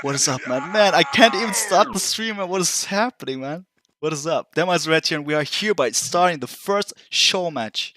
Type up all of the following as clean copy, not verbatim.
What is up, man? Man, I can't even start the stream, man. What is happening, man? What is up? Dema's Red here, and we are hereby starting the first show match.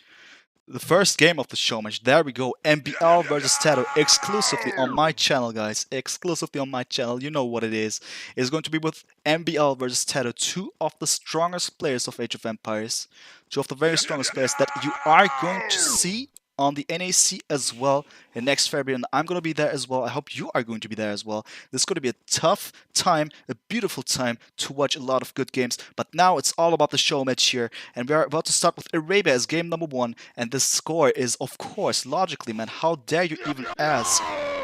The first game of the show match. There we go. MbL versus TaToH exclusively on my channel, guys. Exclusively on my channel. You know what it is. It's going to be with MbL versus TaToH, two of the strongest players of Age of Empires. Two of the very strongest players that you are going to see on the NAC as well in next February, and I'm going to be there as well. I hope you are going to be there as well. This is going to be a tough time, a beautiful time to watch a lot of good games, but now it's all about the show match here, and we are about to start with Arabia as game number 1, and the score is, of course, logically, man, how dare you even ask?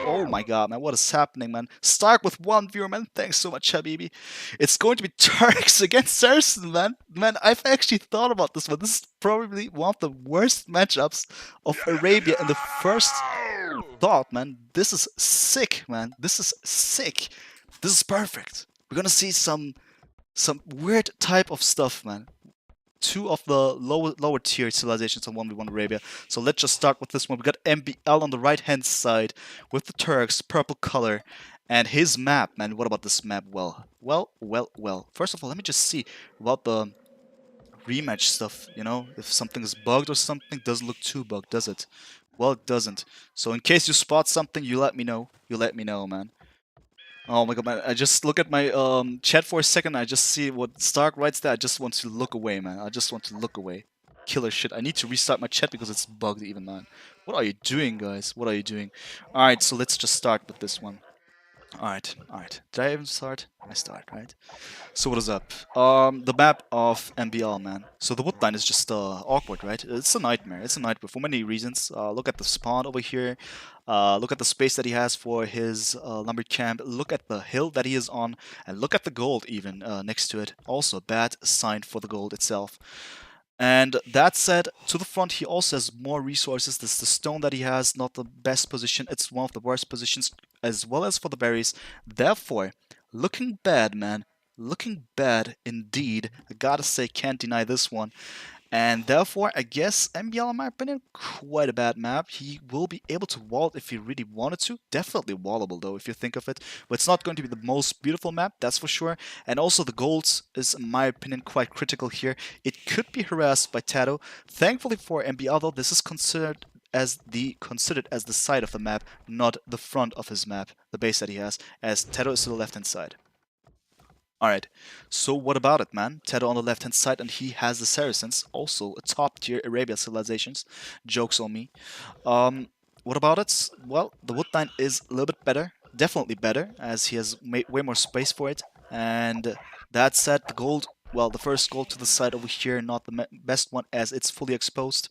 Oh my god, man, what is happening, man? Stark with 1 viewer, man. Thanks so much, Habibi. It's going to be Turks against Saracen, man. Man, I've actually thought about this one. This is probably one of the worst matchups of Arabia in the first thought, man. This is sick, man. This is sick. This is perfect. We're gonna see some weird type of stuff, man. Two of the lower tier civilizations on 1v1 Arabia. So let's just start with this one. We got MbL on the right hand side with the Turks, purple color, and his map, man. What about this map? Well. First of all, let me just see about the rematch stuff, you know? If something is bugged or something, doesn't look too bugged, does it? Well, it doesn't. So in case you spot something, you let me know. You let me know, man. Oh my god, man. I just look at my chat for a second. I just see what Stark writes there. I just want to look away, man. I just want to look away. Killer shit. I need to restart my chat because it's bugged even, man. What are you doing, guys? What are you doing? Alright, so let's just start with this one. Alright. Did I even start? I start, right? So what is up? The map of MbL, man. So the wood line is just awkward, right? It's a nightmare. It's a nightmare for many reasons. Look at the spawn over here. Look at the space that he has for his lumber camp. Look at the hill that he is on, and look at the gold even next to it. Also a bad sign for the gold itself. And that said, to the front, he also has more resources. This is the stone that he has, not the best position. It's one of the worst positions, as well as for the berries. Therefore, looking bad, man. Looking bad indeed. I gotta say, can't deny this one. And therefore, I guess MbL, in my opinion, quite a bad map. He will be able to wall it if he really wanted to. Definitely wallable, though, if you think of it. But it's not going to be the most beautiful map, that's for sure. And also, the golds is, in my opinion, quite critical here. It could be harassed by TaToH. Thankfully for MbL, though, this is considered as the side of the map, not the front of his map, the base that he has, as TaToH is to the left-hand side. Alright, so what about it, man? TaToH on the left-hand side, and he has the Saracens, also a top-tier Arabia civilizations. Joke's on me. What about it? Well, the wood line is a little bit better, definitely better, as he has way more space for it. And that said, the gold, well, the first gold to the side over here, not the best one, as it's fully exposed.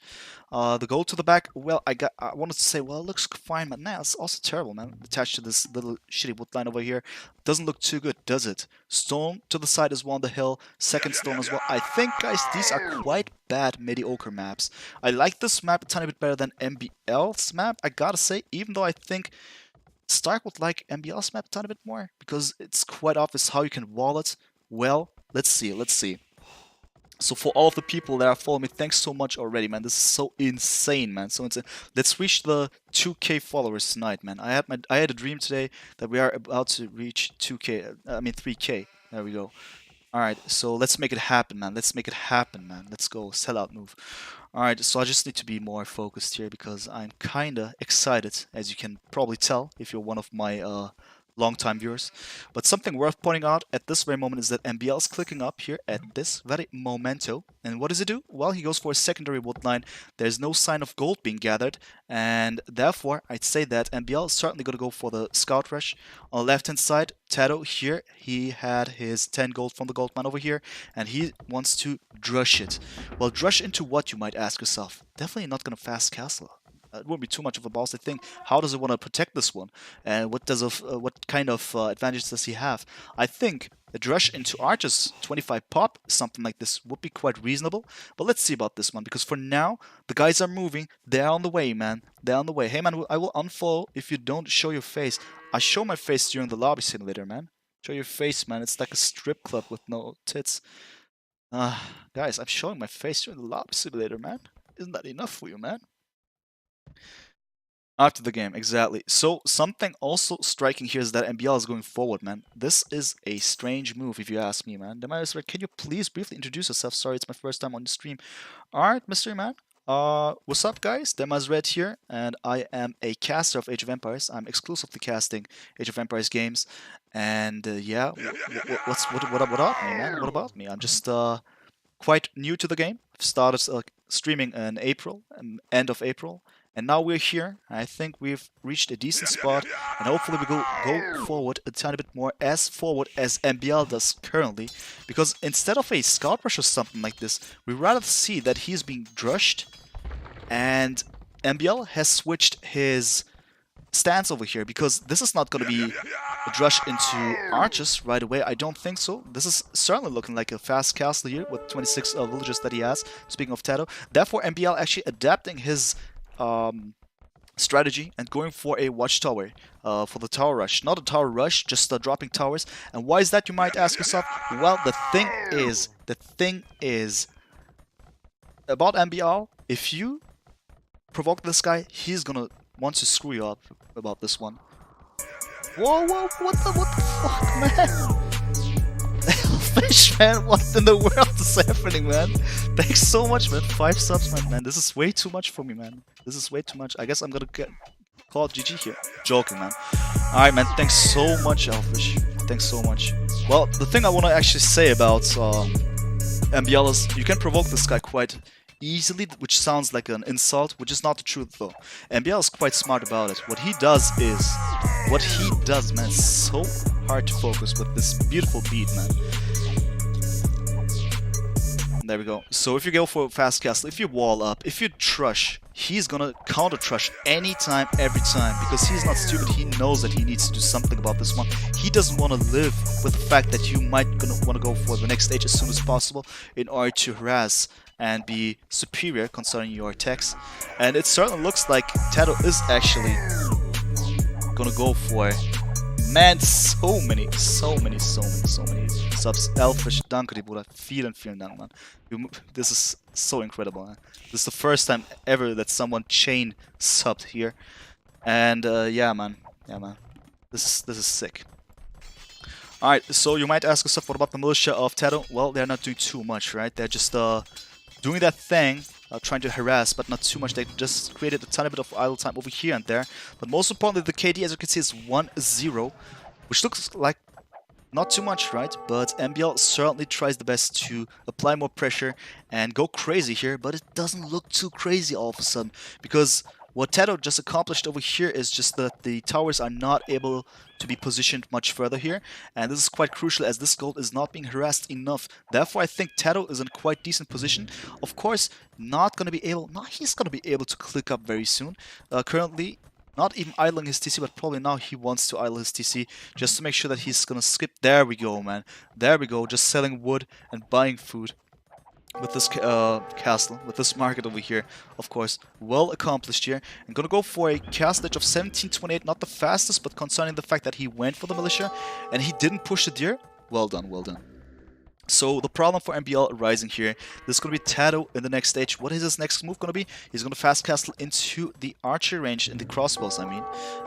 The gold to the back, well, I wanted to say, well, it looks fine, but now it's also terrible, man. Attached to this little shitty wood line over here. Doesn't look too good, does it? Stone to the side as well on the hill. Second stone as well. I think, guys, these are quite bad mediocre maps. I like this map a tiny bit better than MbL's map, I gotta say, even though I think Stark would like MbL's map a tiny bit more, because it's quite obvious how you can wall it. Well, let's see. So for all of the people that are following me, thanks so much already, man. This is so insane, man. So insane. Let's reach the 2K followers tonight, man. I had a dream today that we are about to reach 2K. I mean 3K. There we go. All right, so let's make it happen, man. Let's make it happen, man. Let's go. Sellout move. All right, so I just need to be more focused here because I'm kinda excited, as you can probably tell if you're one of my long-time viewers. But something worth pointing out at this very moment is that MbL is clicking up here at this very momento. And what does it do? Well, he goes for a secondary wood line. There's no sign of gold being gathered. And therefore, I'd say that MbL is certainly going to go for the scout rush. On the left-hand side, TaToH here, he had his 10 gold from the gold mine over here. And he wants to drush it. Well, drush into what, you might ask yourself? Definitely not going to fast castle. It wouldn't be too much of a bossy thing. How does it want to protect this one? And what kind of advantage does he have? I think a rush into archers 25 pop, something like this, would be quite reasonable. But let's see about this one, because for now, the guys are moving. They're on the way, man. They're on the way. Hey, man, I will unfollow if you don't show your face. I show my face during the lobby simulator, man. Show your face, man. It's like a strip club with no tits. Guys, I'm showing my face during the lobby simulator, man. Isn't that enough for you, man? After the game, exactly. So something also striking here is that MbL is going forward, man. This is a strange move, if you ask me, man. Demaris, can you please briefly introduce yourself? Sorry, it's my first time on the stream. Alright, Mystery Man. What's up, guys? Demas Red here, and I am a caster of Age of Empires. I'm exclusively casting Age of Empires games, and yeah, what about me, man? What about me? I'm just quite new to the game. I've started streaming in April, end of April, and now we're here. I think we've reached a decent spot, and hopefully we go forward a tiny bit more as forward as MbL does currently, because instead of a scout rush or something like this, we rather see that he's being drushed, and MbL has switched his stance over here, because this is not going to be a drush into archers right away. I don't think so. This is certainly looking like a fast castle here with 26 villagers that he has, speaking of TaToH. Therefore, MbL actually adapting his strategy and going for a watchtower for the tower rush. Not a tower rush, just dropping towers. And why is that, you might ask yourself? Well, the thing is about MbL, if you provoke this guy, he's gonna want to screw you up about this one. Whoa, what the fuck, man? Fish, man, what in the world is happening, man? Thanks so much, man. 5 subs, man. This is way too much for me, man. This is way too much. I guess I'm gonna get called GG here. Joking, man. Alright, man. Thanks so much, Elfish. Thanks so much. Well, the thing I want to actually say about MbL is you can provoke this guy quite easily, which sounds like an insult, which is not the truth though. MbL is quite smart about it. What he does, man, is so hard to focus with this beautiful beat, man. There we go. So if you go for a fast castle, if you wall up, if you trush, he's gonna counter trush anytime, every time, because he's not stupid. He knows that he needs to do something about this one. He doesn't want to live with the fact that you might want to go for the next stage as soon as possible in order to harass and be superior concerning your attacks. And it certainly looks like TaToH is actually gonna go for, man, so many subs. Elfish, danke dir, Bruder. Vielen Dank, man. This is so incredible, man. This is the first time ever that someone chain subbed here. And yeah, man. This is sick. Alright, so you might ask yourself, what about the militia of TaToH? Well, they're not doing too much, right? They're just doing that thing, trying to harass, but not too much. They just created a tiny bit of idle time over here and there. But most importantly, the KD, as you can see, is 1-0, which looks like not too much, right? But MbL certainly tries the best to apply more pressure and go crazy here, but it doesn't look too crazy all of a sudden, because what TaToH just accomplished over here is just that the towers are not able to be positioned much further here, and this is quite crucial as this gold is not being harassed enough. Therefore, I think TaToH is in quite decent position. Of course, not going to be able, he's going to be able to click up very soon. Currently, not even idling his TC, but probably now he wants to idle his TC just to make sure that he's going to skip. There we go, man. There we go, just selling wood and buying food. With this castle, with this market over here, of course, well accomplished here. I'm gonna go for a cast edge of 1728, not the fastest, but concerning the fact that he went for the militia and he didn't push the deer, well done, well done. So the problem for MbL rising here, this is going to be TaToH in the next stage. What is his next move going to be? He's going to fast castle into the archer range, in the crossbows, I mean.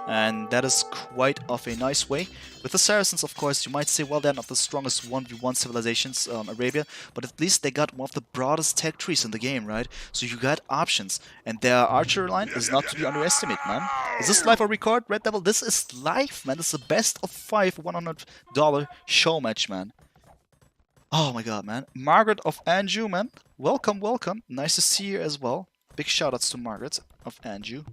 And that is quite of a nice way. With the Saracens, of course, you might say, well, they're not the strongest 1v1 civilizations, Arabia, but at least they got one of the broadest tech trees in the game, right? So you got options. And their archer line is not to be underestimated, man. Is this live or record, Red Devil? This is live, man. This is the best of 5 $100 show match, man. Oh my god, man. Margaret of Anjou, man. Welcome, welcome. Nice to see you as well. Big shoutouts to Margaret of Anjou.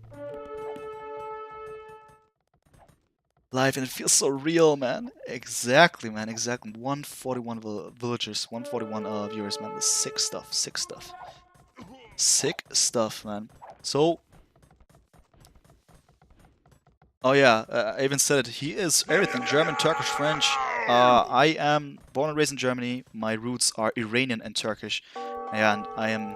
Live, and it feels so real, man. Exactly, man. Exactly. 141 villagers, 141 viewers, man. This is sick stuff, sick stuff. Sick stuff, man. So... Oh yeah, I even said it. He is everything. German, Turkish, French. I am born and raised in Germany. My roots are Iranian and Turkish. And I am...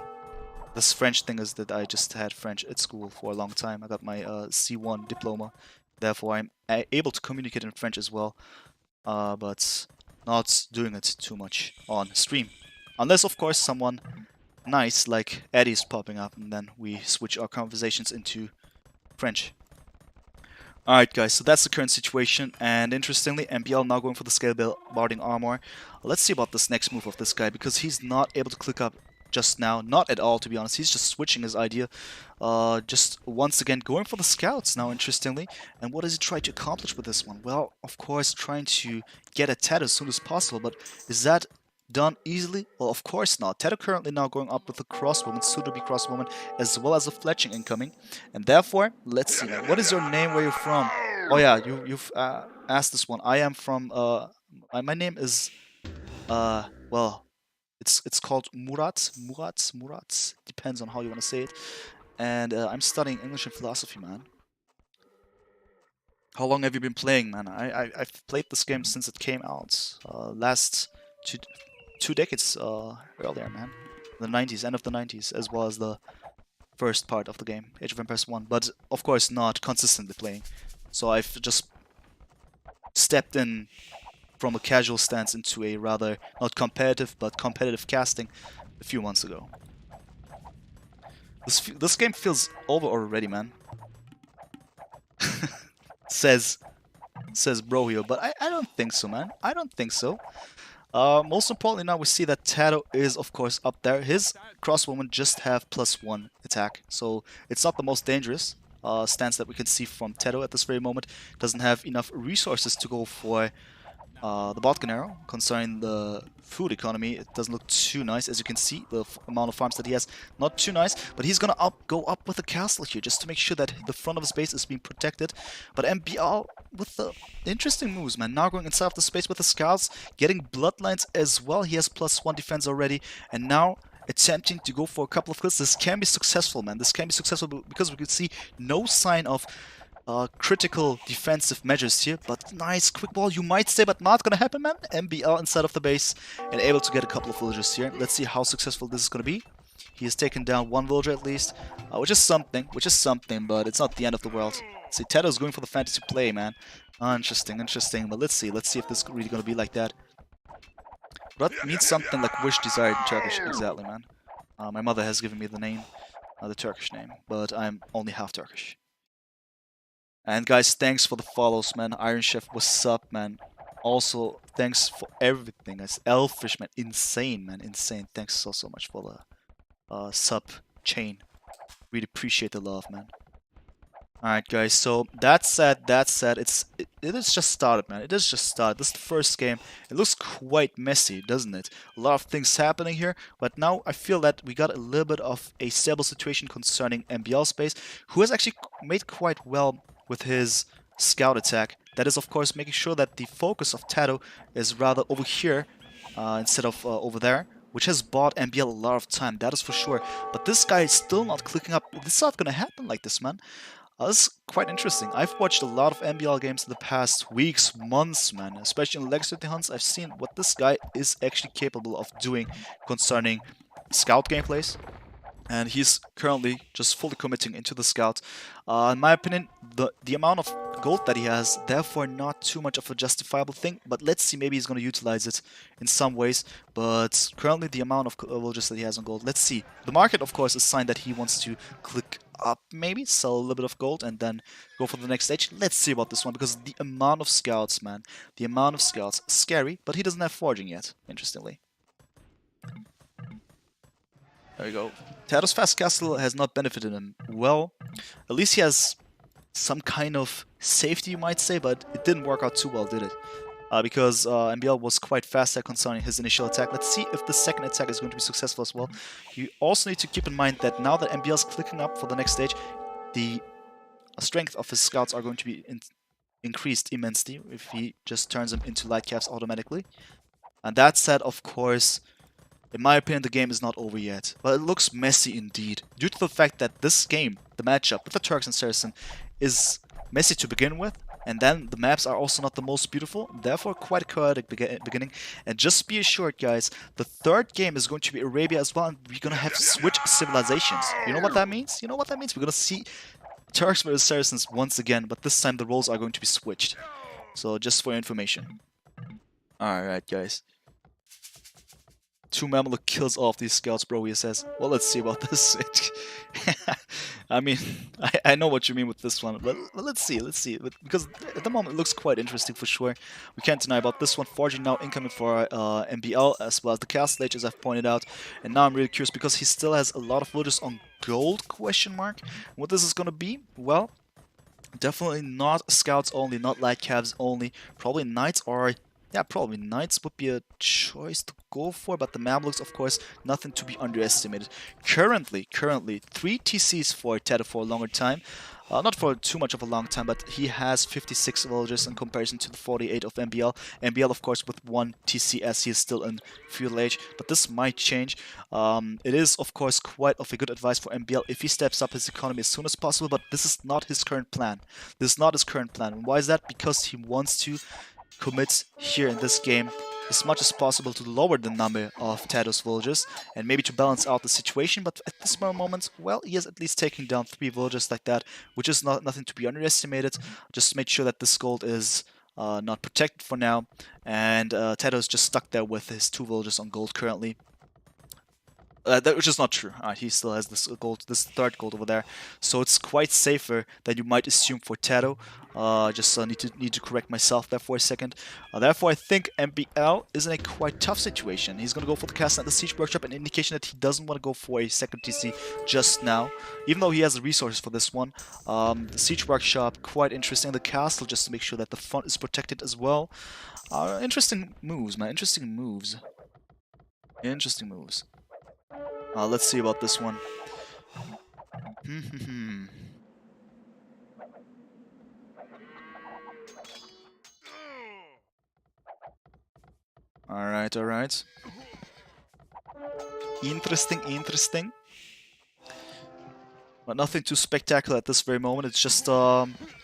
This French thing is that I just had French at school for a long time. I got my C1 diploma. Therefore, I'm able to communicate in French as well. But not doing it too much on stream. Unless, of course, someone nice like Eddie's popping up. And then we switch our conversations into French. Alright guys, so that's the current situation, and interestingly, MbL now going for the scale barding armor. Let's see about this next move of this guy, because he's not able to click up just now, not at all to be honest, he's just switching his idea. Just once again going for the scouts now, interestingly. And what does he try to accomplish with this one? Well, of course, trying to get a TaToH as soon as possible, but is that done easily? Well, of course not. TaToH currently now going up with a crossbowman, soon-to-be crossbowman, as well as a fletching incoming. And therefore, let's see. What is your name? Where you're from? Oh yeah, you've asked this one. I am from. My name is. Well, it's called Murat. Depends on how you want to say it. And I'm studying English and philosophy, man. How long have you been playing, man? I've played this game since it came out. Last two decades earlier, man. The 90s, end of the 90s, as well as the first part of the game, Age of Empires 1. But of course, not consistently playing. So I've just stepped in from a casual stance into a rather not competitive but competitive casting a few months ago. This game feels over already, man. says bro here, but I don't think so, man. I don't think so. Most importantly, now we see that TaToH is of course up there. His crossbowmen just have +1 attack, so it's not the most dangerous stance that we can see from TaToH at this very moment. Doesn't have enough resources to go for the botkin arrow. Concerning the food economy, it doesn't look too nice. As you can see, the amount of farms that he has, not too nice. But he's gonna go up with the castle here, just to make sure that the front of his base is being protected. But MbL with the interesting moves, man. Now going inside of the space with the scouts, getting bloodlines as well. He has +1 defense already, and now attempting to go for a couple of kills. This can be successful, man. This can be successful because we can see no sign of critical defensive measures here, but nice quick ball, you might say, but not gonna happen, man. MbL inside of the base and able to get a couple of villagers here. Let's see how successful this is gonna be. He has taken down one villager at least, which is something, but it's not the end of the world. See, TaToH is going for the fantasy play, man. Interesting, but let's see if this is really gonna be like that. But means something like wish desired in Turkish, exactly, man. My mother has given me the name, the Turkish name, but I'm only half Turkish. And guys, thanks for the follows, man. Iron Chef, what's up, man? Also, thanks for everything, guys. Elfish, man, insane, man, insane. Thanks so much for the sub chain. Really appreciate the love, man. Alright guys, so that said, it is just started, man. It is just started. This is the first game. It looks quite messy, doesn't it? A lot of things happening here, but now I feel that we got a little bit of a stable situation concerning MbL space, who has actually made quite well with his scout attack. That is of course making sure that the focus of TaToH is rather over here instead of over there, which has bought MbL a lot of time, that is for sure. But this guy is still not clicking up. This is not gonna happen like this, man. This is quite interesting. I've watched a lot of MbL games in the past weeks, months, man. Especially in Legacy Hunts, I've seen what this guy is actually capable of doing concerning scout gameplays. And he's currently just fully committing into the scout. In my opinion, the amount of gold that he has, therefore not too much of a justifiable thing. But let's see, maybe he's going to utilize it in some ways. But currently the amount of villagers that he has on gold, let's see. The market, of course, is a sign that he wants to click up, maybe sell a little bit of gold and then go for the next stage. Let's see about this one, because the amount of scouts, man, the amount of scouts, scary. But he doesn't have forging yet, interestingly. There we go. TaToH's fast castle has not benefited him well. At least he has some kind of safety, you might say, but it didn't work out too well, did it? Because MbL was quite fast at concerning his initial attack. Let's see if the second attack is going to be successful as well. You also need to keep in mind that now that MbL is clicking up for the next stage, the strength of his scouts are going to be increased immensely if he just turns them into light calves automatically. And that said, of course, in my opinion, the game is not over yet, but it looks messy indeed, due to the fact that this game, the matchup with the Turks and Saracen, is messy to begin with, and then the maps are also not the most beautiful, therefore quite a chaotic beginning. And just be assured, guys, the third game is going to be Arabia as well, and we're going to have switch civilizations. You know what that means? You know what that means? We're going to see Turks versus Saracens once again, but this time the roles are going to be switched. So just for your information. Alright, guys. 2 Mameluke kills off these scouts, bro, he says. Well, let's see about this. I mean, I know what you mean with this one, but let's see, because at the moment it looks quite interesting for sure. We can't deny about this one. Forging now incoming for MbL, as well as the Castle Age, as I've pointed out. And now I'm really curious, because he still has a lot of villagers on gold, question mark. What this is gonna be? Well, definitely not scouts only, not light cabs only. Probably knights, or yeah, probably knights would be a choice to go for, but the Mamluks, of course, nothing to be underestimated. Currently, 3 TCs for TaToH for a longer time. Not for too much of a long time, but he has 56 villagers in comparison to the 48 of MbL. MbL, of course, with 1 TC as he is still in feudal age, but this might change. It is, of course, quite of a good advice for MbL if he steps up his economy as soon as possible, but this is not his current plan. This is not his current plan. And why is that? Because he wants to commit here in this game as much as possible to lower the number of TaToH's villagers and maybe to balance out the situation, but at this moment, well, he is at least taking down 3 villagers like that, which is nothing to be underestimated. Just make sure that this gold is not protected for now, and TaToH is just stuck there with his 2 villagers on gold currently. Which is not true. He still has this gold, this 3rd gold over there, so it's quite safer than you might assume for TaToH. Just need to correct myself there for a second. Therefore, I think MbL is in a quite tough situation. He's gonna go for the castle at the siege workshop, an indication that he doesn't want to go for a 2nd TC just now, even though he has the resources for this one. The siege workshop, quite interesting. The castle, just to make sure that the front is protected as well. Interesting moves, man. Interesting moves. Interesting moves. Let's see about this one. Alright, alright. Interesting. But nothing too spectacular at this very moment. It's just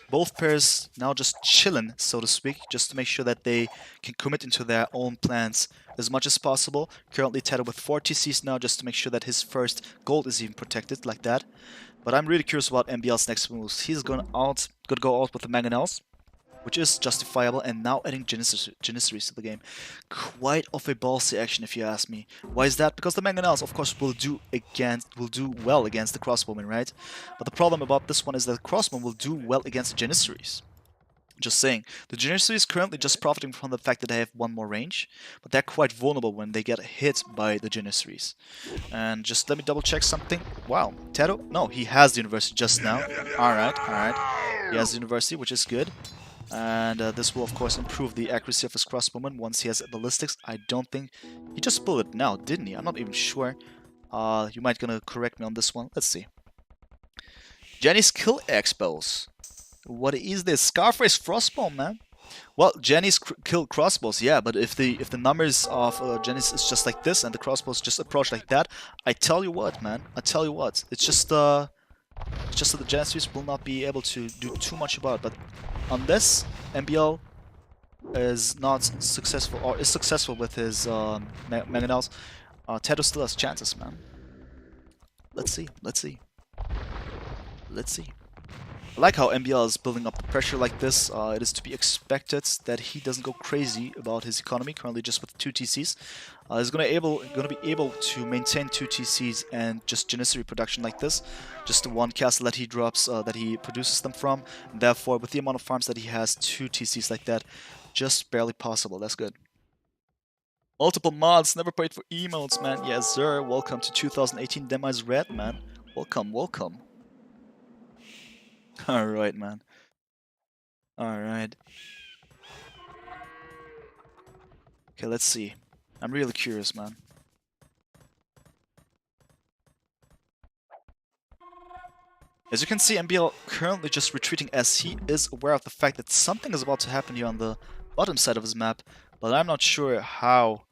both pairs now just chilling, so to speak, just to make sure that they can commit into their own plans as much as possible. Currently TaToH with 4 TCs now, just to make sure that his first gold is even protected like that. But I'm really curious about MbL's next moves. He's gonna go out with the mangonels, which is justifiable, and now adding Janissaries to the game. Quite of a ballsy action, if you ask me. Why is that? Because the mangonels, of course, will do well against the crossbowmen, right? But the problem about this one is that the crossbowmen will do well against the Janissaries. Just saying. The Janissaries currently just profiting from the fact that they have 1 more range, but they're quite vulnerable when they get hit by the Janissaries. And just let me double check something. Wow, TaToH? No, he has the university just now. Alright. He has the university, which is good. And this will, of course, improve the accuracy of his crossbowman once he has ballistics. I don't think... He just pulled it now, didn't he? I'm not even sure. You might gonna correct me on this one. Let's see. Jenny's kill expos. What is this? Scarface Frostbow, man. Well, Jenny's kill crossbows, yeah, but if the numbers of Jenny's is just like this and the crossbows just approach like that, I tell you what, man. I tell you what. It's just that the Janissaries will not be able to do too much about it. But unless MbL is not successful, or is successful with his mangonels, TaToH still has chances, man. Let's see. I like how MbL is building up the pressure like this. It is to be expected that he doesn't go crazy about his economy, currently just with 2 TCs. He's gonna be able to maintain 2 TCs and just Janissary production like this. Just the 1 castle that he drops, that he produces them from. And therefore, with the amount of farms that he has, 2 TCs like that, just barely possible. That's good. Multiple mods, never paid for emotes, man. Yes, sir. Welcome to 2018 Demise Red, man. Welcome. Alright, man. Alright. Okay, let's see. I'm really curious, man. As you can see, MbL currently just retreating as he is aware of the fact that something is about to happen here on the bottom side of his map, but I'm not sure how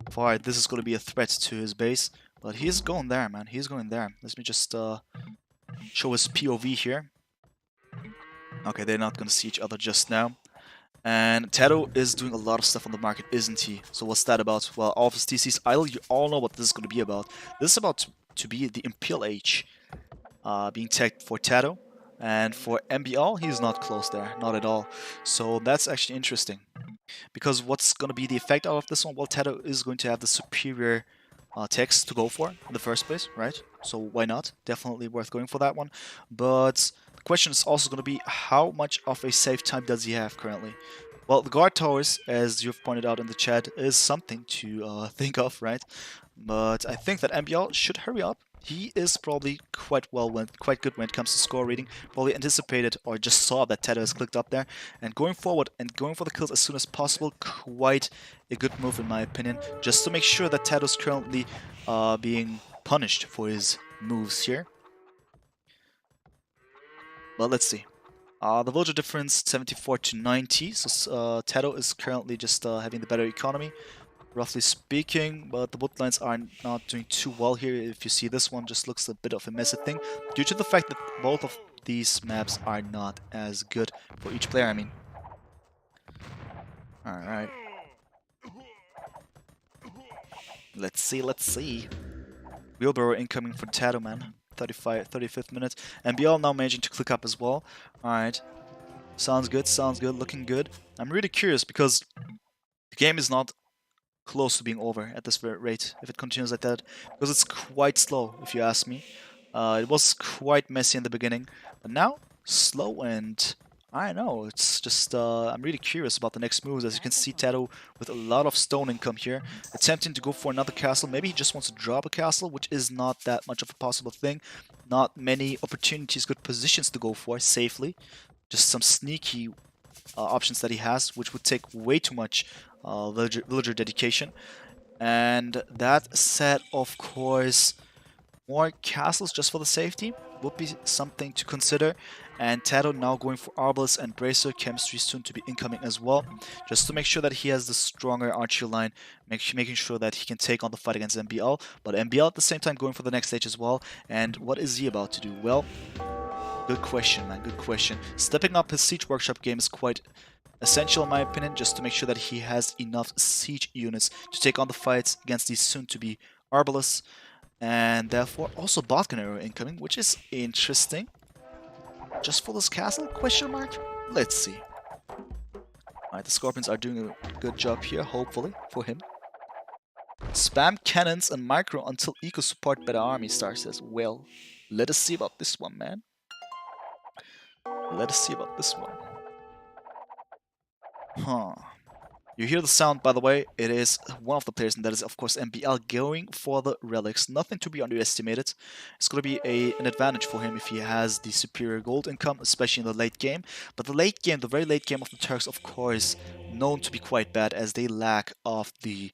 far this is going to be a threat to his base. But he's going there, man. He's going there. Let me just show his POV here. Okay, they're not going to see each other just now. And TaToH is doing a lot of stuff on the market, isn't he? So what's that about? Well, all of his TCs idle, you all know what this is going to be about. This is about to be the Imperial Age being tagged for TaToH. And for MbL, he's not close there, not at all. So that's actually interesting. because what's going to be the effect out of this one? Well, TaToH is going to have the superior text to go for in the first place, right? So why not? Definitely worth going for that one. But the question is also going to be, how much of a save time does he have currently? Well, the guard towers, as you've pointed out in the chat, is something to think of, right? But I think that MbL should hurry up. He is probably quite good when it comes to score reading. Probably anticipated or just saw that TaToH has clicked up there. And going forward and going for the kills as soon as possible, quite a good move in my opinion. Just to make sure that TaToH is currently being punished for his moves here. But let's see. The villager difference 74 to 90, so TaToH is currently just having the better economy, roughly speaking, but the woodlines are not doing too well here. If you see, this one just looks a bit of a messy thing, due to the fact that both of these maps are not as good for each player, I mean. Alright. Let's see. Wheelbarrow incoming for TaToH, man. 35th minute. MbL now managing to click up as well. Alright. Sounds good, looking good. I'm really curious because the game is not close to being over at this rate if it continues like that, because it's quite slow if you ask me. It was quite messy in the beginning, but now slow, and I don't know, it's just I'm really curious about the next moves. As you can see, TaToH with a lot of stone income here, attempting to go for another castle. Maybe he just wants to drop a castle, which is not that much of a possible thing. Not many opportunities, good positions to go for safely. Just some sneaky options that he has, which would take way too much villager dedication. And that said, of course, more castles just for the safety would be something to consider. And TaToH now going for Arbalest and Bracer, chemistry soon to be incoming as well, just to make sure that he has the stronger archer line, making sure that he can take on the fight against MbL. But MbL at the same time going for the next stage as well. And what is he about to do? Well, good question, man, good question. Stepping up his Siege Workshop game is quite essential in my opinion, just to make sure that he has enough siege units to take on the fights against these soon-to-be Arbalists. And therefore also Botkin arrow incoming, which is interesting. Just for this castle? Question mark? Let's see. Alright, the Scorpions are doing a good job here, hopefully, for him. Spam cannons and micro until eco support better army, Star says. Well, let us see about this one, man. Let us see about this one. Huh. You hear the sound, by the way. It is one of the players, and that is, of course, MbL going for the relics. Nothing to be underestimated. It's going to be an advantage for him if he has the superior gold income, especially in the late game. But the late game, the very late game of the Turks, of course, known to be quite bad as they lack of the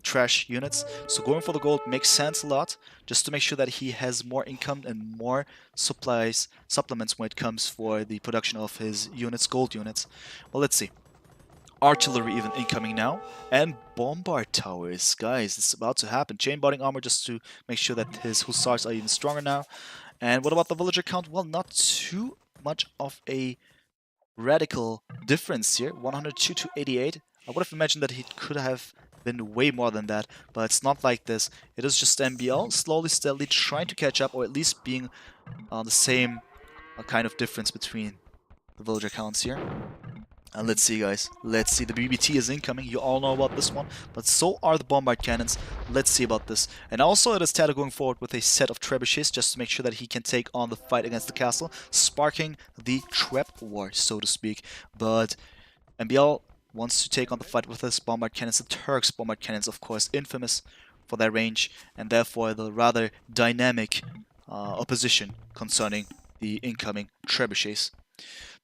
trash units. So going for the gold makes sense a lot, just to make sure that he has more income and more supplements when it comes for the production of his units, gold units. Well, let's see. Artillery even incoming now, and bombard towers. Guys, it's about to happen. Chain bonding armor just to make sure that his hussars are even stronger now. And what about the villager count? Well, not too much of a radical difference here. 102 to 88. I would have imagined that he could have been way more than that, but it's not like this. It is just MbL slowly, steadily trying to catch up, or at least being on the same kind of difference between the villager counts here. And let's see, guys. Let's see. The BBT is incoming. You all know about this one. But so are the bombard cannons. Let's see about this. And also, it is TaToH going forward with a set of trebuchets just to make sure that he can take on the fight against the castle, sparking the trap war, so to speak. But MbL wants to take on the fight with his bombard cannons. The Turks' bombard cannons, of course, infamous for their range, and therefore the rather dynamic opposition concerning the incoming trebuchets.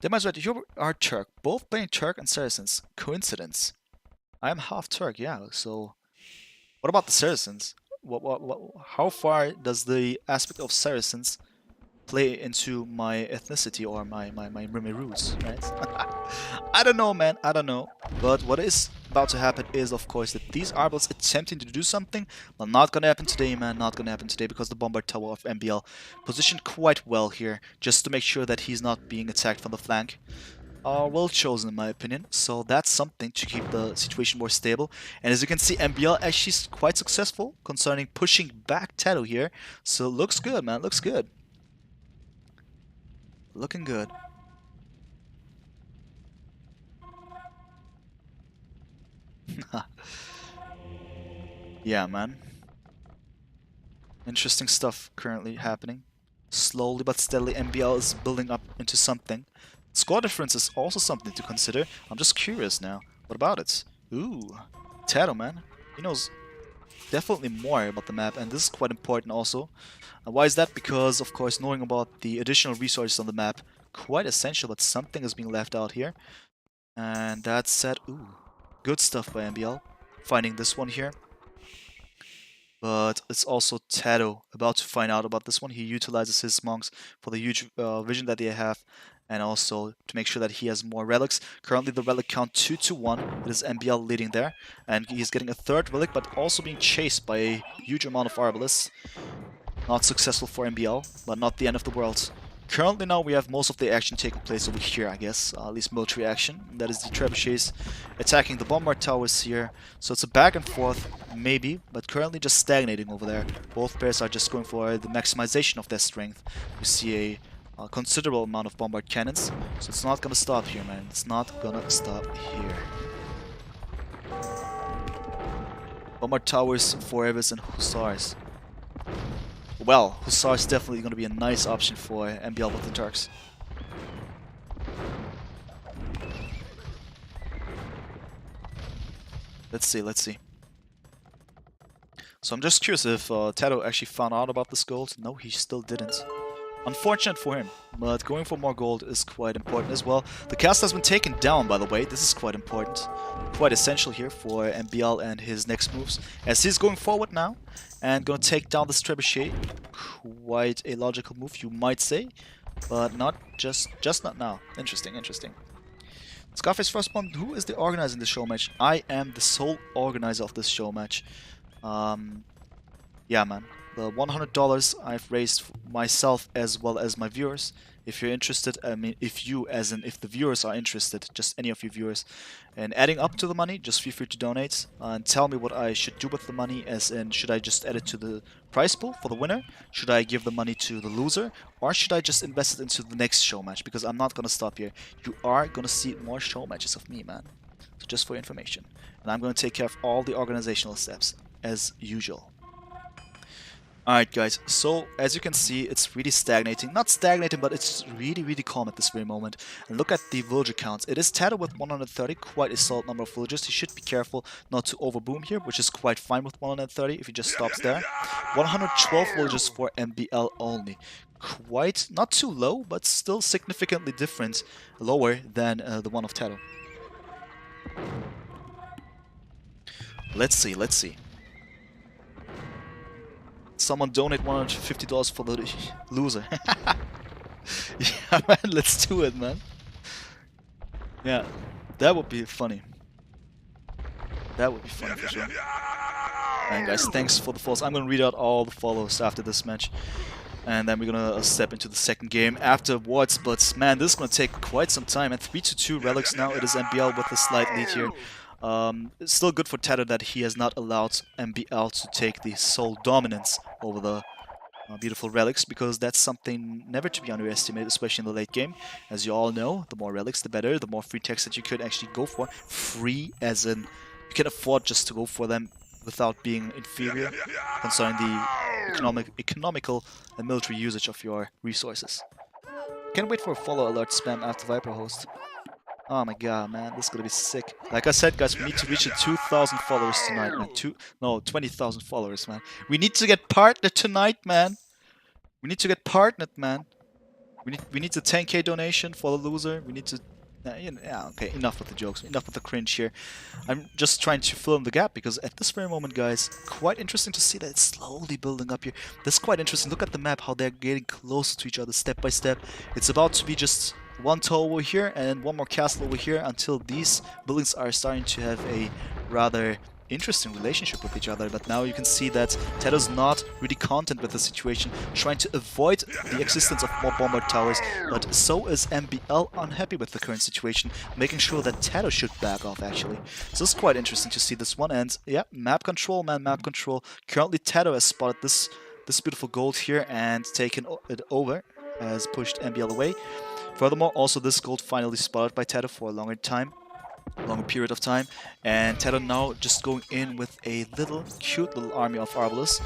Demonstrate, you are Turk, both playing Turk and Saracens. Coincidence? I am half Turk, yeah, so... What about the Saracens? How far does the aspect of Saracens play into my ethnicity or my roots, right? I don't know, man, I don't know. But what is about to happen is, of course, that these Arbals attempting to do something, but not gonna happen today, man, not gonna happen today, because the bombard tower of MbL positioned quite well here, just to make sure that he's not being attacked from the flank. Well chosen in my opinion, so that's something to keep the situation more stable. And as you can see, MbL actually is quite successful concerning pushing back TaToH here, so looks good, man, looks good. Looking good. Yeah, man. Interesting stuff currently happening. Slowly but steadily, MbL is building up into something. Score difference is also something to consider. I'm just curious now. What about it? Ooh, TaToH, man. He knows definitely more about the map, and this is quite important also. Why is that? Because, of course, knowing about the additional resources on the map, quite essential, but something is being left out here. And that said, ooh, good stuff by MbL. Finding this one here. But it's also TaToH about to find out about this one. He utilizes his monks for the huge vision that they have, and also to make sure that he has more relics. Currently the relic count 2-1. It is MbL leading there, and he's getting a third relic, but also being chased by a huge amount of Arbalists. Not successful for MbL, but not the end of the world. Currently now we have most of the action taking place over here, I guess. At least military action. That is the trebuchets attacking the bombard towers here. So it's a back and forth, maybe, but currently just stagnating over there. Both pairs are just going for the maximization of their strength. We see a considerable amount of bombard cannons, so it's not gonna stop here, man. It's not gonna stop here. Bombard towers, forevers, and hussars. Well, Hussar is definitely going to be a nice option for MbL with the Turks. Let's see, let's see. So I'm just curious if TaToH actually found out about this gold. No, he still didn't. Unfortunate for him, but going for more gold is quite important as well. The cast has been taken down, by the way. This is quite important. Quite essential here for MbL and his next moves. As he's going forward now and going to take down this trebuchet. Quite a logical move, you might say. But not just not now. Interesting, interesting. Scarface first one, who is the organizer in this show match? I am the sole organizer of this show match. Yeah, man. The $100 I've raised myself as well as my viewers. If you're interested, I mean, if you, as in if the viewers are interested, just any of you viewers, and adding up to the money, just feel free to donate and tell me what I should do with the money, as in, should I just add it to the prize pool for the winner? Should I give the money to the loser? Or should I just invest it into the next show match? Because I'm not going to stop here. You are going to see more show matches of me, man. So just for information. And I'm going to take care of all the organizational steps, as usual. Alright guys, so as you can see, it's really stagnating. Not stagnating, but it's really calm at this very moment. And look at the villager counts. It is TaToH with 130, quite a solid number of villagers. He should be careful not to overboom here, which is quite fine with 130 if he just stops there. 112 villagers for MbL only. Quite, not too low, but still significantly different, lower than the one of TaToH. Let's see, let's see. Someone donate $150 for the loser. Yeah, man, let's do it, man. Yeah, that would be funny. That would be funny for sure. And guys, thanks for the follows. I'm gonna read out all the follows after this match. And then we're gonna step into the second game afterwards. But man, this is gonna take quite some time. At 3-2 relics now, it is MbL with a slight lead here. It's still good for TaToH that he has not allowed MbL to take the sole dominance over the beautiful relics, because that's something never to be underestimated, especially in the late game. As you all know, the more relics, the better. The more free techs that you could actually go for. Free as in you can afford just to go for them without being inferior concerning the economical and military usage of your resources. Can't wait for a follow alert spam after Viper host. Oh my god, man, this is gonna be sick. Like I said, guys, we need to reach the 2,000 followers tonight, man. 20,000 followers, man. We need to get partnered tonight, man. We need to get partnered, man. We need the 10k donation for the loser. We need to... yeah, okay, enough with the jokes. Enough with the cringe here. I'm just trying to fill in the gap, because at this very moment, guys, quite interesting to see that it's slowly building up here. This is quite interesting. Look at the map, how they're getting closer to each other step by step. It's about to be just one tower over here and one more castle over here until these buildings are starting to have a rather interesting relationship with each other. But now you can see that TaToH's not really content with the situation, trying to avoid the existence of more bombard towers, but so is MbL unhappy with the current situation, making sure that TaToH should back off actually. So it's quite interesting to see this one, and yeah, map control, man, map control. Currently TaToH has spotted this beautiful gold here and taken it over, has pushed MbL away. Furthermore, also this gold finally spotted by TaToH for a longer time. longer period of time. And TaToH now just going in with a cute little army of Arbalest.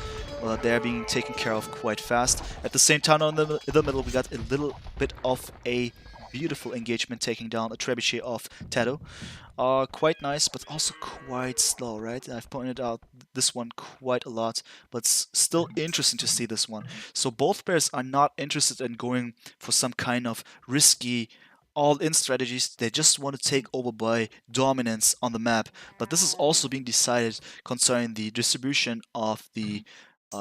They're being taken care of quite fast. At the same time, in the middle, we got a little bit of a beautiful engagement taking down a trebuchet of TaToH. Quite nice, but also quite slow, right? I've pointed out this one quite a lot, but it's still interesting to see this one. So both players are not interested in going for some kind of risky all-in strategies. They just want to take over by dominance on the map. But this is also being decided concerning the distribution of the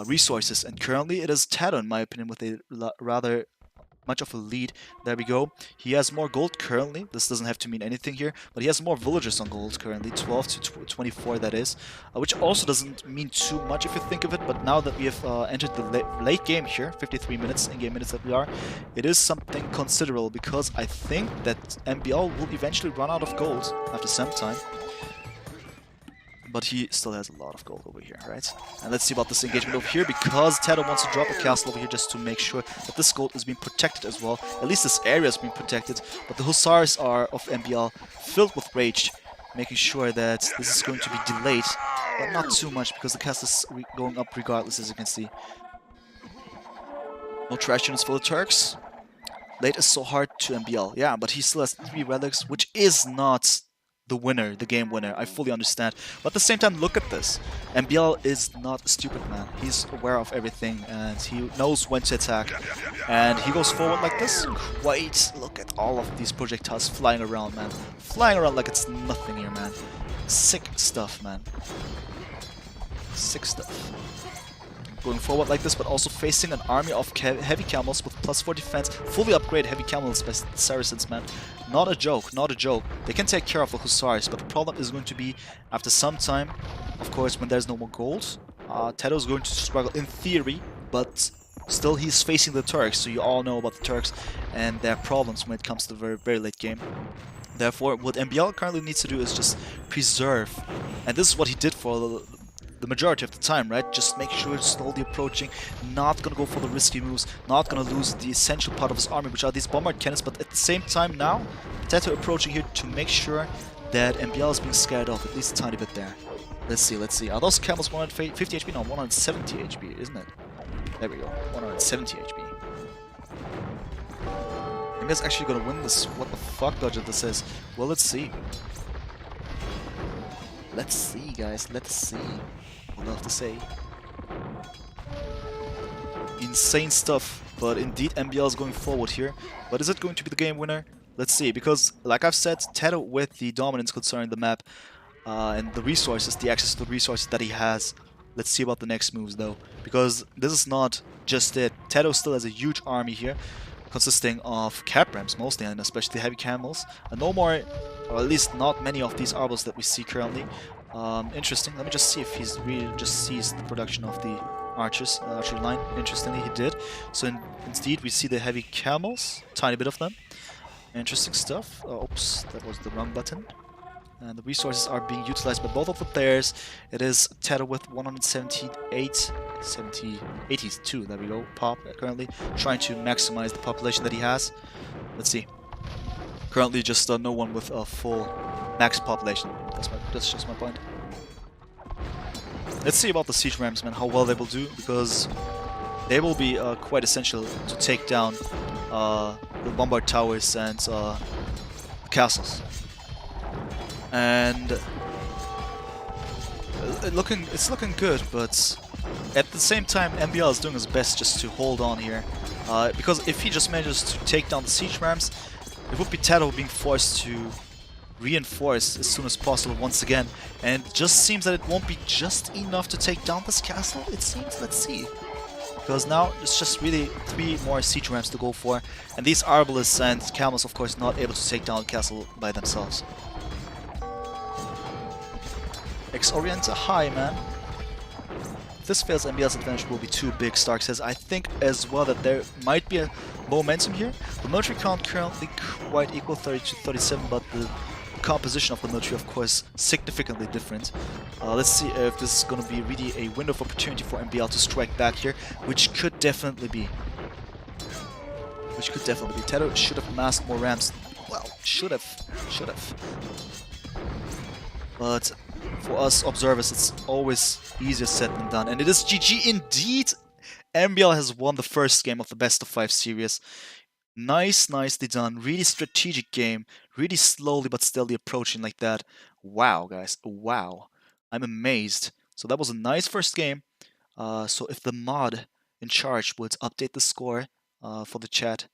resources. And currently it is TaToH, in my opinion, with a rather much of a lead. There we go. He has more gold currently. This doesn't have to mean anything here, but he has more villagers on gold currently, 12 to 24 that is, which also doesn't mean too much if you think of it, but now that we have entered the late game here, 53 minutes, in-game minutes that we are, it is something considerable because I think that MbL will eventually run out of gold after some time. But he still has a lot of gold over here, right? And let's see about this engagement over here, because TaToH wants to drop a castle over here just to make sure that this gold is being protected as well. At least this area is being protected, but the Hussars are of MbL filled with rage, making sure that this is going to be delayed, but not too much, because the castle is going up regardless, as you can see. No trash units for the Turks. Late is so hard to MbL, yeah, but he still has 3 relics, which is not the winner, the game winner. I fully understand. But at the same time, look at this. MbL is not a stupid man. He's aware of everything and he knows when to attack. And he goes forward like this. Wait, look at all of these projectiles flying around, man. Flying around like it's nothing here, man. Sick stuff, man. Sick stuff. Going forward like this, but also facing an army of heavy camels with +4 defense, fully upgraded heavy camels by Saracens, man. Not a joke, not a joke. They can take care of the Hussars, but the problem is going to be after some time, of course, when there's no more gold. TaToH is going to struggle in theory, but still he's facing the Turks, so you all know about the Turks and their problems when it comes to the very, very late game. Therefore, what MbL currently needs to do is just preserve, and this is what he did for the majority of the time, right? Just make sure it's slowly approaching, not gonna go for the risky moves, not gonna lose the essential part of his army, which are these bombard cannons, but at the same time now, TaToH approaching here to make sure that MbL is being scared off, at least a tiny bit there. Let's see, let's see. Are those camels 150 HP? No, 170 HP, isn't it? There we go, 170 HP. I'm guys actually gonna win this. What the fuck dodger this is? Well, let's see. Let's see, guys, let's see. I'll have to say. Insane stuff, but indeed MbL is going forward here. But is it going to be the game winner? Let's see, because like I've said, TaToH with the dominance concerning the map and the resources, the access to the resources that he has. Let's see about the next moves though, because this is not just it. TaToH still has a huge army here, consisting of Caprams mostly, and especially heavy camels. And no more, or at least not many of these Arbals that we see currently. Interesting. Let me just see if he's really just seized the production of the archers, archery line. Interestingly, he did. So indeed, we see the heavy camels, tiny bit of them. Interesting stuff. Oops, that was the wrong button. And the resources are being utilized by both of the players. It is TaToH with 82, there we go, pop currently, trying to maximize the population that he has. Let's see. Currently just no one with a full max population. That's just my point. Let's see about the siege rams, man, how well they will do, because they will be quite essential to take down the bombard towers and castles. And it's looking good, but at the same time MbL is doing his best just to hold on here, because if he just manages to take down the siege rams, it would be TaToH being forced to reinforce as soon as possible once again, and it just seems that it won't be just enough to take down this castle, it seems. Let's see. Because now it's just really 3 more siege rams to go for, and these Arbalists and camels of course not able to take down the castle by themselves. X-Orienter high, man. If this fails, MbL's advantage will be too big, Stark says. I think as well that there might be a momentum here. The military count currently quite equal, 30 to 37, but the composition of the military, of course, significantly different. Let's see if this is going to be really a window of opportunity for MbL to strike back here, which could definitely be. TaToH should have amassed more rams. Well, should have. but for us observers, it's always easier said than done. And it is GG indeed. MbL has won the first game of the best of 5 series. Nicely done. Really strategic game. Really slowly but steadily approaching like that. Wow, guys. Wow. I'm amazed. So that was a nice first game. So if the mod in charge would update the score for the chat,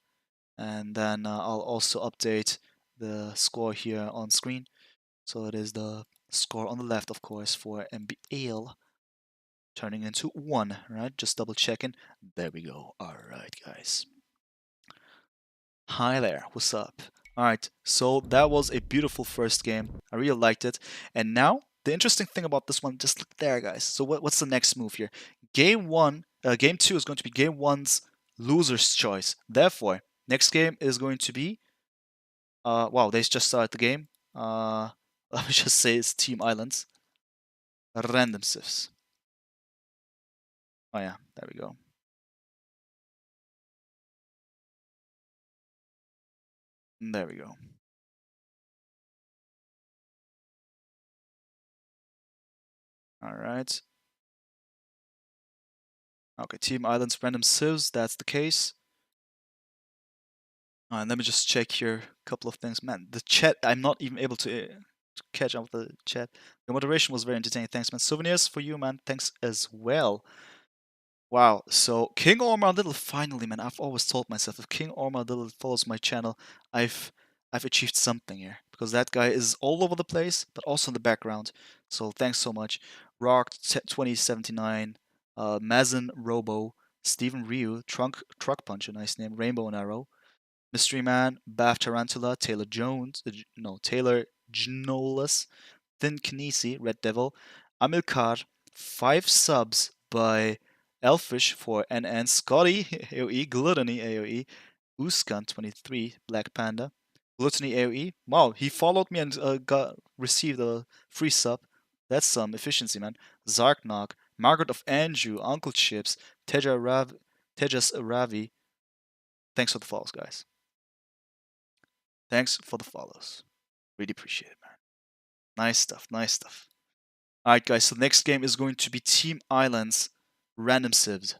and then I'll also update the score here on screen. So it is the score on the left, of course, for MbL turning into 1, right? Just double checking. There we go. All right, guys. Hi there, what's up? Alright, so that was a beautiful first game. I really liked it. And now, the interesting thing about this one, just look there, guys. So what's the next move here? Game 2 is going to be Game 1's loser's choice. Therefore, next game is going to be, wow, they just started the game. Let me just say it's Team Islands. Random Sifs. Oh yeah, there we go. There we go. Alright. Okay, Team Islands Random Sieves, that's the case. And let me just check here a couple of things. Man, the chat, I'm not even able to catch up with the chat. The moderation was very entertaining. Thanks, man. Souvenirs for you, man. Thanks as well. Wow, so King Ormar Little, finally, man. I've always told myself if King Ormar Little follows my channel, I've achieved something here. Because that guy is all over the place, but also in the background. So thanks so much. Rock 2079, Mazin Robo, Stephen Ryu, Truck Punch, a nice name, Rainbow and Arrow. Mystery Man, Bath Tarantula, Taylor Jones, Taylor Gnolus, Thin Kinesi, Red Devil, Amilcar, 5 subs by Elfish for NN, Scotty, AOE, Gluttony, AOE, Uskan23, Black Panda, Gluttony, AOE. Wow, he followed me and received a free sub. That's some efficiency, man. Zarknog, Margaret of Anjou, Uncle Chips, Tejas Ravi. Thanks for the follows, guys. Thanks for the follows. Really appreciate it, man. Nice stuff, nice stuff. Alright, guys, so the next game is going to be Team Islands Random Sieves.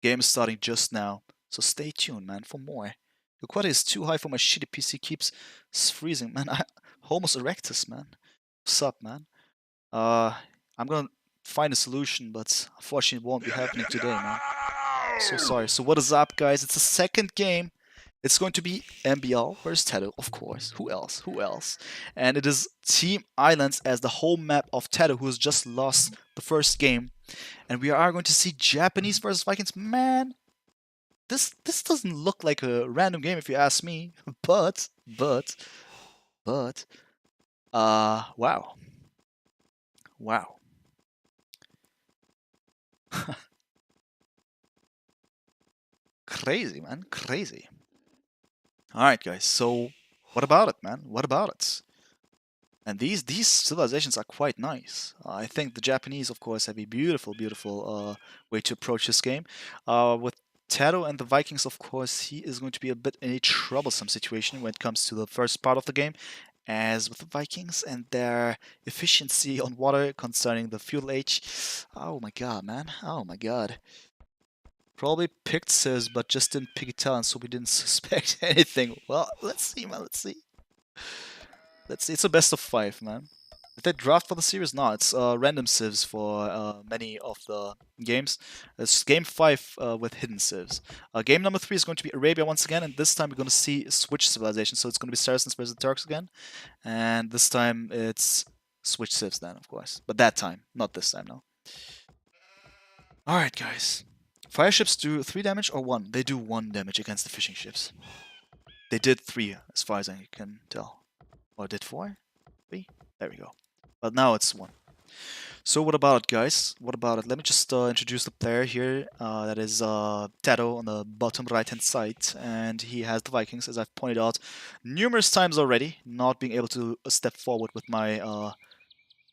Game is starting just now, so stay tuned, man, for more. The quality is too high for my shitty PC, keeps freezing, man. Homo erectus, man. What's up, man? I'm gonna find a solution, but unfortunately it won't be happening today, man. So sorry. So what is up, guys? It's the second game. It's going to be MbL versus TaToH, of course. Who else? Who else? And it is Team Islands as the home map of TaToH, who has just lost the first game. And we are going to see Japanese versus Vikings. Man, this doesn't look like a random game if you ask me. But, wow. Wow. Crazy, man. Crazy. Alright, guys. So, what about it, man? What about it? And these civilizations are quite nice. I think the Japanese, of course, have a beautiful way to approach this game. With TaToH and the Vikings, of course, he is going to be a bit in a troublesome situation when it comes to the first part of the game. As with the Vikings and their efficiency on water concerning the fuel age. Oh my god, man. Oh my god. Probably picked Sis, but just didn't pick Italian, so we didn't suspect anything. Well, let's see, man. Let's see. It's a best of 5, man. Did they draft for the series? No, it's random civs for many of the games. It's game 5 with hidden civs. Game number 3 is going to be Arabia once again, and this time we're going to see switch civilization. So it's going to be Saracens versus the Turks again, and this time it's switch civs then, of course. But that time, not this time, no. Alright, guys. Fire ships do 3 damage or 1? They do 1 damage against the fishing ships. They did 3, as far as I can tell. Or did 4? 3? There we go. But now it's 1. So what about it, guys? What about it? Let me just introduce the player here. That is TaToH on the bottom right-hand side. And he has the Vikings, as I've pointed out numerous times already. Not being able to step forward with my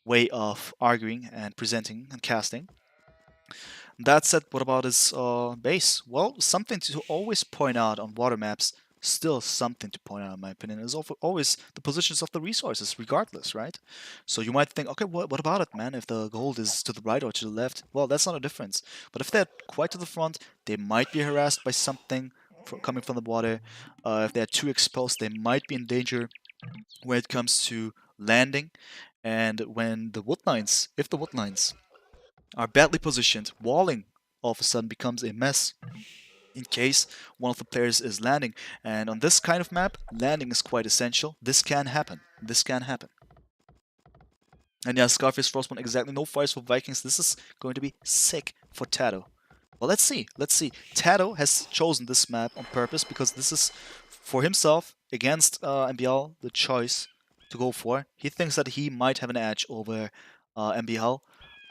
way of arguing and presenting and casting. That said, what about his base? Well, something to always point out on water maps. still something to point out in my opinion is always the positions of the resources regardless, right? So you might think, okay, what about it, man? If the gold is to the right or to the left, well, that's not a difference. But if they're quite to the front, they might be harassed by something coming from the water. If they're too exposed, they might be in danger when it comes to landing. And when the woodlines, if the woodlines are badly positioned, walling all of a sudden becomes a mess in case one of the players is landing. And on this kind of map, landing is quite essential. This can happen. This can happen. And yeah, Scarface Frostborn, exactly. No fires for Vikings. This is going to be sick for TaToH. Well, let's see. Let's see. TaToH has chosen this map on purpose because this is for himself against MbL the choice to go for. He thinks that he might have an edge over MbL.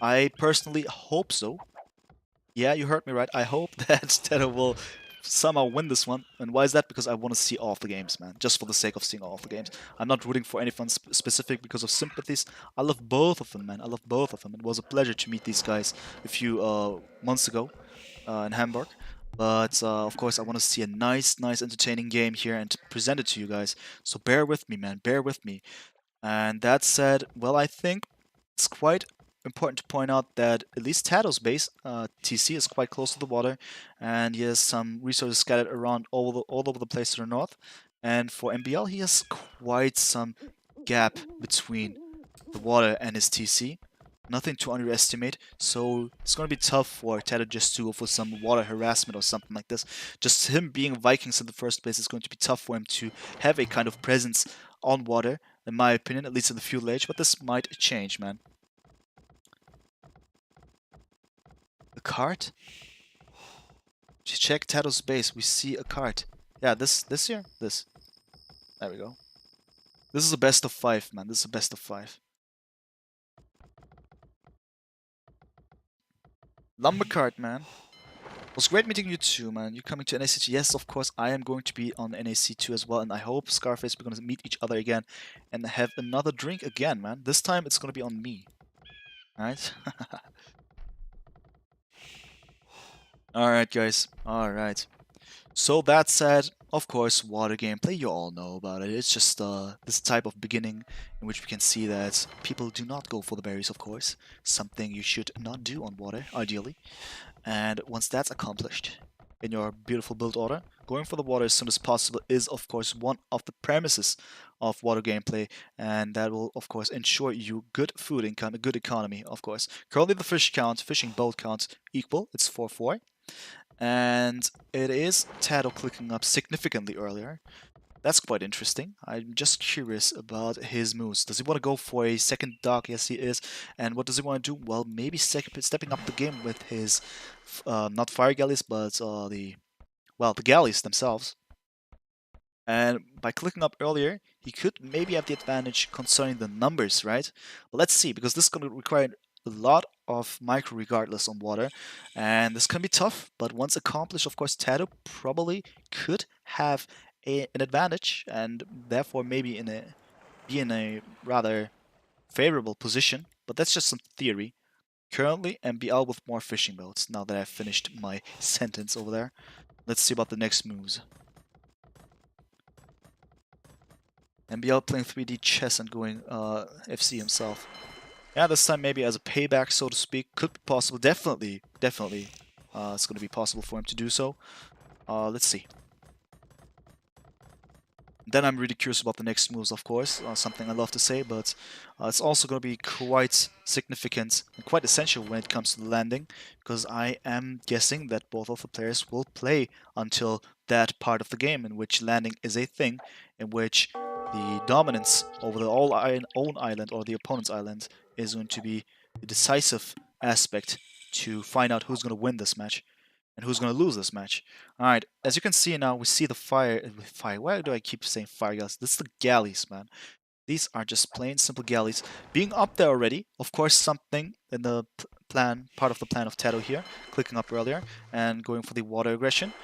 I personally hope so. Yeah, you heard me right. I hope that TaToH will somehow win this one. And why is that? Because I want to see all of the games, man. Just for the sake of seeing all of the games. I'm not rooting for anyone specific because of sympathies. I love both of them, man. I love both of them. It was a pleasure to meet these guys a few months ago in Hamburg. But of course, I want to see a nice, entertaining game here and present it to you guys. So bear with me, man. Bear with me. And that said, well, I think it's quite important to point out that at least TaToH's base, TC, is quite close to the water, and he has some resources scattered around all over the place to the north. And for MbL, he has quite some gap between the water and his TC. Nothing to underestimate, so it's going to be tough for TaToH just to go for some water harassment or something like this. Just him being Vikings in the first place is going to be tough for him to have a kind of presence on water, in my opinion, at least in the feudal age, but this might change, man. A cart? Just check TaToH's base, we see a cart. Yeah, this here? This. There we go. This is a best of 5, man. This is a best of 5. Lumber cart, man. It was great meeting you too, man. You coming to NAC2? Yes, of course, I am going to be on NAC2 as well, and I hope Scarface we're going to meet each other again and have another drink again, man. This time it's going to be on me. Alright? Alright, guys. Alright. So that said, of course, water gameplay, you all know about it. It's just this type of beginning in which we can see that people do not go for the berries, of course. Something you should not do on water, ideally. And once that's accomplished in your beautiful build order, going for the water as soon as possible is, of course, one of the premises of water gameplay, and that will, of course, ensure you good food income, a good economy, of course. Currently, the fishing boat count equal. It's 4-4. And it is TaToH clicking up significantly earlier. That's quite interesting. I'm just curious about his moves. Does he want to go for a second dock? Yes, he is. And what does he want to do? Well, maybe stepping up the game with his, not fire galleys, but the galleys themselves. And by clicking up earlier, he could maybe have the advantage concerning the numbers, right? But let's see, because this is going to require a lot of micro regardless on water, and this can be tough, but once accomplished, of course, TaToH probably could have an advantage, and therefore maybe be in a rather favorable position, but that's just some theory. Currently, MbL with more fishing boats, now that I've finished my sentence over there. Let's see about the next moves. MbL playing 3D chess and going FC himself. Yeah, this time maybe as a payback, so to speak, could be possible. Definitely, it's going to be possible for him to do so. Let's see. Then I'm really curious about the next moves, of course. Something I love to say, but it's also going to be quite significant and quite essential when it comes to the landing, because I am guessing that both of the players will play until that part of the game in which landing is a thing, in which the dominance over the own island or the opponent's island is going to be the decisive aspect to find out who's going to win this match and who's going to lose this match. Alright, as you can see now, we see the fire. Why do I keep saying fire galleys? This is the galleys, man. These are just plain simple galleys. Being up there already, of course, something in the part of the plan of TaToH here, clicking up earlier and going for the water aggression.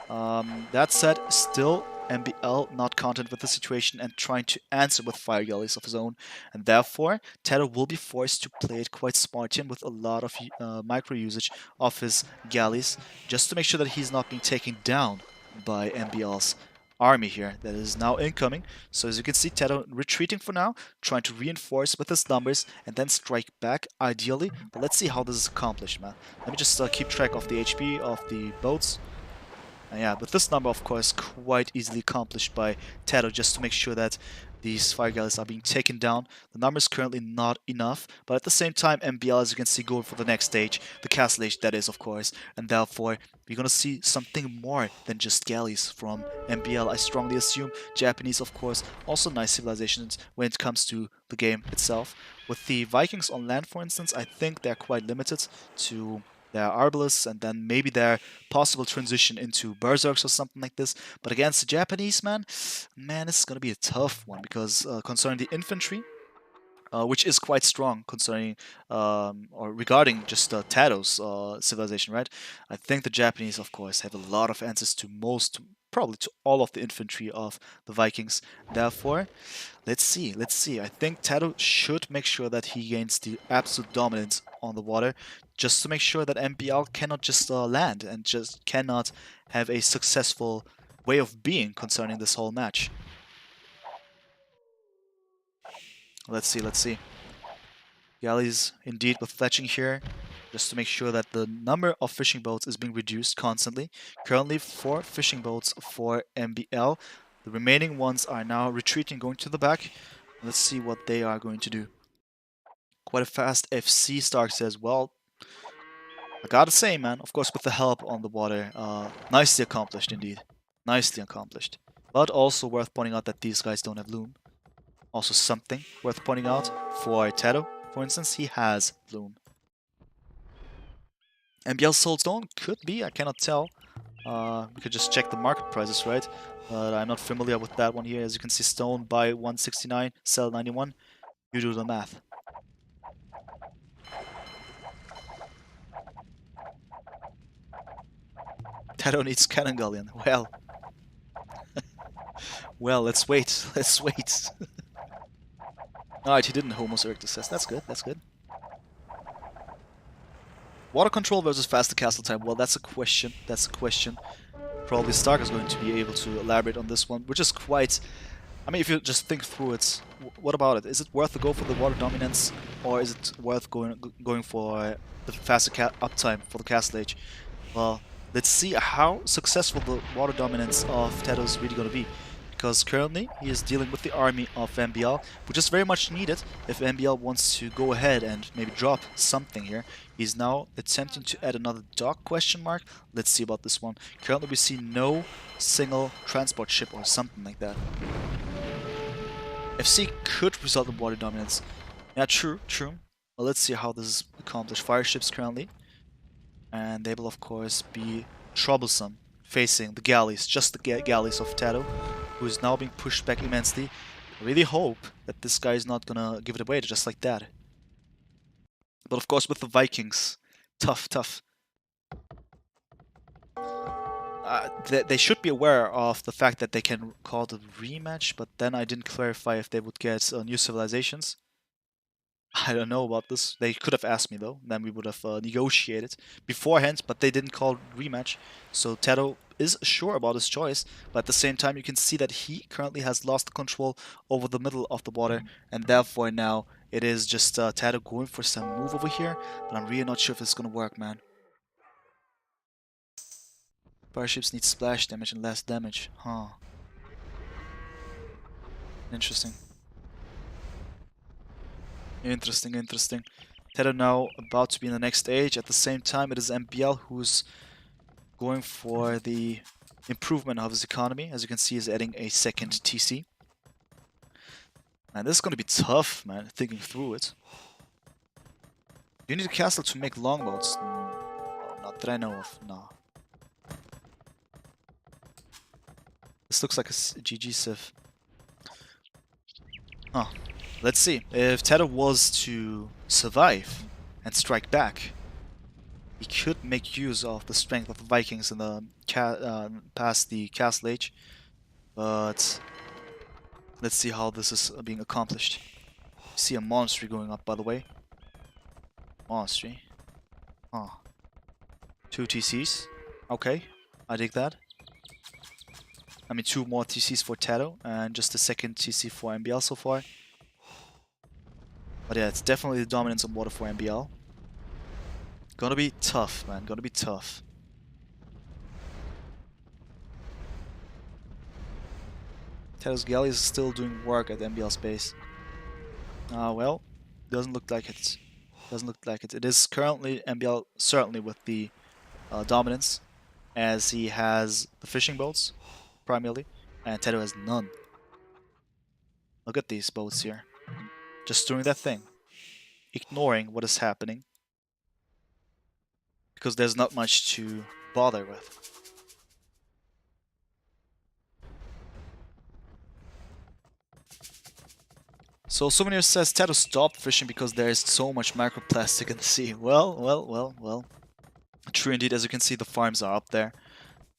That said, still MbL not content with the situation and trying to answer with fire galleys of his own, and therefore TaToH will be forced to play it quite Spartan with a lot of micro usage of his galleys, just to make sure that he's not being taken down by MbL's army here that is now incoming. So as you can see, TaToH retreating for now, trying to reinforce with his numbers and then strike back ideally. But let's see how this is accomplished, man. Let me just keep track of the HP of the boats. And yeah, but this number, of course, quite easily accomplished by TaToH just to make sure that these fire galleys are being taken down. The number is currently not enough, but at the same time, MbL, as you can see, going for the next stage, the castle age, that is, of course, and therefore, we're gonna see something more than just galleys from MbL. I strongly assume Japanese, of course, also nice civilizations when it comes to the game itself. With the Vikings on land, for instance, I think they're quite limited to their Arbalest and then maybe their possible transition into Berserks or something like this. But against the Japanese, man, this is going to be a tough one because concerning the infantry, which is quite strong concerning or regarding just TaToH's civilization, right? I think the Japanese, of course, have a lot of answers to most, probably to all of the infantry of the Vikings. Therefore, let's see, let's see. I think TaToH should make sure that he gains the absolute dominance on the water, just to make sure that MbL cannot just land and just cannot have a successful way of being concerning this whole match. Let's see, let's see. Galleys indeed with fletching here, just to make sure that the number of fishing boats is being reduced constantly. Currently 4 fishing boats for MbL. The remaining ones are now retreating, going to the back. Let's see what they are going to do. Quite a fast FC. Stark says, well, I gotta say, man, of course with the help on the water, nicely accomplished indeed. Nicely accomplished. But also worth pointing out that these guys don't have loom. Also something worth pointing out for TaToH, for instance, he has loom. MbL sold stone? Could be, I cannot tell. We could just check the market prices, right? But I'm not familiar with that one here. As you can see, stone buy 169, sell 91. You do the math. TaToH needs cannon galleon. Well. Well, let's wait. Let's wait. Alright, he didn't Homos Erectus says. That's good, that's good. Water control versus faster castle time. Well, that's a question. That's a question. Probably Stark is going to be able to elaborate on this one, which is quite... I mean, if you just think through it, what about it? Is it worth to go for the water dominance, or is it worth going for the faster uptime for the castle age? Well, let's see how successful the water dominance of TaToH is really going to be. Because currently he is dealing with the army of MbL, which is very much needed if MbL wants to go ahead and maybe drop something here. He's now attempting to add another dock question mark. Let's see about this one. Currently we see no single transport ship or something like that. FC could result in water dominance. Yeah, true, true. Well, let's see how this is accomplished. Fire ships currently. And they will of course be troublesome facing the galleys, just the galleys of TaToH, who is now being pushed back immensely. I really hope that this guy is not gonna give it away just like that. But of course with the Vikings, tough, tough. They should be aware of the fact that they can call the rematch, but then I didn't clarify if they would get new civilizations. I don't know about this. They could have asked me though, then we would have negotiated beforehand, but they didn't call rematch. So TaToH is sure about his choice, but at the same time you can see that he currently has lost control over the middle of the water, and therefore now it is just TaToH going for some move over here, but I'm really not sure if it's gonna work, man. Fireships need splash damage and less damage, huh? Interesting. Interesting, interesting. TaToH now about to be in the next stage. At the same time, it is MbL who's going for the improvement of his economy. As you can see, he's adding a second TC. Man, this is going to be tough, man, thinking through it. You need a castle to make longboats. Not that I know of, no. This looks like a GG Civ. Huh. Let's see. If TaToH was to survive and strike back, he could make use of the strength of the Vikings in the past the castle age. But let's see how this is being accomplished. You see a monastery going up, by the way. Monastery. Huh. 2 TCs. Okay, I dig that. I mean, 2 more TCs for TaToH and just a second TC for MbL so far. But yeah, it's definitely the dominance on water for MbL. Gonna be tough, man. Gonna be tough. TaToH's Galley is still doing work at MbL space. Well, doesn't look like it. Doesn't look like it. It is currently MbL certainly with the dominance, as he has the fishing boats primarily, and TaToH has none. Look at these boats here, just doing their thing, ignoring what is happening, because there's not much to bother with. So Souvenir says TaToH stopped fishing because there is so much microplastic in the sea. Well. True indeed, as you can see, the farms are up there.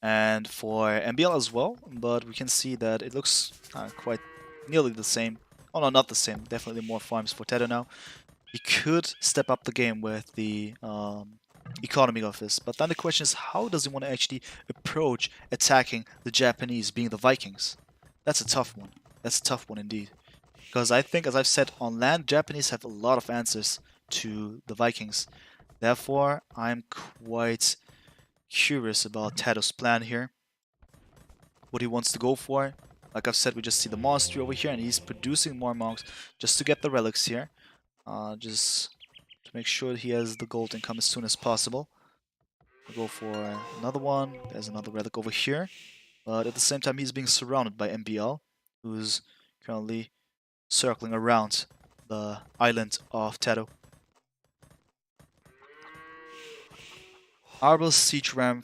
And for MbL as well, but we can see that it looks quite nearly the same. Oh no, not the same. Definitely more farms for TaToH now. He could step up the game with the economy of this, but then the question is, how does he want to actually approach attacking the Japanese, being the Vikings? That's a tough one. That's a tough one indeed. Because I think, as I've said, on land, Japanese have a lot of answers to the Vikings. Therefore, I'm quite curious about TaToH's plan here. What he wants to go for. Like I've said, we just see the monastery over here, and he's producing more monks just to get the relics here. Just to make sure he has the gold income as soon as possible. We'll go for another one. There's another relic over here. But at the same time, he's being surrounded by MbL, who's currently circling around the island of TaToH. Arbel's siege ram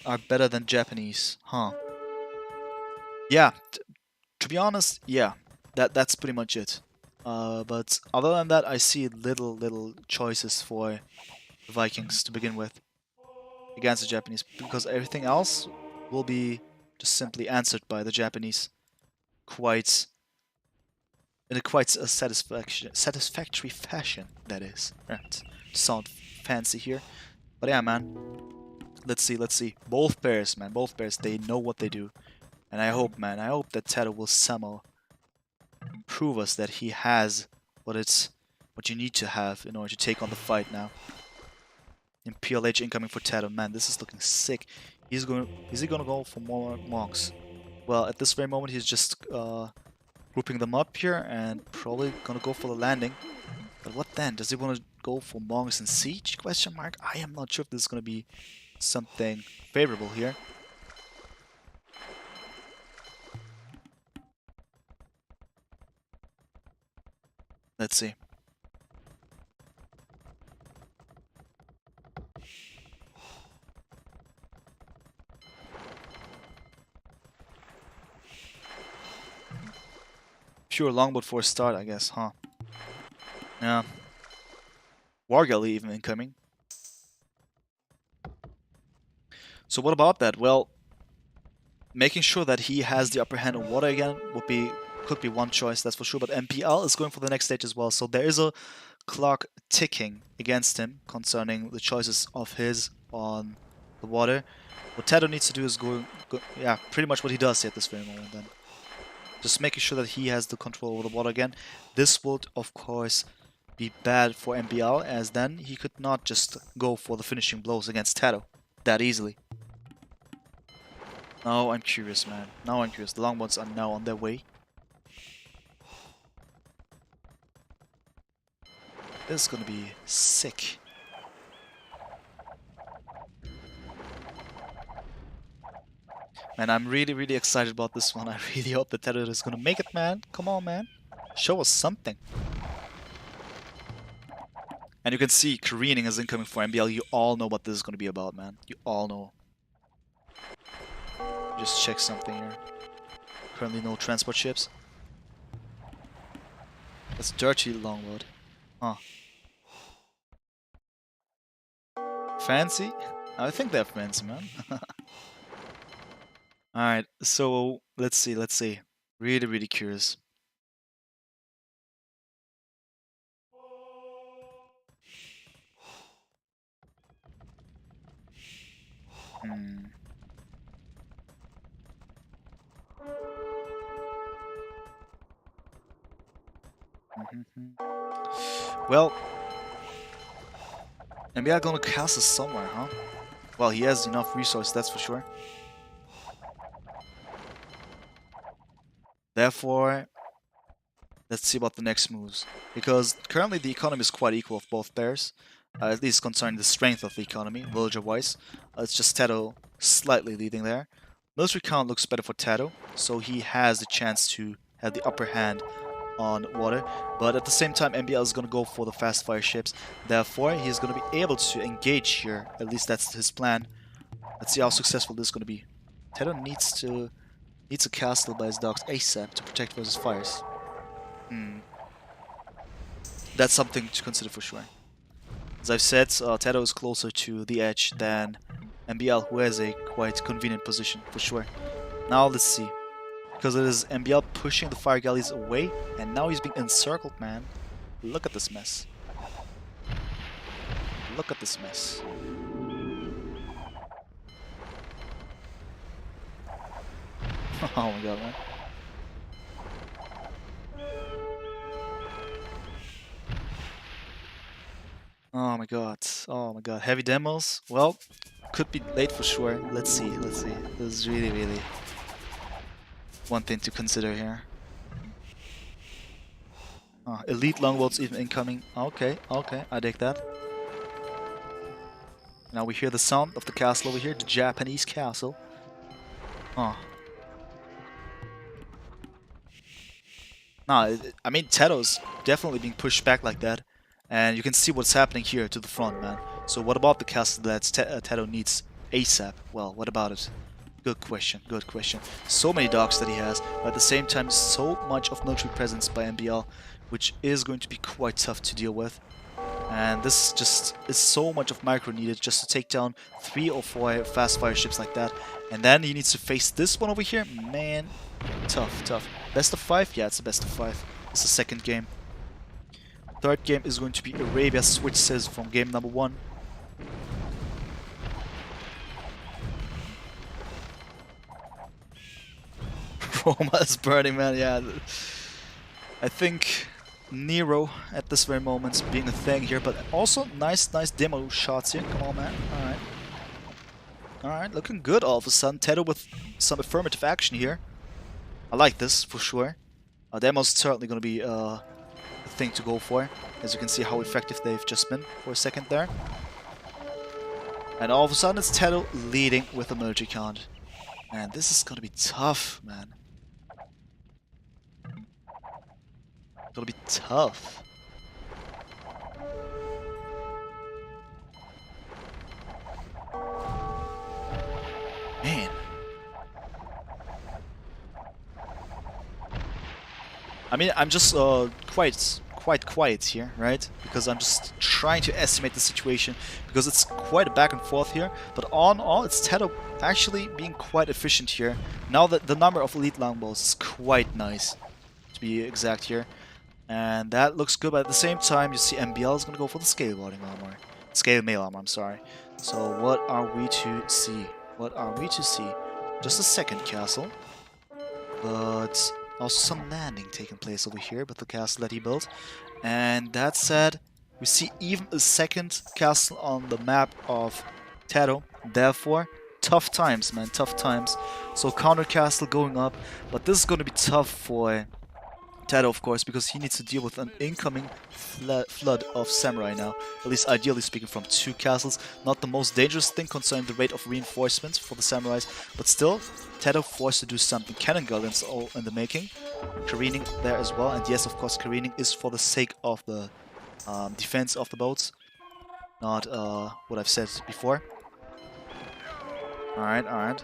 are better than Japanese, huh? Yeah, to be honest, yeah, that's pretty much it. But other than that, I see little choices for the Vikings to begin with against the Japanese, because everything else will be just simply answered by the Japanese quite in a quite a satisfactory fashion. That is, right? To sound fancy here, but yeah, man. Let's see. Both pairs, man. Both pairs, they know what they do. And I hope, man, I hope that TaToH will somehow prove us that he has what you need to have in order to take on the fight now. MPLH incoming for TaToH. Man, this is looking sick. Is he gonna go for more monks? Well, at this very moment, he's just grouping them up here and probably gonna go for the landing. But what then? Does he want to go for monks and siege? Question mark. I am not sure if this is gonna be something favorable here. Let's see. Pure longboat for a start, I guess, huh? Yeah. War galley even incoming. So what about that? Well, making sure that he has the upper hand on water again could be one choice, that's for sure. But MbL is going for the next stage as well, so there is a clock ticking against him concerning the choices of his on the water. What TaToH needs to do is yeah, pretty much what he does here at this very moment then. Just making sure that he has the control over the water again. This would, of course, be bad for MbL, as then he could not just go for the finishing blows against TaToH that easily. Now I'm curious, man. Now I'm curious. The longboats are now on their way. This is gonna be sick. Man, I'm really excited about this one. I really hope that TaToH is gonna make it, man. Come on, man. Show us something. And you can see careening is incoming for MbL. You all know what this is gonna be about, man. You all know. Just check something here. Currently no transport ships. That's dirty longboat. Huh. Fancy? I think they're fancy, man. Alright, so let's see. Really curious. Hmm. Well, MbL gonna castle somewhere, huh? Well, he has enough resources, that's for sure. Therefore, let's see about the next moves. Because currently the economy is quite equal of both pairs. At least concerning the strength of the economy, villager-wise. It's just TaToH slightly leading there. Military count looks better for TaToH, so he has the chance to have the upper hand on water. But at the same time, MbL is going to go for the fast fire ships. Therefore, he's going to be able to engage here. At least that's his plan. Let's see how successful this is going to be. TaToH needs a castle by his docks ASAP to protect versus fires. That's something to consider for sure. As I've said, TaToH is closer to the edge than MbL, who has a quite convenient position for sure. Now let's see. Because it is MbL pushing the fire galleys away, and now he's being encircled, man. Look at this mess. Look at this mess. Oh my god, man. Oh my god. Oh my god. Heavy demos? Well, could be late for sure. Let's see. Let's see. This is really, really one thing to consider here. Elite longboats even incoming. Okay, okay. I dig that. Now we hear the sound of the castle over here. The Japanese castle. No, I mean, TaToH's definitely being pushed back like that. And you can see what's happening here to the front, man. So what about the castle that TaToH needs ASAP? Well, what about it? Good question, good question. So many docks that he has, but at the same time, so much of military presence by MbL, which is going to be quite tough to deal with. And this just is so much of micro needed just to take down 3 or 4 fast fire ships like that. And then he needs to face this one over here. Man, tough, tough. Best of 5? Yeah, it's a best of 5. It's the second game. Third game is going to be Arabia switches from game number 1. Roma is burning, man, yeah. I think Nero at this very moment being a thing here, but also nice demo shots here. Come on, man. Alright. Alright, looking good all of a sudden. TaToH with some affirmative action here. I like this, for sure. Demo's certainly going to be a thing to go for. As you can see how effective they've just been for a second there. And all of a sudden it's TaToH leading with a military count. And this is going to be tough, man. Gonna be tough. Man. I mean, I'm just quite quiet here, right? Because I'm just trying to estimate the situation, because it's quite a back and forth here. But all in all, it's TaToH actually being quite efficient here. Now that the number of elite longbows is quite nice, to be exact here. And that looks good, but at the same time, you see MbL is going to go for the scale armor. Scale mail armor, I'm sorry. So what are we to see? What are we to see? Just a second castle. But also some landing taking place over here with the castle that he built. And that said, we see even a second castle on the map of TaToH. Therefore, tough times, man, tough times. So counter castle going up, but this is going to be tough for TaToH, of course, because he needs to deal with an incoming flood of samurai now. At least ideally speaking from 2 castles. Not the most dangerous thing concerning the rate of reinforcements for the samurais, but still, TaToH forced to do something. Cannon guardians all in the making. Careening there as well, and yes, of course, careening is for the sake of the defense of the boats. Not what I've said before. Alright, alright.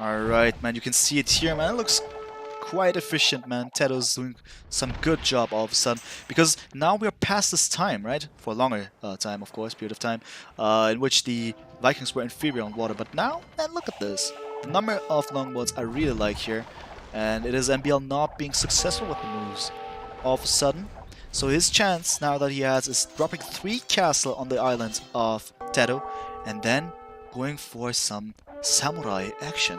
Alright, man, you can see it here, man. It looks quite efficient, man. TaToH's doing some good job all of a sudden. Because now we're past this time, right? For a longer time, of course, period of time, in which the Vikings were inferior on water. But now, man, look at this. The number of longboats I really like here. And it is MbL not being successful with the moves all of a sudden. So his chance now that he has is dropping 3 castle on the island of TaToH. And then going for some samurai action.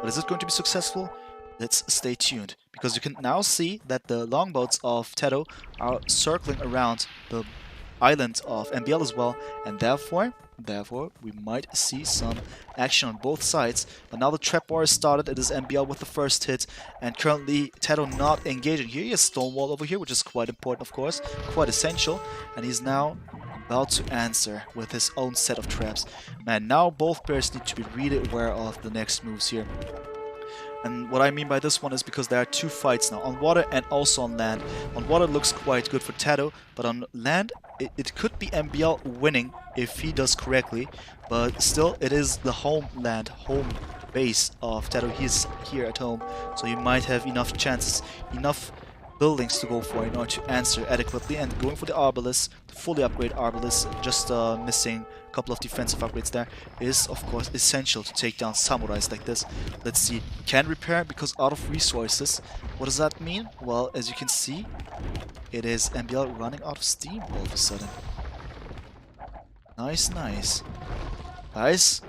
But is it going to be successful? Let's stay tuned, because you can now see that the longboats of TaToH are circling around the island of MbL as well, and therefore we might see some action on both sides. But now the trap war is started. It is MbL with the first hit, and currently TaToH not engaging here. He has Stonewall over here, which is quite important, of course, quite essential, and he's now about to answer with his own set of traps. Man, now both players need to be really aware of the next moves here. And what I mean by this one is because there are two fights now, on water and also on land. On water looks quite good for TaToH, but on land it could be MbL winning if he does correctly, but still it is the home base of TaToH. He's here at home, so you might have enough chances, enough buildings to go for in order to answer adequately, and going for the Arbalest, to fully upgrade Arbalest, just missing a couple of defensive upgrades there, is of course essential to take down samurais like this. Let's see, can repair because out of resources. What does that mean? Well, as you can see, it is MbL running out of steam all of a sudden. Nice, nice. Guys,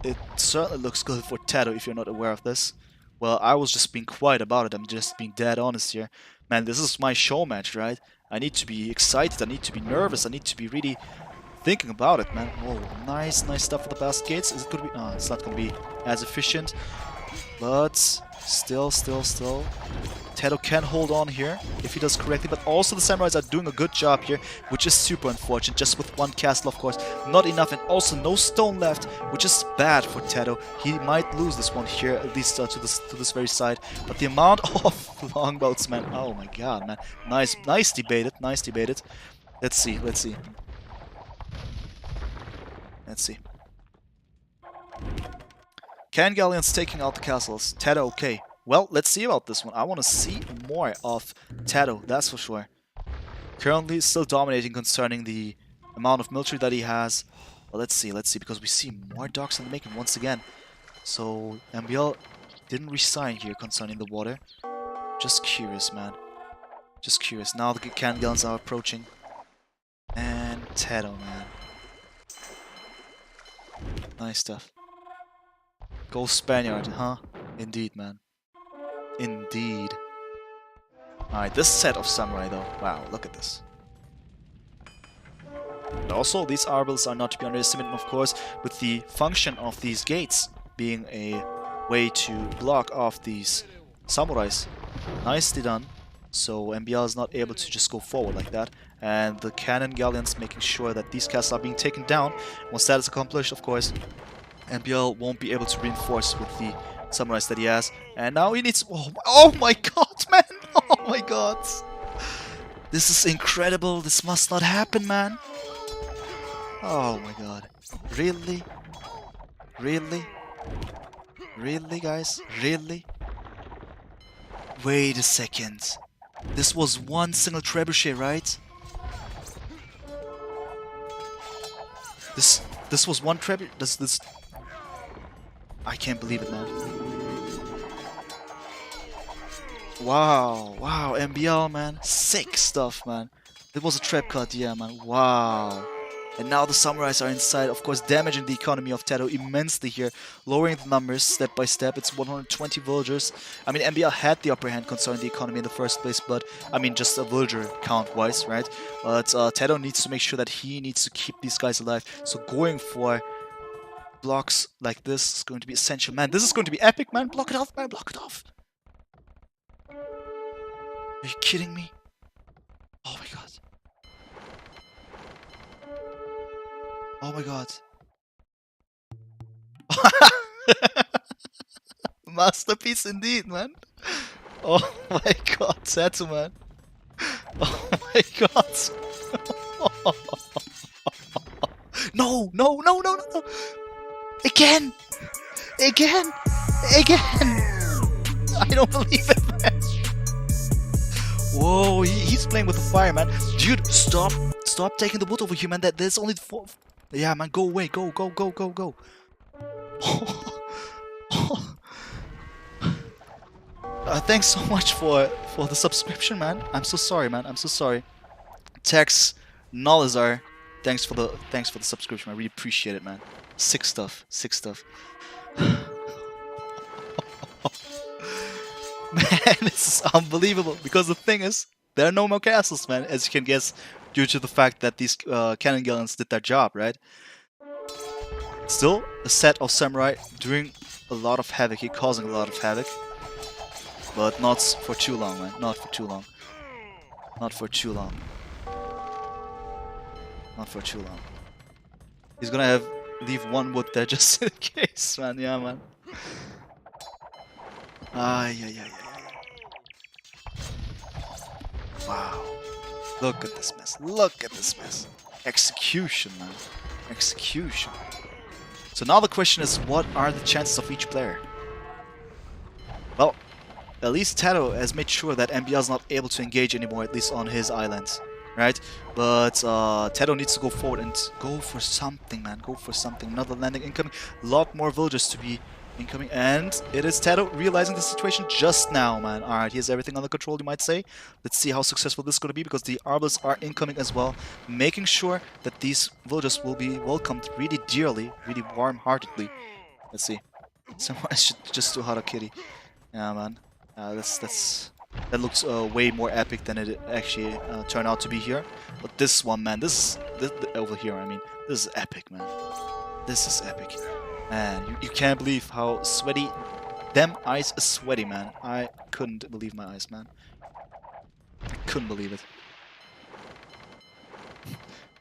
it certainly looks good for TaToH if you're not aware of this. Well, I was just being quiet about it, I'm just being dead honest here. Man, this is my show match, right? I need to be excited, I need to be nervous, I need to be really thinking about it, man. Whoa, nice stuff for the basket gates. Is it gonna be... Oh, it's not gonna be as efficient. But still. TaToH can hold on here if he does correctly, but also the samurais are doing a good job here, which is super unfortunate. Just with one castle, of course, not enough, and also no stone left, which is bad for TaToH. He might lose this one here, at least to this very side. But the amount of longboats, man, oh my god, man, nice debated. Let's see. Can Galleons taking out the castles? TaToH, okay. Well, let's see about this one. I want to see more of TaToH, that's for sure. Currently still dominating concerning the amount of military that he has. But let's see, because we see more docks in the making once again. So MbL didn't resign here concerning the water. Just curious, man. Just curious. Now the cannon guns are approaching. And TaToH, man. Nice stuff. Go Spaniard, huh? Indeed, man. Indeed. Alright, this set of samurai though. Wow, look at this. And also, these arbals are not to be underestimated, of course, with the function of these gates being a way to block off these samurais. Nicely done. So MbL is not able to just go forward like that. And the cannon galleons making sure that these castles are being taken down. Once that is accomplished, of course, MbL won't be able to reinforce with the samurais that he has. And now he needs... Oh my god, man! Oh my god! This is incredible. This must not happen, man. Oh my god. Really? Really? Really, guys? Really? Wait a second. This was one single trebuchet, right? This was one trebuchet. This... I can't believe it, man. Wow, MbL, man. Sick stuff, man. It was a trap cut, yeah, man. Wow. And now the samurais are inside, of course, damaging the economy of TaToH immensely here, lowering the numbers step by step. It's 120 villagers. I mean, MbL had the upper hand concerning the economy in the first place, but, I mean, just a villager count-wise, right? But TaToH needs to make sure that he needs to keep these guys alive. So going for blocks like this is going to be essential. Man, this is going to be epic, man. Block it off, man. Block it off. Are you kidding me? Oh my god. Oh my god. Masterpiece indeed, man. Oh my god, TaToH, man. Oh my god. No. Again! I don't believe it, man. Whoa, he's playing with the fire, man. Dude, stop taking the wood over here, man. There's only 4. Yeah, man, go away. Go. Thanks so much for the subscription, man. I'm so sorry, man. Tex Nolazar, thanks for the subscription. I really appreciate it, man. Sick stuff. Man, this is unbelievable. Because the thing is, there are no more castles, man, as you can guess, due to the fact that these cannon gallons did their job, right? Still, a set of samurai doing a lot of havoc, he causing a lot of havoc. But not for too long, man. Not for too long. Not for too long. Not for too long. He's gonna leave one wood there just in case, man. Yeah, man. Yeah, yeah, yeah. Wow. Look at this mess. Look at this mess. Execution, man. Execution. So now the question is, what are the chances of each player? Well, at least TaToH has made sure that MbL is not able to engage anymore, at least on his islands, right? But TaToH needs to go forward and go for something, man. Go for something. Another landing incoming. A lot more villagers to be incoming. And it is TaToH realizing the situation just now, man. Alright, he has everything under control, you might say. Let's see how successful this is going to be, because the Arbors are incoming as well. Making sure that these villagers will be welcomed really dearly, really warm-heartedly. Let's see. Someone should just do Harakiri. Yeah, man. That looks way more epic than it actually turned out to be here. But this one, man, this over here, I mean, this is epic, man. This is epic. Man, you can't believe how sweaty. Them eyes are sweaty, man. I couldn't believe my eyes, man. I couldn't believe it.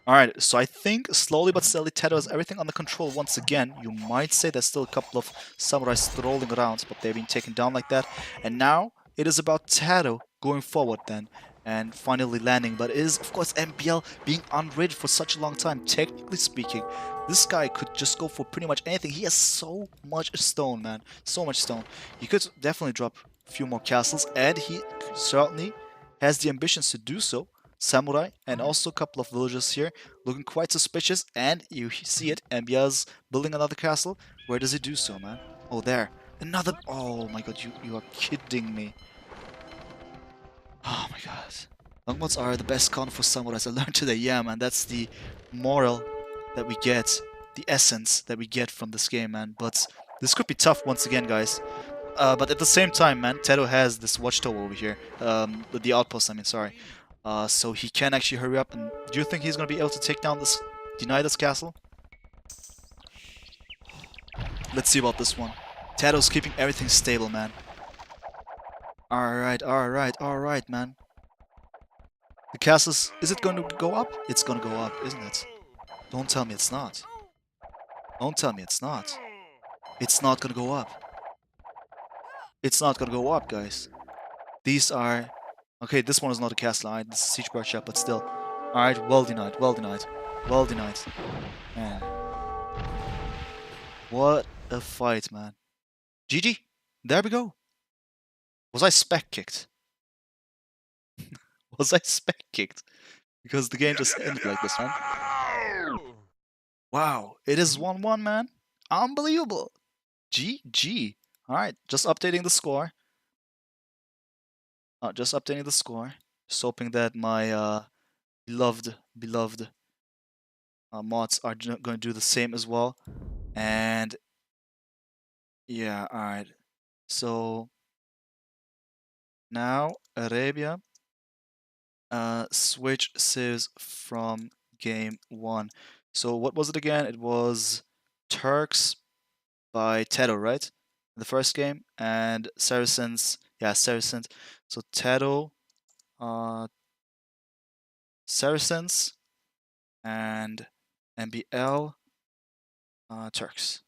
Alright, so I think slowly but steadily TaToH has everything under control once again. You might say there's still a couple of samurais strolling around, but they've been taken down like that. And now it is about TaToH going forward then and finally landing. But it is, of course, MbL being unready for such a long time. Technically speaking, this guy could just go for pretty much anything. He has so much stone, man. So much stone. He could definitely drop a few more castles, and he certainly has the ambitions to do so. Samurai and also a couple of villagers here looking quite suspicious, and you see it, MbL's building another castle. Where does he do so, man? Oh, there. Another. Oh my god, you are kidding me. Oh my god. Longbows are the best con for samurais. I learned today. Yeah, man, that's the moral that we get, the essence that we get from this game, man. But this could be tough once again, guys. But at the same time, man, TaToH has this watchtower over here. The outpost, I mean, sorry. So he can actually hurry up. And do you think he's going to be able to take down this, deny this castle? Let's see about this one. TaToH's keeping everything stable, man. Alright, alright, alright, man. The castle's... Is it going to go up? It's going to go up, isn't it? Don't tell me it's not. Don't tell me it's not. It's not going to go up. It's not going to go up, guys. These are... Okay, this one is not a castle, alright? This is Siege Workshop, but still. Alright, well denied, well denied. Well denied. Man. What a fight, man. GG. There we go. Was I spec kicked? Was I spec kicked? Because the game just ended like this, man. Wow, it is 1-1, man. Unbelievable. GG. Alright, just updating the score. Just updating the score. Just hoping that my beloved mods are going to do the same as well. And yeah, alright. So now Arabia switch civs from game 1. So what was it again? It was Turks by TaToH, right? In the first game, and Saracens, yeah, Saracens. So TaToH, Saracens, and MbL, Turks.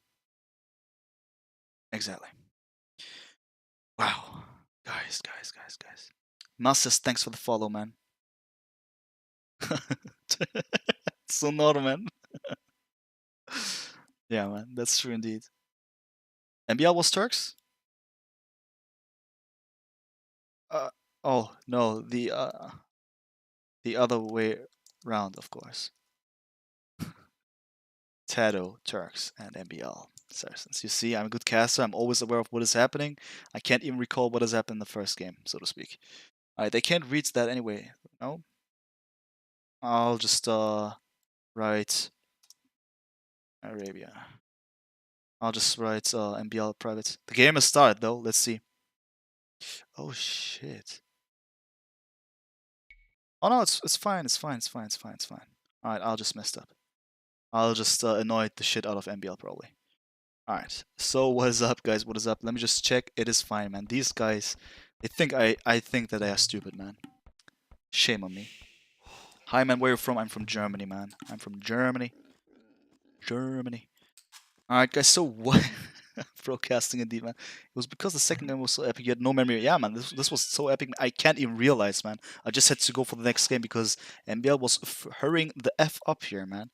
Exactly. Wow. Guys. Masses, thanks for the follow, man. Sonoro, man. Yeah, man, that's true indeed. MbL was Turks? Oh, no, the other way round, of course. TaToH, Turks, and MbL, Saracens. You see, I'm a good caster. I'm always aware of what is happening. I can't even recall what has happened in the first game, so to speak. Alright, they can't reach that anyway. No? I'll just write Arabia. I'll just write MbL private. The game has started though. Let's see. Oh shit. Oh no, it's fine, it's fine, it's fine, it's fine, it's fine. Alright, I'll just messed up. I'll just annoy the shit out of MbL probably. Alright, so what is up guys, what is up? Let me just check, it is fine man. These guys, they think I think that they are stupid man. Shame on me. Hi man, where are you from? I'm from Germany man. I'm from Germany. Germany. Alright guys, so what? Broadcasting indeed, man. It was because the second game was so epic. You had no memory. Yeah, man. This was so epic. I can't even realize, man. I just had to go for the next game because MbL was hurrying the f up here, man.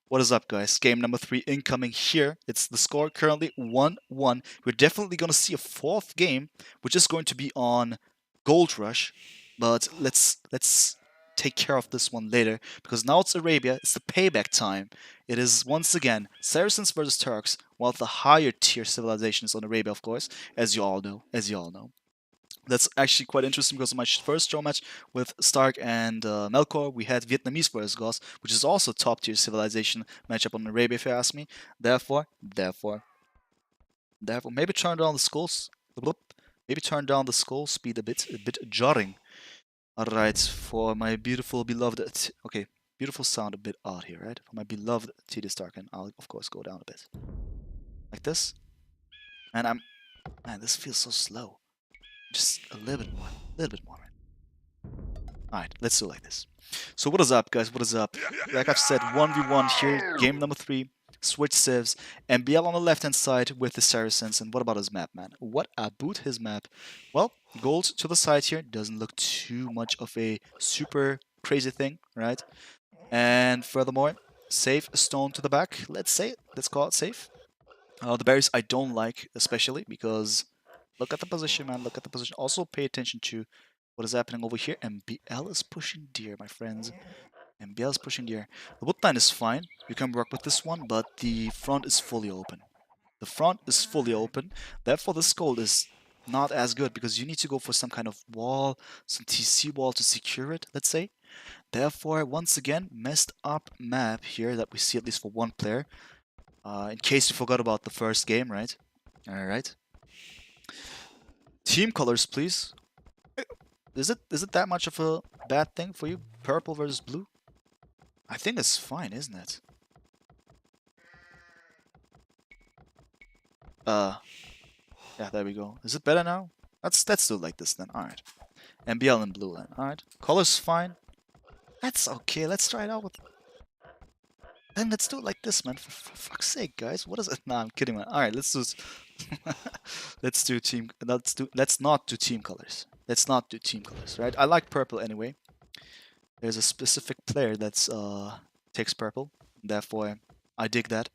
What is up, guys? Game number 3 incoming here. It's the score currently 1-1. We're definitely gonna see a fourth game, which is going to be on Gold Rush. But let's take care of this one later because now it's Arabia. It's the payback time. It is once again Saracens versus Turks, while the higher tier civilization is on Arabia, of course, as you all know. That's actually quite interesting because my first show match with Stark and Melkor, we had Vietnamese versus Gauss, which is also top tier civilization matchup on Arabia, if you ask me. Therefore, maybe turn down the skulls. Maybe turn down the skull speed a bit jarring. Alright, for my beautiful beloved, okay, beautiful sound a bit odd here, right? For my beloved TD Stark, and I'll of course go down a bit, like this. And man, this feels so slow. Just a little bit more. Alright, let's do it like this. So what is up, guys? What is up? Like I've said, 1v1 here, game number 3, switch civs, MbL on the left-hand side with the Saracens, and what about his map, man? What about his map? Well, gold to the side here, doesn't look too much of a super crazy thing, right? And furthermore, safe stone to the back, let's call it safe. The berries I don't like, especially because look at the position, man. Look at the position. Also, pay attention to what is happening over here. MbL is pushing deer, my friends. MbL is pushing deer. The woodline is fine. You can work with this one, but the front is fully open. The front is fully open. Therefore, this gold is not as good because you need to go for some kind of wall, some TC wall to secure it, let's say. Therefore, once again, messed up map here that we see at least for one player. In case you forgot about the first game, right? Alright. Team colors, please. Is it that much of a bad thing for you? Purple versus blue? I think it's fine, isn't it? Yeah, there we go. Is it better now? Let's do it like this then. Alright. MbL in blue then. Alright. Colors fine. That's okay. Let's try it out with. Then let's do it like this, man. For fuck's sake, guys. What is it? Nah, I'm kidding, man. Alright, let's do let's do team let's not do team colors. Let's not do team colors, right? I like purple anyway. There's a specific player that's takes purple. Therefore I dig that.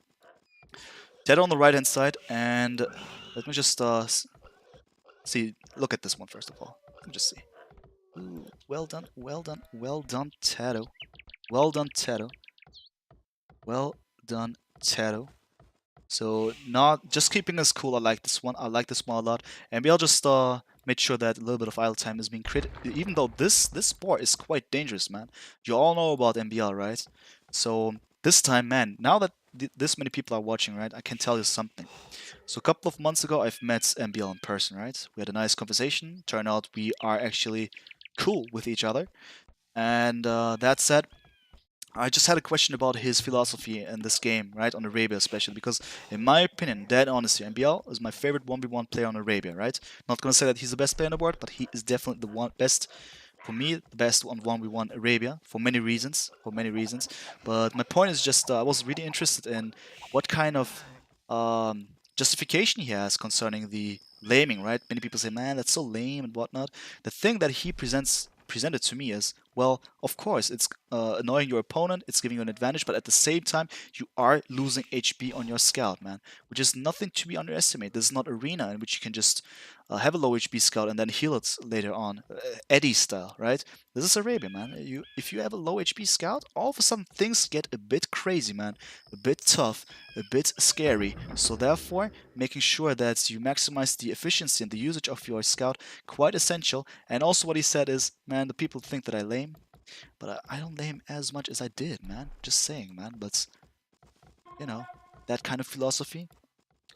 Dead on the right hand side, and let me just see, look at this one first of all. Let me just see. Ooh, well done, well done, well done, TaToH. Well done, TaToH. Well done, TaToH. So not just keeping us cool. I like this one. I like this one a lot. And we'll just made sure that a little bit of idle time is being created. Even though this sport is quite dangerous, man. You all know about MbL, right? So this time, man. Now that this many people are watching, right? I can tell you something. So a couple of months ago, I've met MbL in person, right? We had a nice conversation. Turned out we are actually cool with each other. And that said, I just had a question about his philosophy in this game, right, on Arabia especially, because in my opinion, dead honestly, MbL is my favorite 1v1 player on Arabia, right? Not gonna say that he's the best player on the board, but he is definitely the best, for me, the best on 1v1 Arabia, for many reasons, But my point is just, I was really interested in what kind of justification he has concerning the laming, right? Many people say, man, that's so lame and whatnot. The thing that he presented to me is, well, of course, it's annoying your opponent, it's giving you an advantage, but at the same time, you are losing HP on your scout, man, which is nothing to be underestimated. This is not arena in which you can just have a low HP scout and then heal it later on, Eddie style, right? This is Arabia, man. If you have a low HP scout, all of a sudden things get a bit crazy, man, a bit tough, a bit scary. So therefore, making sure that you maximize the efficiency and the usage of your scout, quite essential. And also what he said is, man, the people think that I lame, but I don't lame as much as I did, man. Just saying, man. But, you know, that kind of philosophy,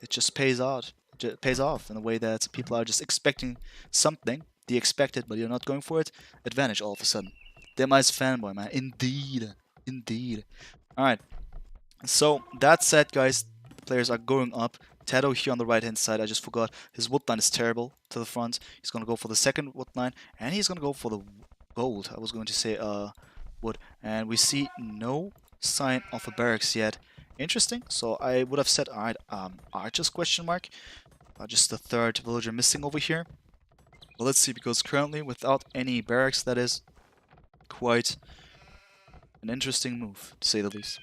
it just pays out. pays off in a way that people are just expecting something, the expected, but you're not going for it. Advantage all of a sudden. Demise fanboy, man. Indeed. Indeed. Alright. So, that said, guys, players are going up. TaToH here on the right-hand side, I just forgot. His wood line is terrible to the front. He's going to go for the second wood line, and he's going to go for the gold. I was going to say wood. And we see no sign of a barracks yet. Interesting. So I would have said, alright, archers question mark. Just the third villager missing over here. But let's see, because currently without any barracks, that is quite an interesting move, to say the least.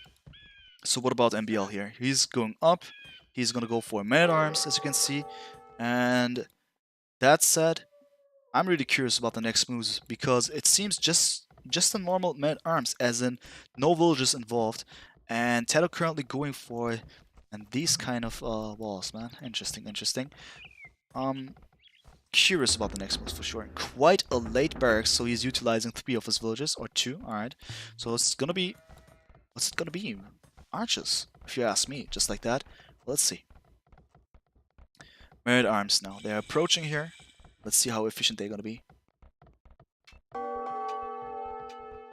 So what about MbL here? He's going up. He's going to go for man-at-arms, as you can see. And that said, I'm really curious about the next moves, because it seems just a normal man-at-arms, as in no villagers involved. And TaToH currently going for and these kind of walls, man. Interesting, interesting. Curious about the next moves for sure. Quite a late barracks, so he's utilizing 3 of his villages, or 2, alright. So it's gonna be... what's it gonna be? Archers, if you ask me, just like that. Let's see. Man-at-arms now. They're approaching here. Let's see how efficient they're gonna be.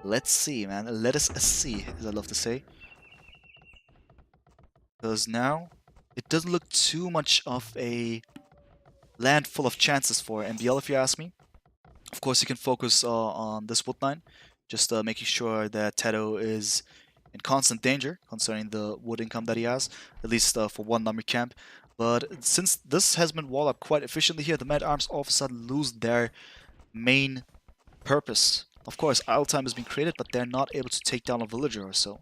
Let's see, man. Let us see, as I love to say. Because now, it doesn't look too much of a land full of chances for MbL, if you ask me. Of course, you can focus on this wood line, just making sure that TaToH is in constant danger concerning the wood income that he has, at least for one number camp. But since this has been walled up quite efficiently here, the man-at-arms all of a sudden lose their main purpose. Of course, idle time has been created, but they're not able to take down a villager or so.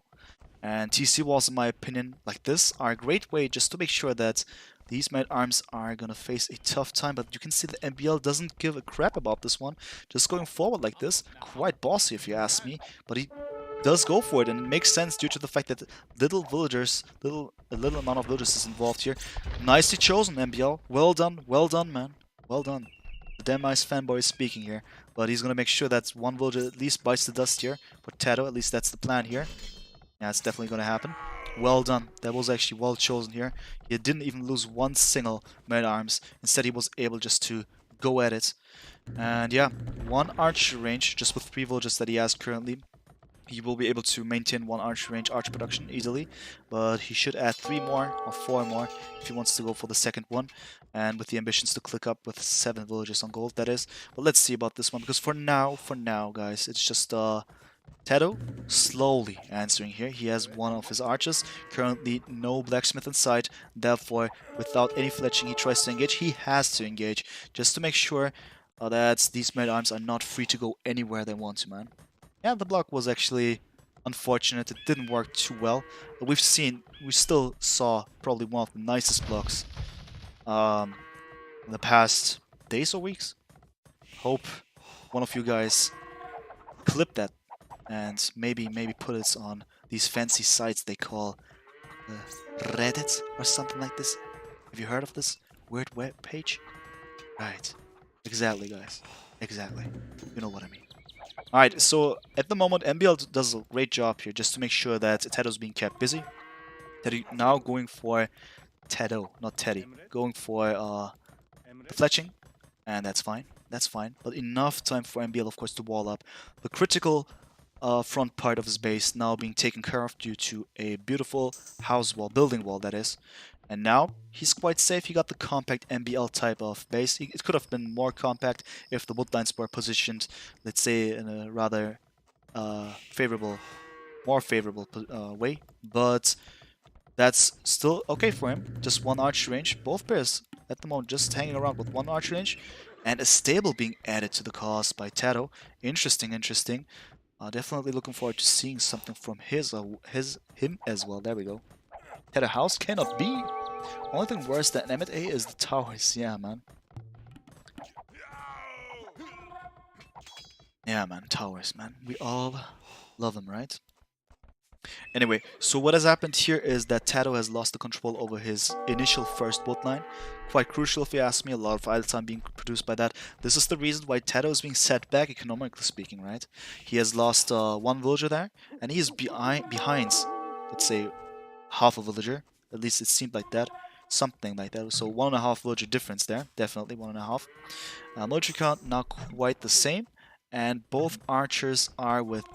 And TC walls, in my opinion, like this, are a great way just to make sure that these man-at-arms are gonna face a tough time. But you can see that MbL doesn't give a crap about this one. Just going forward like this, quite bossy if you ask me. But he does go for it, and it makes sense due to the fact that little villagers, a little amount of villagers is involved here. Nicely chosen, MbL. Well done, man. Well done. The Demise fanboy is speaking here, but he's gonna make sure that one villager at least bites the dust here for TaToH. At least that's the plan here. Yeah, it's definitely gonna happen. Well done. That was actually well chosen here. He didn't even lose one single man-at-arms. Instead, he was able just to go at it. And yeah, 1 archer range, just with 3 villagers that he has currently. He will be able to maintain 1 archer range, archer production easily. But he should add 3 more or 4 more if he wants to go for the second one. And with the ambitions to click up with 7 villagers on gold, that is. But let's see about this one, because for now, guys, it's just TaToH slowly answering here. He has 1 of his archers. Currently no blacksmith in sight. Therefore, without any fletching, he tries to engage. He has to engage just to make sure that these man-at-arms are not free to go anywhere they want to, man. Yeah, the block was actually unfortunate. It didn't work too well. But we still saw probably one of the nicest blocks in the past days or weeks. Hope one of you guys clip that and maybe put it on these fancy sites they call Reddit or something like this. Have you heard of this weird web page? Right. Exactly, guys. Exactly. You know what I mean. Alright, so at the moment, MbL does a great job here just to make sure that TaToH is being kept busy. TaToH now going for TaToH, not Teddy. Going for the fletching, and that's fine. That's fine. But enough time for MbL, of course, to wall up. The critical front part of his base now being taken care of due to a beautiful house wall, building wall, that is. And now he's quite safe. He got the compact MbL type of base. It could have been more compact if the woodlines were positioned, let's say, in a rather more favorable way. But that's still okay for him. Just 1 archer range. Both pairs at the moment just hanging around with 1 archer range. And a stable being added to the cost by TaToH. Interesting, interesting. Definitely looking forward to seeing something from him as well. There we go. TaToH house cannot be. Only thing worse than MbA is the towers. Yeah, man. Yeah, man. Towers, man. We all love them, right? Anyway, so what has happened here is that TaToH has lost the control over his initial first wood line. Quite crucial if you ask me, a lot of idle time being produced by that. This is the reason why TaToH is being set back, economically speaking, right? He has lost 1 villager there, and he is behind, let's say, half a villager. At least it seemed like that. something like that. So 1.5 villager difference there, definitely 1.5. Military count not quite the same, and both archers are with.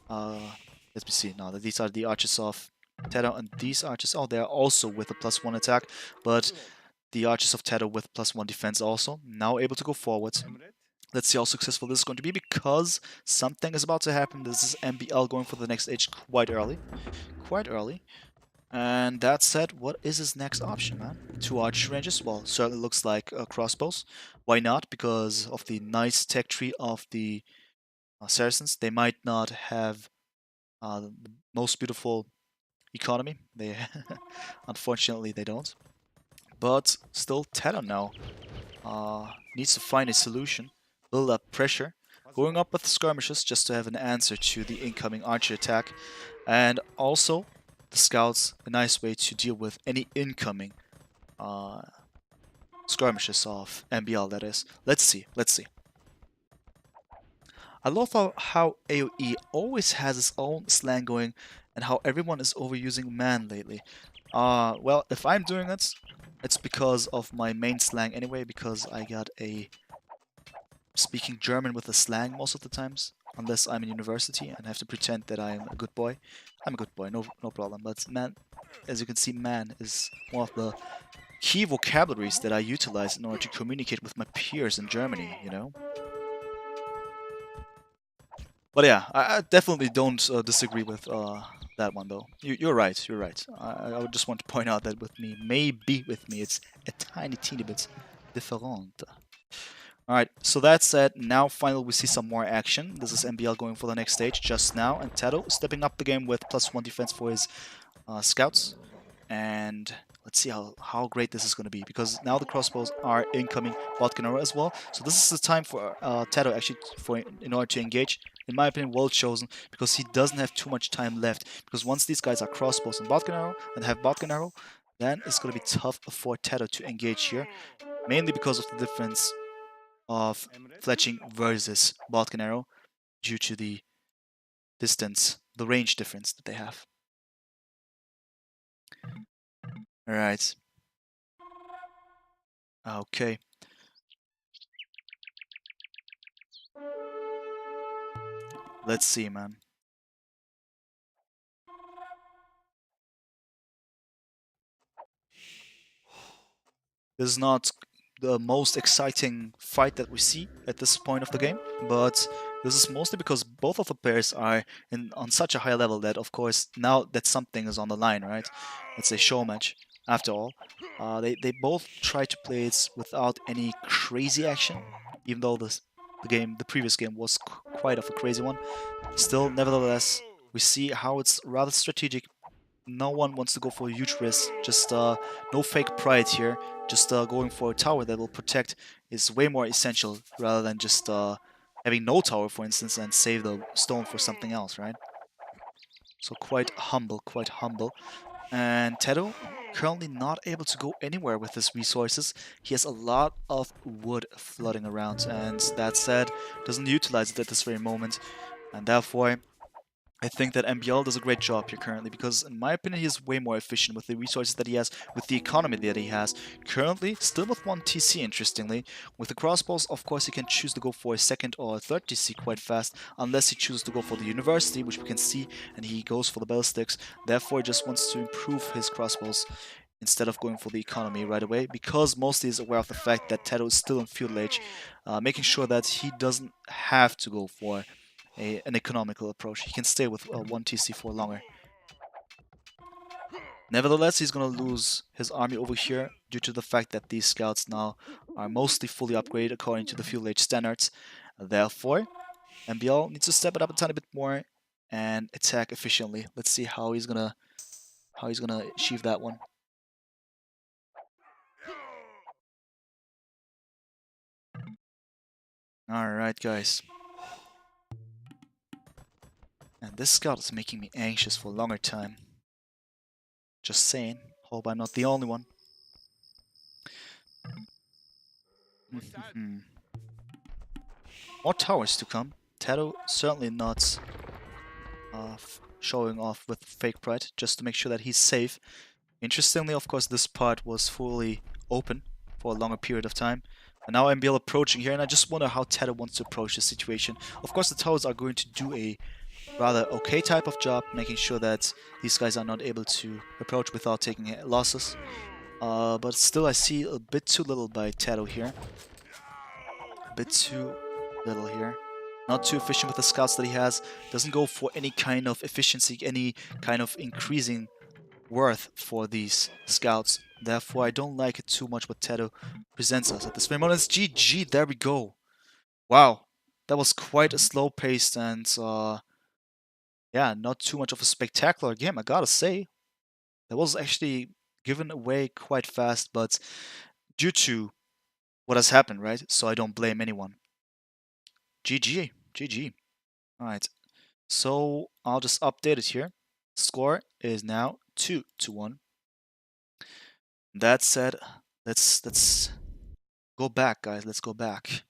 Let me see. No, these are the archers of TaToH, and these archers. Oh, they are also with a +1 attack, but the archers of TaToH with +1 defense also now able to go forward. Let's see how successful this is going to be because something is about to happen. This is MbL going for the next age quite early. Quite early. And that said, what is his next option, man? 2 archer ranges? Well, certainly looks like crossbows. Why not? Because of the nice tech tree of the Saracens. They might not have the most beautiful economy. They unfortunately they don't. But still, TaToH now needs to find a solution, build up pressure, going up with skirmishes just to have an answer to the incoming archer attack, and also the scouts a nice way to deal with any incoming uh, skirmishes of MbL, that is. Let's see, let's see. I love how AoE always has its own slang going and how everyone is overusing man lately. Well, if I'm doing it, it's because of my main slang anyway, because I got a speaking German with a slang most of the times, unless I'm in university and have to pretend that I'm a good boy. I'm a good boy, no problem. But man, as you can see, man is one of the key vocabularies that I utilize in order to communicate with my peers in Germany, you know? But yeah, I definitely don't disagree with that one, though. You're right, you're right. I would just want to point out that with me, maybe with me, it's a tiny, teeny bit different. Alright, so that said, now finally we see some more action. This is MbL going for the next stage just now, and TaToH stepping up the game with +1 defense for his scouts. And let's see how great this is going to be, because now the crossbows are incoming bot Conqueror as well. So this is the time for TaToH actually in order to engage. In my opinion, well chosen, because he doesn't have too much time left. Because once these guys are crossbows and bot Conqueror and have bot Conqueror, then it's going to be tough for TaToH to engage here, mainly because of the difference of fletching versus Balkan arrow due to the distance, the range difference that they have. Alright. Okay. Let's see, man. This is not the most exciting fight that we see at this point of the game, but this is mostly because both of the players are on such a high level that, of course, now that something is on the line, right? It's a show match, after all. They both try to play it without any crazy action, even though the previous game was quite of a crazy one. Still, nevertheless, we see how it's rather strategic. No one wants to go for a huge risk. Just no fake pride here. Just going for a tower that will protect is way more essential rather than just having no tower, for instance, and save the stone for something else, right? So quite humble, quite humble. And TaToH currently not able to go anywhere with his resources. He has a lot of wood flooding around, and that said, doesn't utilize it at this very moment, and therefore I think that MbL does a great job here currently, because in my opinion he is way more efficient with the resources that he has, with the economy that he has. Currently, still with 1 TC interestingly. With the crossbows, of course he can choose to go for a second or a third TC quite fast, unless he chooses to go for the university, which we can see, and he goes for the ballistics. Therefore he just wants to improve his crossbows instead of going for the economy right away, because mostly is aware of the fact that TaToH is still in feudal age, making sure that he doesn't have to go for an economical approach. He can stay with 1 TC for longer. Nevertheless, he's going to lose his army over here due to the fact that these scouts now are mostly fully upgraded according to the feudal age standards. Therefore, MbL needs to step it up a tiny bit more and attack efficiently. Let's see how he's gonna achieve that one. Alright, guys. And this scout is making me anxious for a longer time. Just saying. Hope I'm not the only one. More towers to come. TaToH certainly not showing off with fake pride, just to make sure that he's safe. Interestingly, of course, this part was fully open for a longer period of time. And now MbL approaching here, and I just wonder how TaToH wants to approach this situation. Of course, the TaToHs are going to do a rather okay type of job, making sure that these guys are not able to approach without taking losses. But still, I see a bit too little by TaToH here. A bit too little here. Not too efficient with the scouts that he has. Doesn't go for any kind of efficiency, any kind of increasing worth for these scouts. Therefore, I don't like it too much what TaToH presents us at this very moment. It's GG. There we go. Wow. That was quite a slow-paced and, yeah, not too much of a spectacular game, I gotta say. That was actually given away quite fast, but due to what has happened, right? So I don't blame anyone. GG. GG. Alright. So I'll just update it here. Score is now 2-1. That said, let's go back, guys. Let's go back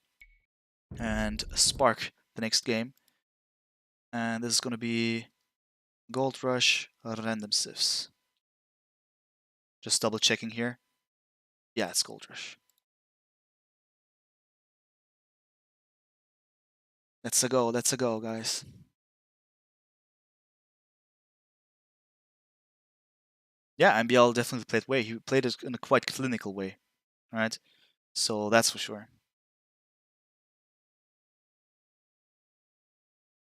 and spark the next game. And this is gonna be Gold Rush Random Sifs. Just double checking here. Yeah, it's Gold Rush. Let's a go, guys. Yeah, MbL definitely played way. He played it in a quite clinical way, right? So that's for sure.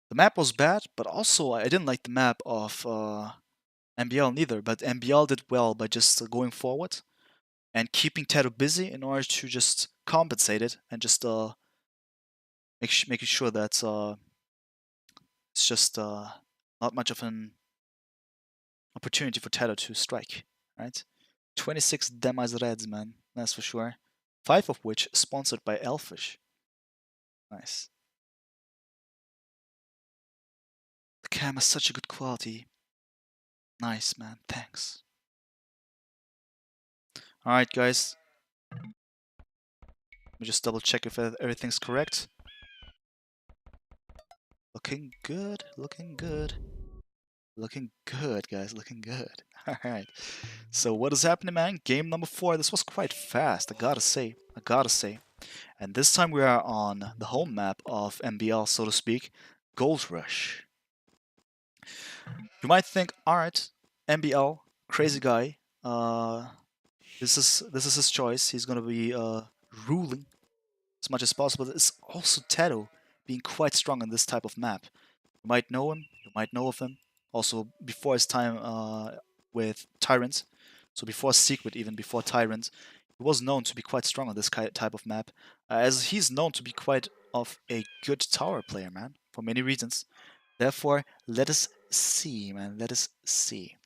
The map was bad, but also I didn't like the map of MbL neither. But MbL did well by just going forward and keeping TaToH busy in order to just compensate it and just making sure that it's just not much of an opportunity for TaToH to strike, right? 26 Demise Reds, man, that's for sure. 5 of which sponsored by Elfish. Nice. The cam has such a good quality. Nice, man, thanks. Alright, guys. Let me just double check if everything's correct. Looking good, looking good. Looking good, guys, looking good. Alright. So what is happening, man? Game number 4. This was quite fast, I gotta say. And this time we are on the home map of MbL, so to speak, Gold Rush. You might think, alright, MbL, crazy guy. This is his choice. He's gonna be ruling as much as possible. It's also TaToH being quite strong on this type of map. You might know him, you might know of him. Also, before his time with Tyrant, so before Secret, even before Tyrant, he was known to be quite strong on this type of map, as he's known to be quite of a good tower player, man, for many reasons. Therefore, let us see, man, let us see.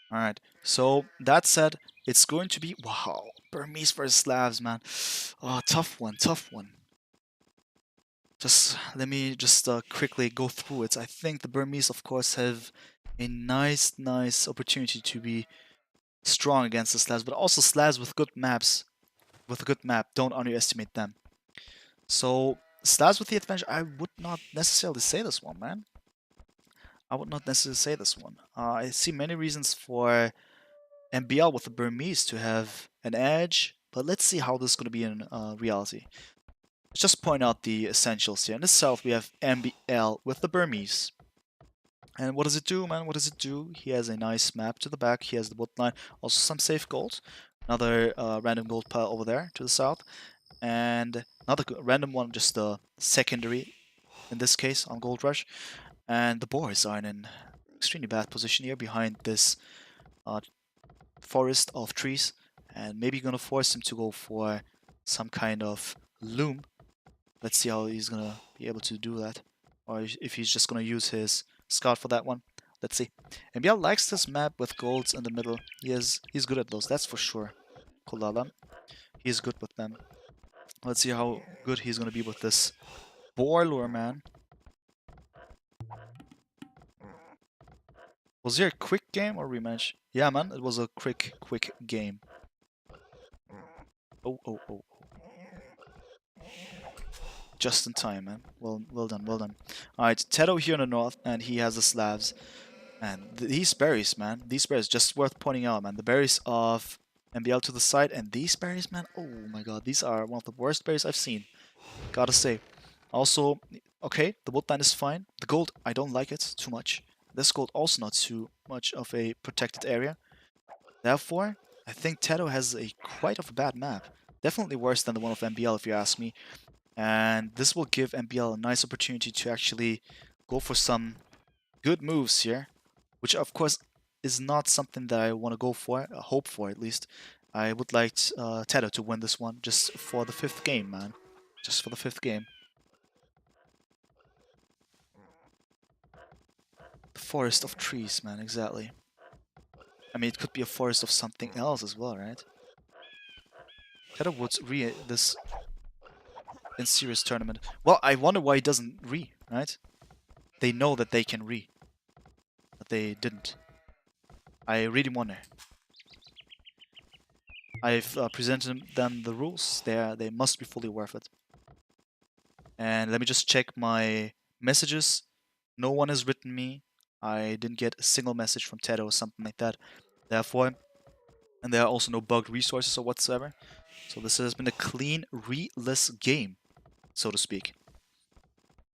Alright, so that said, it's going to be, wow, Burmese versus Slavs, man. Oh, tough one, tough one. Just let me just quickly go through it. I think the Burmese, of course, have a nice opportunity to be strong against the Slavs, but also Slavs with good maps, with a good map. Don't underestimate them. So Slavs with the advantage, I would not necessarily say this one, man. I would not necessarily say this one. I see many reasons for MbL with the Burmese to have an edge, but let's see how this is going to be in reality. Let's just point out the essentials here. In the south, we have MbL with the Burmese. And what does it do, man? What does it do? He has a nice map to the back. He has the woodline. Also some safe gold. Another random gold pile over there to the south. And another random one, just the secondary in this case on Gold Rush. And the boys are in an extremely bad position here behind this forest of trees. And maybe gonna force him to go for some kind of loom. Let's see how he's gonna be able to do that. Or if he's just gonna use his scout for that one. Let's see. MbL likes this map with golds in the middle. He's good at those, that's for sure. Kulala. He's good with them. Let's see how good he's gonna be with this boar lure, man. Was there a quick game or rematch? Yeah, man, it was a quick game. Oh. Just in time, man. Well done, well done. Alright, TaToH here in the north, and he has the Slavs. Man, these berries, man. These berries, just worth pointing out, man. The berries of MbL to the side, and these berries, man. Oh my god, these are one of the worst berries I've seen. Gotta say. Also, okay, the woodline is fine. The gold, I don't like it too much. This gold also not too much of a protected area. Therefore, I think TaToH has a quite of a bad map. Definitely worse than the one of MbL, if you ask me. And this will give MbL a nice opportunity to actually go for some good moves here, which of course is not something that I want to go for, hope for at least. I would like TaToH to win this one just for the 5th game, man. Just for the 5th game. The forest of trees, man, exactly. I mean, it could be a forest of something else as well, right? TaToH would re this in serious tournament. Well, I wonder why he doesn't re, right? They know that they can re, but they didn't. I really wonder. I've presented them the rules. They must be fully worth it. And let me just check my messages. No one has written me. I didn't get a single message from TaToH or something like that. Therefore, and there are also no bugged resources or whatsoever. So this has been a clean, re-less game, so to speak.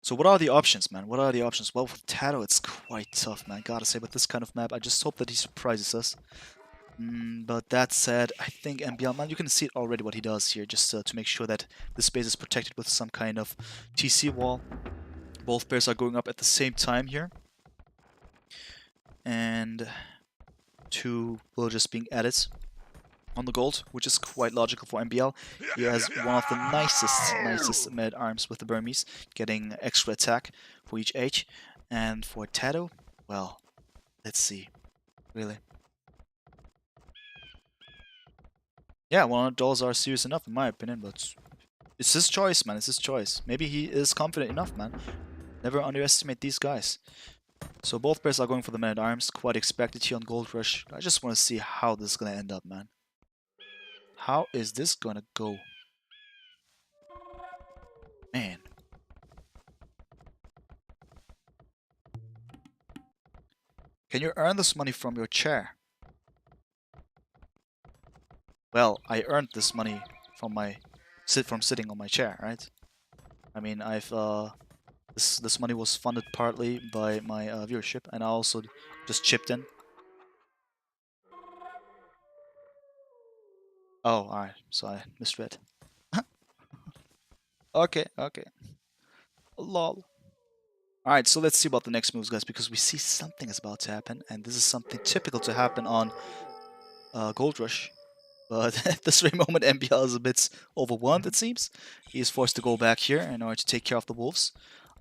So what are the options, man? What are the options? Well, with TaToH, it's quite tough, man. Gotta say, with this kind of map, I just hope that he surprises us. But that said, I think MbL, man, you can see it already what he does here, just to make sure that the space is protected with some kind of TC wall. Both pairs are going up at the same time here. And 2 villagers being added on the gold, which is quite logical for MbL. He has one of the nicest men-at-arms with the Burmese, getting extra attack for each age. And for TaToH, well, let's see, really. Yeah, $100 are serious enough in my opinion, but it's his choice, man. It's his choice. Maybe he is confident enough, man. Never underestimate these guys. So both pairs are going for the men-at-arms. Quite expected here on Gold Rush. I just want to see how this is going to end up, man. How is this going to go? Man. Can you earn this money from your chair? Well, I earned this money from sitting on my chair, right? I mean, this money was funded partly by my viewership, and I also just chipped in. Oh, alright, so I misread. Okay. Lol. Alright, so let's see about the next moves, guys, because we see something is about to happen, and this is something typical to happen on Gold Rush. But at this very moment, MbL is a bit overwhelmed, it seems. He is forced to go back here in order to take care of the wolves.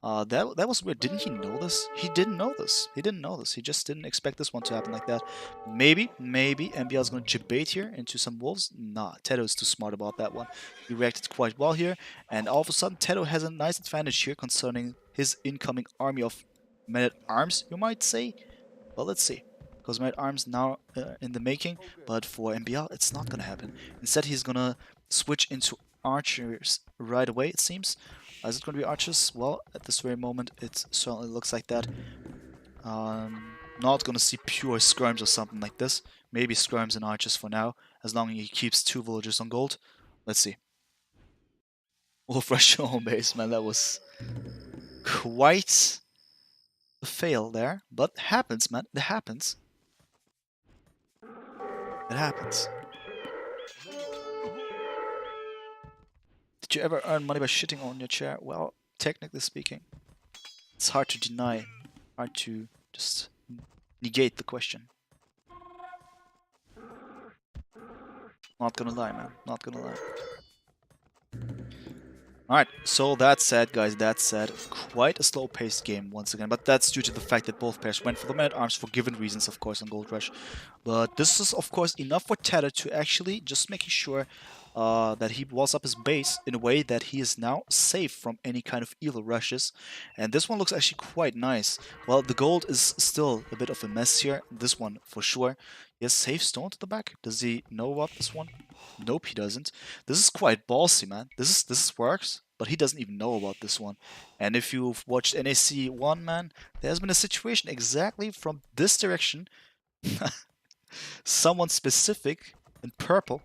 That was weird. Didn't he know this? He didn't know this. He didn't know this. He just didn't expect this one to happen like that. Maybe MbL is going to chip bait here into some wolves. Nah, TaToH is too smart about that one. He reacted quite well here. And all of a sudden, TaToH has a nice advantage here concerning his incoming army of men-at-arms, you might say. Well, let's see. Because men-at-arms now in the making, but for MbL, it's not going to happen. Instead, he's going to switch into archers right away, it seems. Is it going to be archers? Well, at this very moment, it certainly looks like that. Not going to see pure skirms or something like this. Maybe skirms and archers for now, as long as he keeps 2 villagers on gold. Let's see. Wolf rush home base, man, that was quite a fail there. But it happens, man, it happens. It happens. Did you ever earn money by shitting on your chair? Well, technically speaking, it's hard to deny, hard to just negate the question. Not gonna lie, man, not gonna lie. Alright, so that said, guys, that said, quite a slow-paced game once again, but that's due to the fact that both pairs went for the men-at-arms for given reasons, of course, on Gold Rush. But this is, of course, enough for TaToH to actually just making sure that he walls up his base in a way that he is now safe from any kind of evil rushes. And this one looks actually quite nice. Well, the gold is still a bit of a mess here. This one, for sure. He has safe stone to the back. Does he know about this one? Nope, he doesn't. This is quite ballsy, man. This works. but he doesn't even know about this one. And if you've watched NAC 1, man, there's been a situation exactly from this direction. Someone specific in purple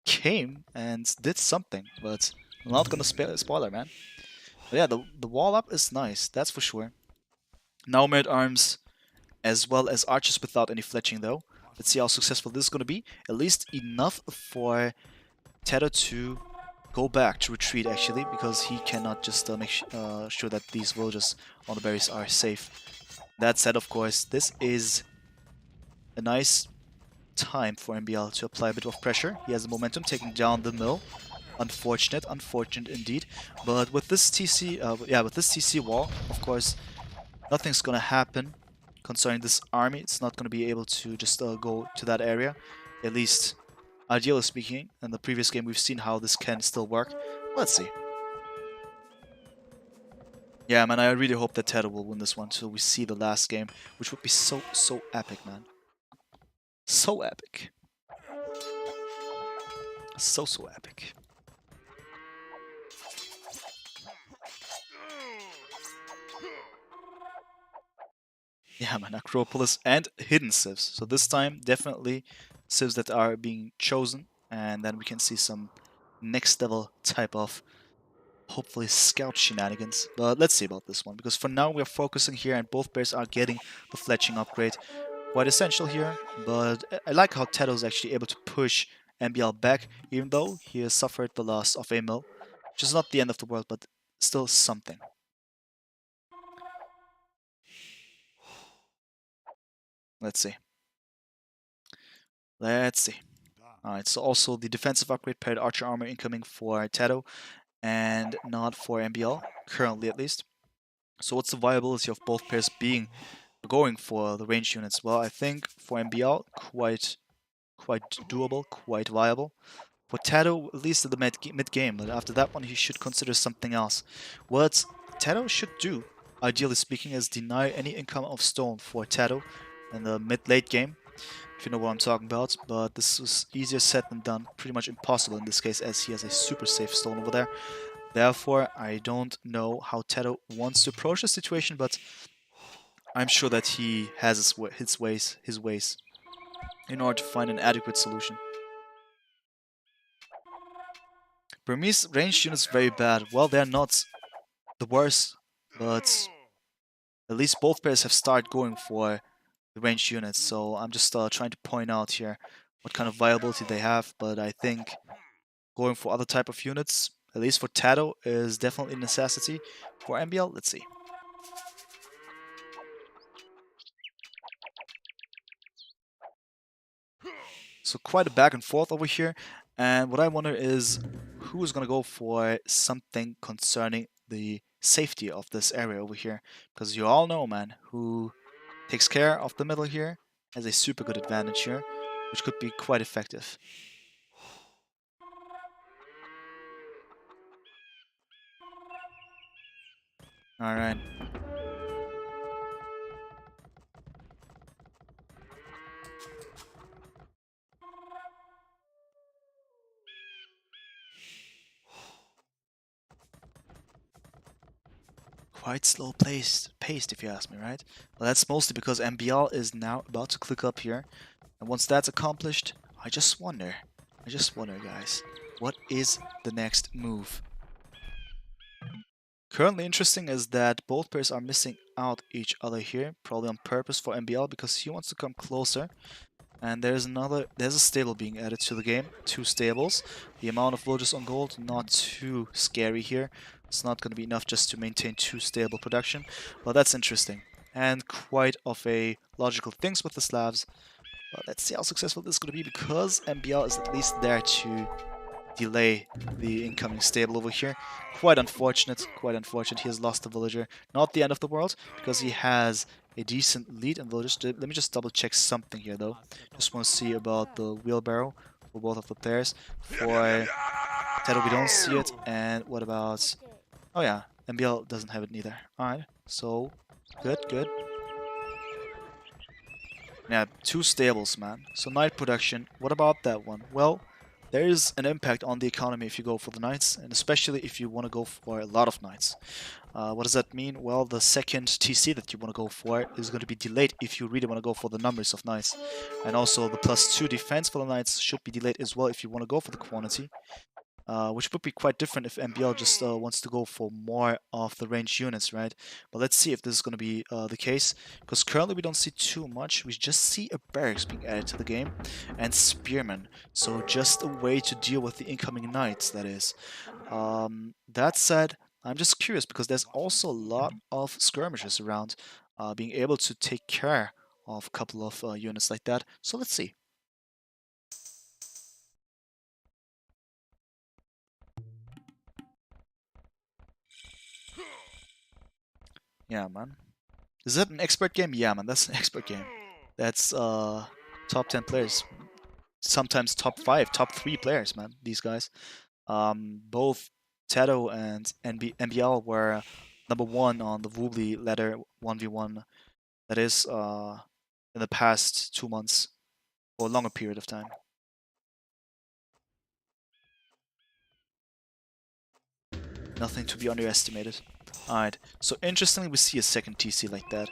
came and did something, but I'm not gonna spoiler, man. But yeah, the wall up is nice, that's for sure. Now mid arms as well as archers without any fletching though. Let's see how successful this is gonna be. At least enough for TaToH to go back, to retreat actually, because he cannot just make sure that these villagers on the berries are safe. That said, of course, this is a nice time for MbL to apply a bit of pressure. He has the momentum taking down the mill. Unfortunate indeed. But with this TC, with this TC wall, of course, nothing's gonna happen concerning this army. It's not gonna be able to just go to that area, at least ideally speaking. In the previous game, we've seen how this can still work. Let's see. Yeah, man, I really hope that TaToH will win this one till we see the last game, which would be so epic, man. So epic. So epic. Yeah, man, Acropolis and hidden civs. So this time, definitely civs that are being chosen, and then we can see some next level type of, hopefully, scout shenanigans. But let's see about this one, because for now we are focusing here, and both players are getting the fletching upgrade. Quite essential here, but I like how TaToH is actually able to push MbL back, even though he has suffered the loss of a mill, which is not the end of the world, but still something. Let's see. Let's see. Alright, so also the defensive upgrade paired archer armor incoming for TaToH and not for MbL, currently at least. So what's the viability of both pairs going for the ranged units? Well, I think for MbL, quite doable, quite viable. For TaToH, at least at the mid game, but after that one he should consider something else. What TaToH should do, ideally speaking, is deny any income of stone for TaToH in the mid-late game, if you know what I'm talking about, but this is easier said than done, pretty much impossible in this case as he has a super safe stone over there. Therefore, I don't know how TaToH wants to approach the situation, but I'm sure that he has his ways in order to find an adequate solution. Burmese ranged units very bad. Well, they're not the worst, but at least both players have started going for the ranged units, so I'm just trying to point out here what kind of viability they have, but I think going for other type of units, at least for TaToH, is definitely a necessity. For MbL, let's see. So quite a back and forth over here, and what I wonder is who is going to go for something concerning the safety of this area over here, because you all know, man, who takes care of the middle here has a super good advantage here, which could be quite effective. Alright. Quite slow paced if you ask me, right? Well, that's mostly because MbL is now about to click up here, and once that's accomplished, I just wonder, guys, what is the next move? Currently interesting is that both players are missing out each other here, probably on purpose for MbL because he wants to come closer. And there's a stable being added to the game, 2 stables. The amount of villagers on gold, not too scary here. It's not going to be enough just to maintain 2 stable production. Well, that's interesting. And quite of a logical things with the Slavs. But let's see how successful this is going to be, because MbL is at least there to delay the incoming stable over here. Quite unfortunate, he has lost the villager. Not the end of the world, because he has a decent lead in villagers. Let me just double check something here though. Just want to see about the wheelbarrow for both of the players. For TaToH we don't see it, and what about... Oh yeah, MbL doesn't have it neither. Alright, so good. Yeah, 2 stables, man. So night production, what about that one? Well, there is an impact on the economy if you go for the knights, and especially if you want to go for a lot of knights. What does that mean? Well, the second TC that you want to go for is going to be delayed if you really want to go for the numbers of knights. And also the +2 defense for the knights should be delayed as well if you want to go for the quantity. Which would be quite different if MbL just wants to go for more of the ranged units, right? But let's see if this is going to be the case, because currently we don't see too much. We just see a barracks being added to the game, and spearmen. So just a way to deal with the incoming knights, that is. That said, I'm just curious because there's also a lot of skirmishes around, being able to take care of a couple of units like that. So let's see. Yeah, man. Is that an expert game? Yeah, man, that's an expert game. That's top 10 players. Sometimes top 5, top 3 players, man, these guys. Both TaToH and MbL were #1 on the Woobly ladder 1v1. That is in the past 2 months or a longer period of time. Nothing to be underestimated. Alright, so interestingly we see a second TC like that.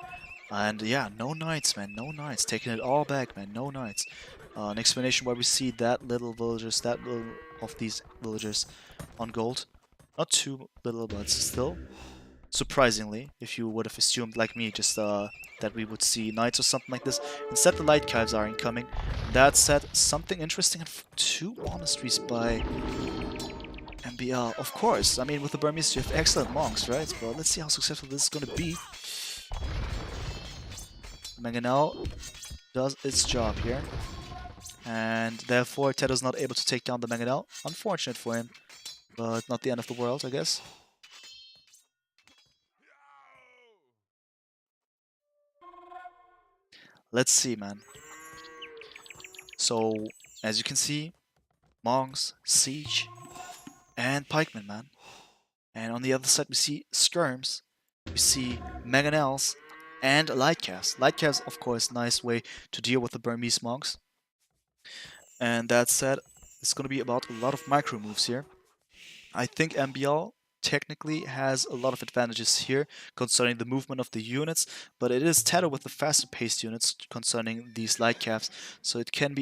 And yeah, no knights, man, no knights. Taking it all back, man, no knights. An explanation why we see that little villagers, that little of these villagers on gold. Not too little, but still. Surprisingly, if you would have assumed, like me, just that we would see knights or something like this. Instead, the light caves are incoming. That said, something interesting and 2 monasteries by MbL. Of course, I mean, with the Burmese, you have excellent monks, right? But let's see how successful this is going to be. Mangonel does its job here. And therefore, TaToH's not able to take down the Mangonel. Unfortunate for him, but not the end of the world, I guess. Let's see, man. So, as you can see, monks, siege, and pikemen, man. And on the other side, we see skirms, we see mangonels, and lightcasts. Lightcasts, of course, nice way to deal with the Burmese monks. And that said, it's going to be about a lot of micro moves here. I think MbL technically has a lot of advantages here concerning the movement of the units, but it is TaToH with the faster paced units concerning these light caps, so it can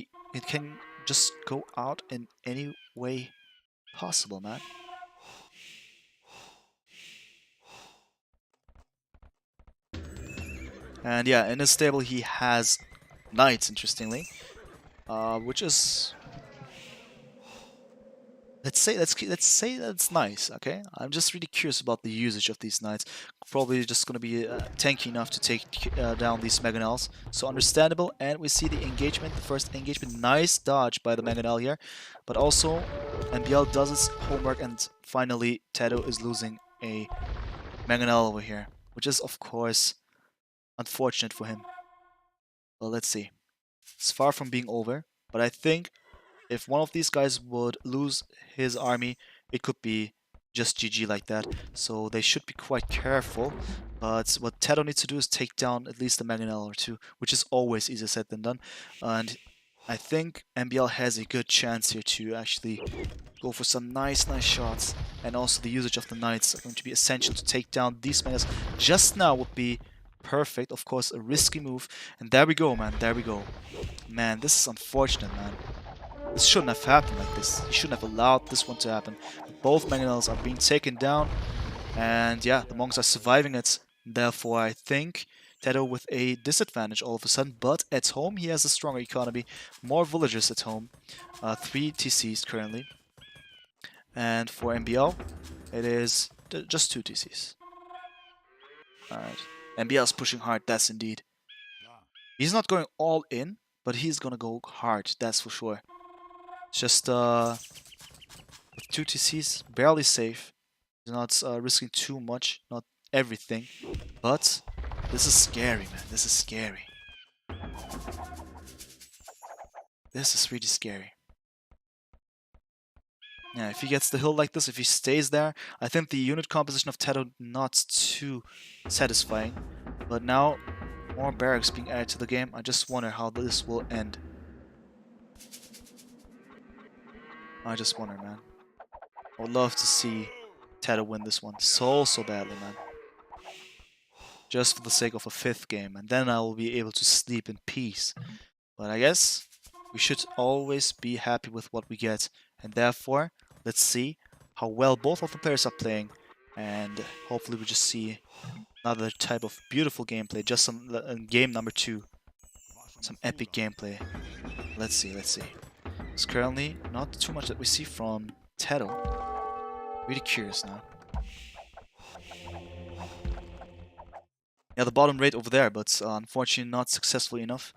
just go out in any way possible, man. And yeah, in his stable he has knights, interestingly, which is, let's say that's nice. Okay, I'm just really curious about the usage of these knights. Probably just going to be tanky enough to take down these mangonels. So understandable. And we see the engagement, the first engagement. Nice dodge by the mangonel here, but also MbL does its homework, and finally TaToH is losing a mangonel over here, which is of course unfortunate for him. Well, let's see. It's far from being over, but I think if one of these guys would lose his army, it could be just GG like that. So they should be quite careful. But what TaToH needs to do is take down at least a mangonel or 2, which is always easier said than done. And I think MbL has a good chance here to actually go for some nice shots. And also the usage of the knights are going to be essential to take down these mangonels. Just now would be perfect. Of course, a risky move. And there we go, man. There we go. Man, this is unfortunate, man. This shouldn't have happened like this. He shouldn't have allowed this one to happen. Both mangonels are being taken down. And yeah, the monks are surviving it. Therefore, I think TaToH with a disadvantage all of a sudden. But at home, he has a stronger economy. More villagers at home. 3 TCs currently. And for MbL, it is just 2 TCs. Alright. MbL is pushing hard, that's indeed. He's not going all in, but he's gonna go hard, that's for sure. Just with 2 TCs, barely safe. He's not risking too much, not everything. But this is scary, man. This is scary. This is really scary. Yeah, if he gets the hill like this, if he stays there, I think the unit composition of TaToH not too satisfying. But now, more barracks being added to the game. I just wonder how this will end. I just wonder, man. I would love to see TaToH win this one so badly, man. Just for the sake of a 5th game, and then I will be able to sleep in peace. But I guess we should always be happy with what we get, and therefore, let's see how well both of the players are playing, and hopefully we just see another type of beautiful gameplay, just some game number 2. Some epic gameplay. Let's see. It's currently not too much that we see from TaToH. Really curious now. Yeah, the bottom rate over there, but unfortunately not successfully enough.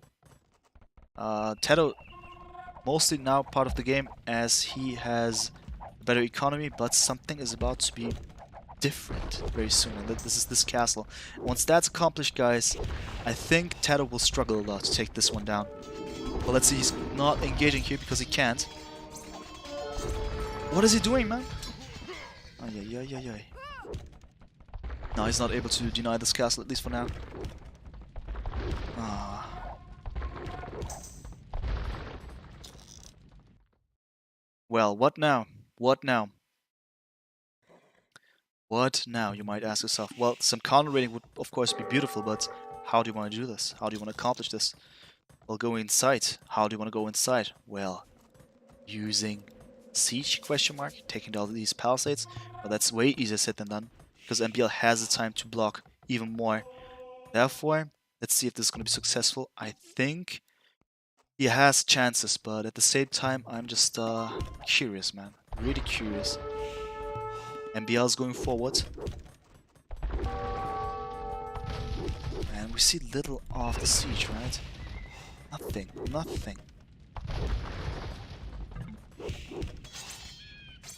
TaToH mostly now part of the game as he has a better economy, but something is about to be different very soon, and this is this castle. Once that's accomplished, guys, I think TaToH will struggle a lot to take this one down. But let's see, he's not engaging here because he can't. What is he doing, man? Ay. No, he's not able to deny this castle, at least for now. Ah. Well, what now? What now? What now, you might ask yourself. Well, some counter rating would, of course, be beautiful, but how do you want to do this? How do you want to accomplish this? Well, go inside. How do you want to go inside? Well, using siege, question mark, taking down these palisades. Well, that's way easier said than done, because MbL has the time to block even more. Therefore, let's see if this is going to be successful. I think he has chances, but at the same time, I'm just curious, man. Really curious. MbL is going forward. And we see little of the siege, right? Nothing.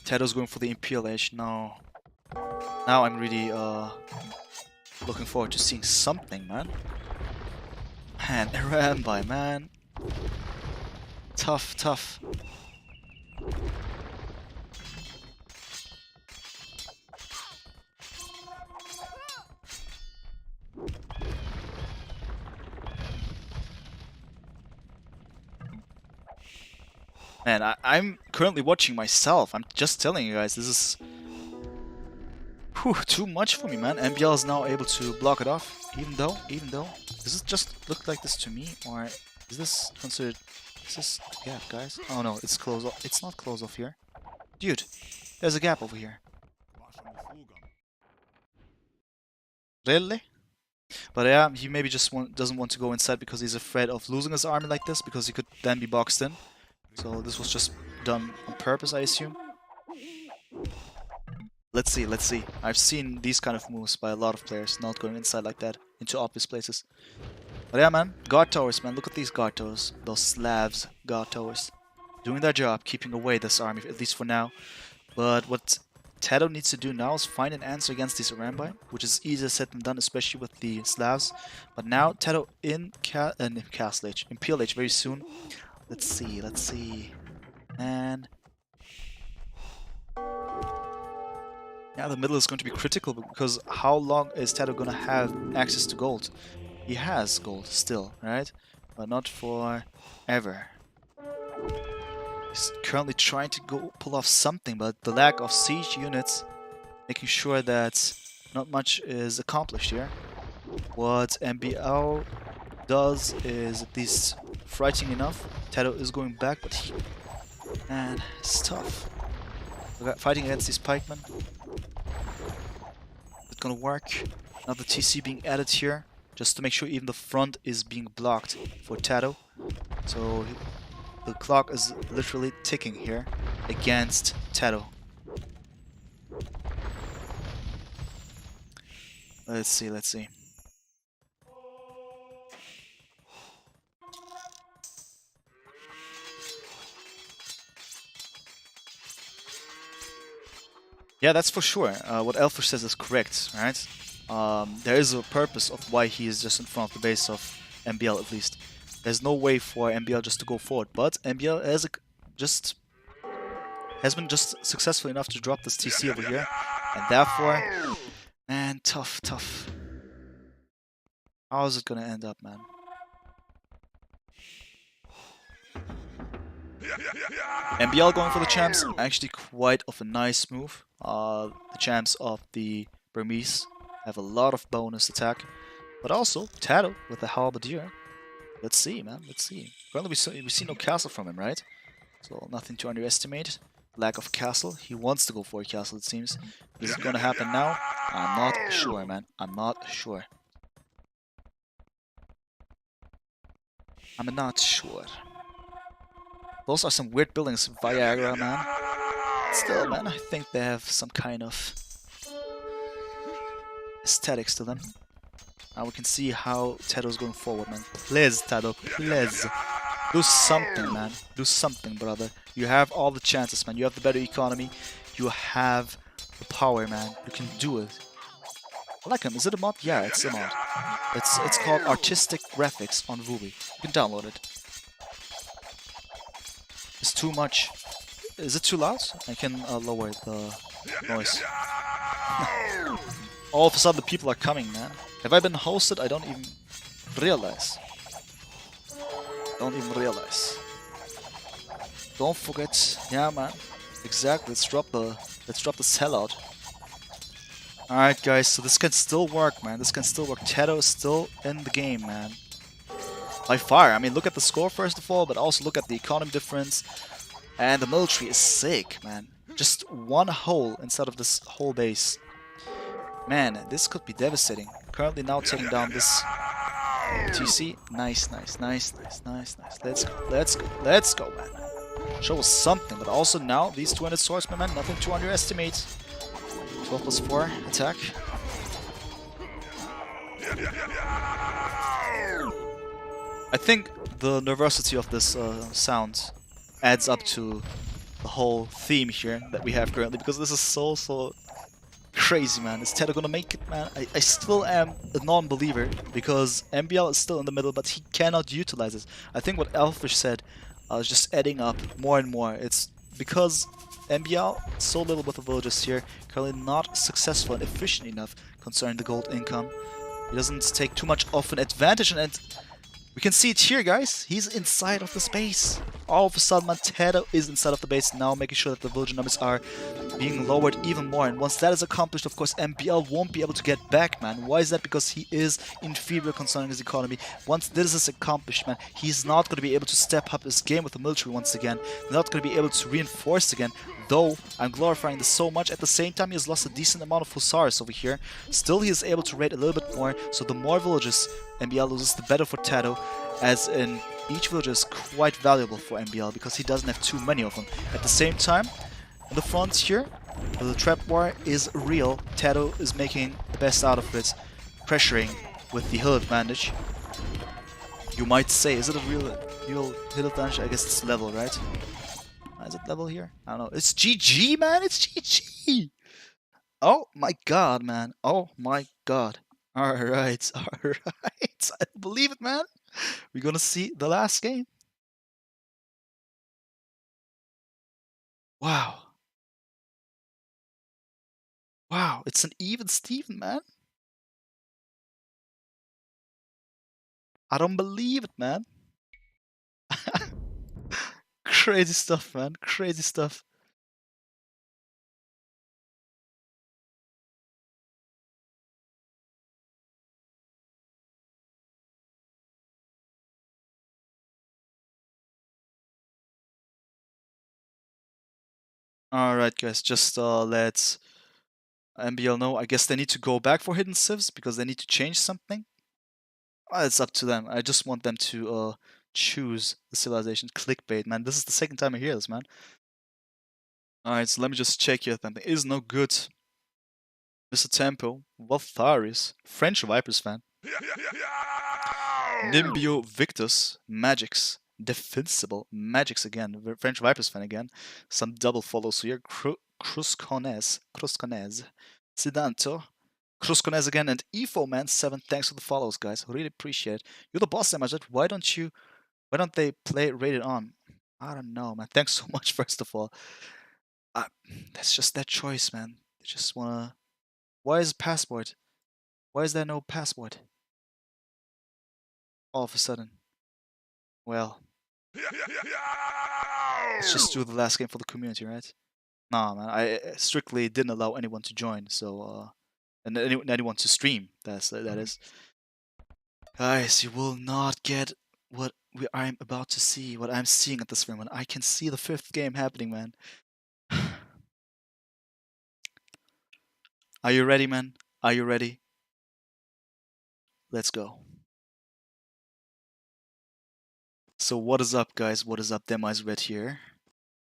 TaToH's going for the Imperial Edge. No. Now I'm really looking forward to seeing something, man. Man, ran by, man. Tough. Man, I'm currently watching myself. I'm just telling you guys, this is too much for me, man. MbL is now able to block it off, even though, does it just look like this to me, or is this considered, is this a gap, guys? Oh no, it's close off. It's not close off here. Dude, there's a gap over here. Really? But yeah, he maybe just doesn't want to go inside because he's afraid of losing his army like this, because he could then be boxed in. So this was just done on purpose, I assume. Let's see. I've seen these kind of moves by a lot of players, not going inside like that, into obvious places. But yeah, man, guard towers, man. Look at these guard towers. Those Slavs guard towers. Doing their job, keeping away this army, at least for now. But what TaToH needs to do now is find an answer against these Arambi, which is easier said than done, especially with the Slavs. But now TaToH in Castle Age, Imperial Age very soon. Let's see. And yeah, the middle is going to be critical, because how long is TaToH going to have access to gold? He has gold still, right? But not for ever. He's currently trying to pull off something, but the lack of siege units making sure that not much is accomplished here. What MbL does is at least frightening enough. TaToH is going back, but man, it's tough. Fighting against these pikemen. It's gonna work. Another TC being added here, just to make sure even the front is being blocked for TaToH. So the clock is literally ticking here against TaToH. Let's see. Yeah, that's for sure. What Elfish says is correct, right? There is a purpose of why he is just in front of the base of MbL, at least. There's no way for MbL just to go forward, but MbL has been just successful enough to drop this TC over here, and therefore, man, tough. How is it gonna end up, man? MbL going for the champs, actually quite of a nice move. The champs of the Burmese have a lot of bonus attack, but also TaToH with the halberdier. Let's see, man. Let's see. Currently, we see no castle from him, right? So nothing to underestimate. Lack of castle. He wants to go for a castle, it seems. Is it gonna happen now? I'm not sure, man. I'm not sure. I'm not sure. Those are some weird buildings, Viagra, man. Still, man, I think they have some kind of aesthetics to them. Now we can see how TaToH's going forward, man. Please, TaToH, please. Do something, man. Do something, brother. You have all the chances, man. You have the better economy. You have the power, man. You can do it. I like him. Is it a mod? Yeah, it's a mod. It's called Artistic Graphics on Ruby. You can download it. It's too much. Is it too loud? I can lower the noise. All of a sudden the people are coming, man. Have I been hosted? I don't even realize. Don't even realize. Don't forget. Yeah, man. Exactly. Let's drop the sellout. Alright, guys. So this can still work, man. This can still work. TaToH is still in the game, man. By far. I mean, look at the score first of all, but also look at the economy difference. And the military is sick, man. Just one hole inside of this whole base. Man, this could be devastating. Currently now taking down this TC. Nice, nice, nice, nice, nice, nice. Let's go, let's go, let's go, man. Show us something, but also now these 200 swordsmen, man, nothing to underestimate. 12 plus 4 attack. I think the nervosity of this sound adds up to the whole theme here that we have currently, because this is so crazy, man. Is TaToH gonna make it, man? I still am a non-believer because MbL is still in the middle, but he cannot utilize it. I think what Elfish said is just adding up more and more. It's because MbL, so little with the villagers here, currently not successful and efficient enough concerning the gold income. He doesn't take too much of an advantage, and we can see it here, guys. He's inside of the space. All of a sudden, man, TaToH is inside of the base now, making sure that the villager numbers are being lowered even more. And once that is accomplished, of course, MbL won't be able to get back, man. Why is that? Because he is inferior concerning his economy. Once this is accomplished, man, he's not going to be able to step up his game with the military once again. Not going to be able to reinforce again. Though, I'm glorifying this so much. At the same time, he has lost a decent amount of hussars over here. Still, he is able to raid a little bit more. So the more villages MbL loses, the better for TaToH. As in, each villager is quite valuable for MbL because he doesn't have too many of them. At the same time, in the front here, the trap war is real. TaToH is making the best out of it, pressuring with the hill advantage. You might say, is it a real hill advantage? I guess it's level, right? Is it level here? I don't know. It's GG, man! It's GG! Oh my god, man. Oh my god. Alright, alright. I don't believe it, man. We're gonna see the last game. Wow. Wow, it's an even Steven, man. I don't believe it, man. Crazy stuff, man. Crazy stuff. Alright, guys, just let MbL know. I guess they need to go back for hidden civs because they need to change something. It's up to them. I just want them to choose the civilization. Clickbait, man. This is the second time I hear this, man. Alright, so let me just check here. Something is no good. Mr. Tempo, Valtharius, French Vipers fan. Nimbio Victus, Magix, Defensible, Magix again, French Vipers fan again. Some double follows here. Cruscones, Sidanto, Cruscones again, and Efo Man 7. Thanks for the follows, guys. Really appreciate it. You're the boss, Amajit. Why don't they play rated on? I don't know, man. Thanks so much, first of all. That's just their choice, man. They just wanna. Why is passport? Why is there no passport? All of a sudden. Well. Let's just do the last game for the community, right? Nah, man. I strictly didn't allow anyone to join, so and anyone to stream. That is. Guys, you will not get what I'm about to see, what I'm seeing at this moment. I can see the 5th game happening, man. Are you ready, man? Are you ready? Let's go. So what is up, guys? What is up? Demo is Red here.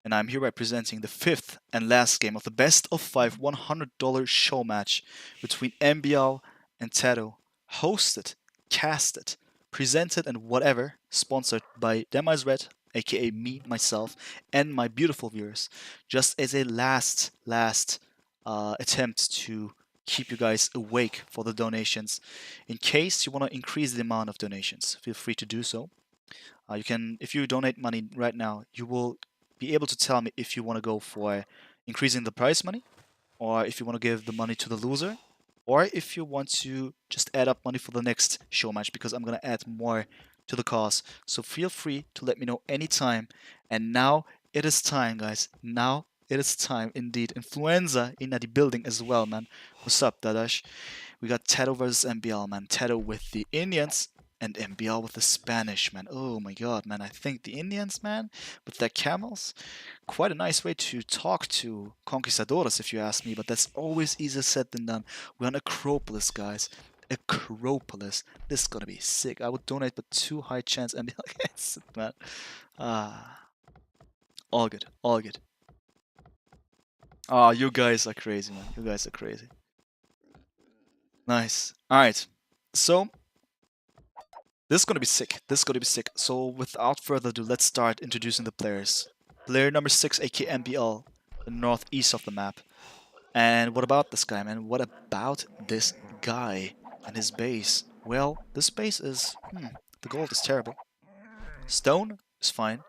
And I'm hereby presenting the 5th and last game of the best of 5 $100 show match between MbL and TaToH, hosted, casted, presented, and whatever, sponsored by Demise Red, aka me, myself, and my beautiful viewers, just as a last attempt to keep you guys awake for the donations. In case you want to increase the amount of donations, feel free to do so. You can, if you donate money right now, you will be able to tell me if you want to go for increasing the prize money, or if you want to give the money to the loser, or if you want to just add up money for the next show match, because I'm going to add more to the cause. So feel free to let me know anytime. And now it is time, guys. Now it is time indeed. Influenza in the building as well, man. What's up, Dadash? We got TaToH versus MbL, man. TaToH with the Indians and MbL with the Spanish, man. Oh my god, man. I think the Indians, man, with their camels, quite a nice way to talk to conquistadores, if you ask me, but that's always easier said than done. We're on Acropolis, guys. Acropolis. This is gonna be sick. I would donate, but too high chance MbL gets it, man. All good. All good. Ah, you guys are crazy, man. You guys are crazy. Nice. Alright. So, this is gonna be sick. This is gonna be sick. So without further ado, let's start introducing the players. Player number 6, aka MbL, the northeast of the map. And what about this guy, man? What about this guy and his base? Well, this base is... the gold is terrible. Stone is fine.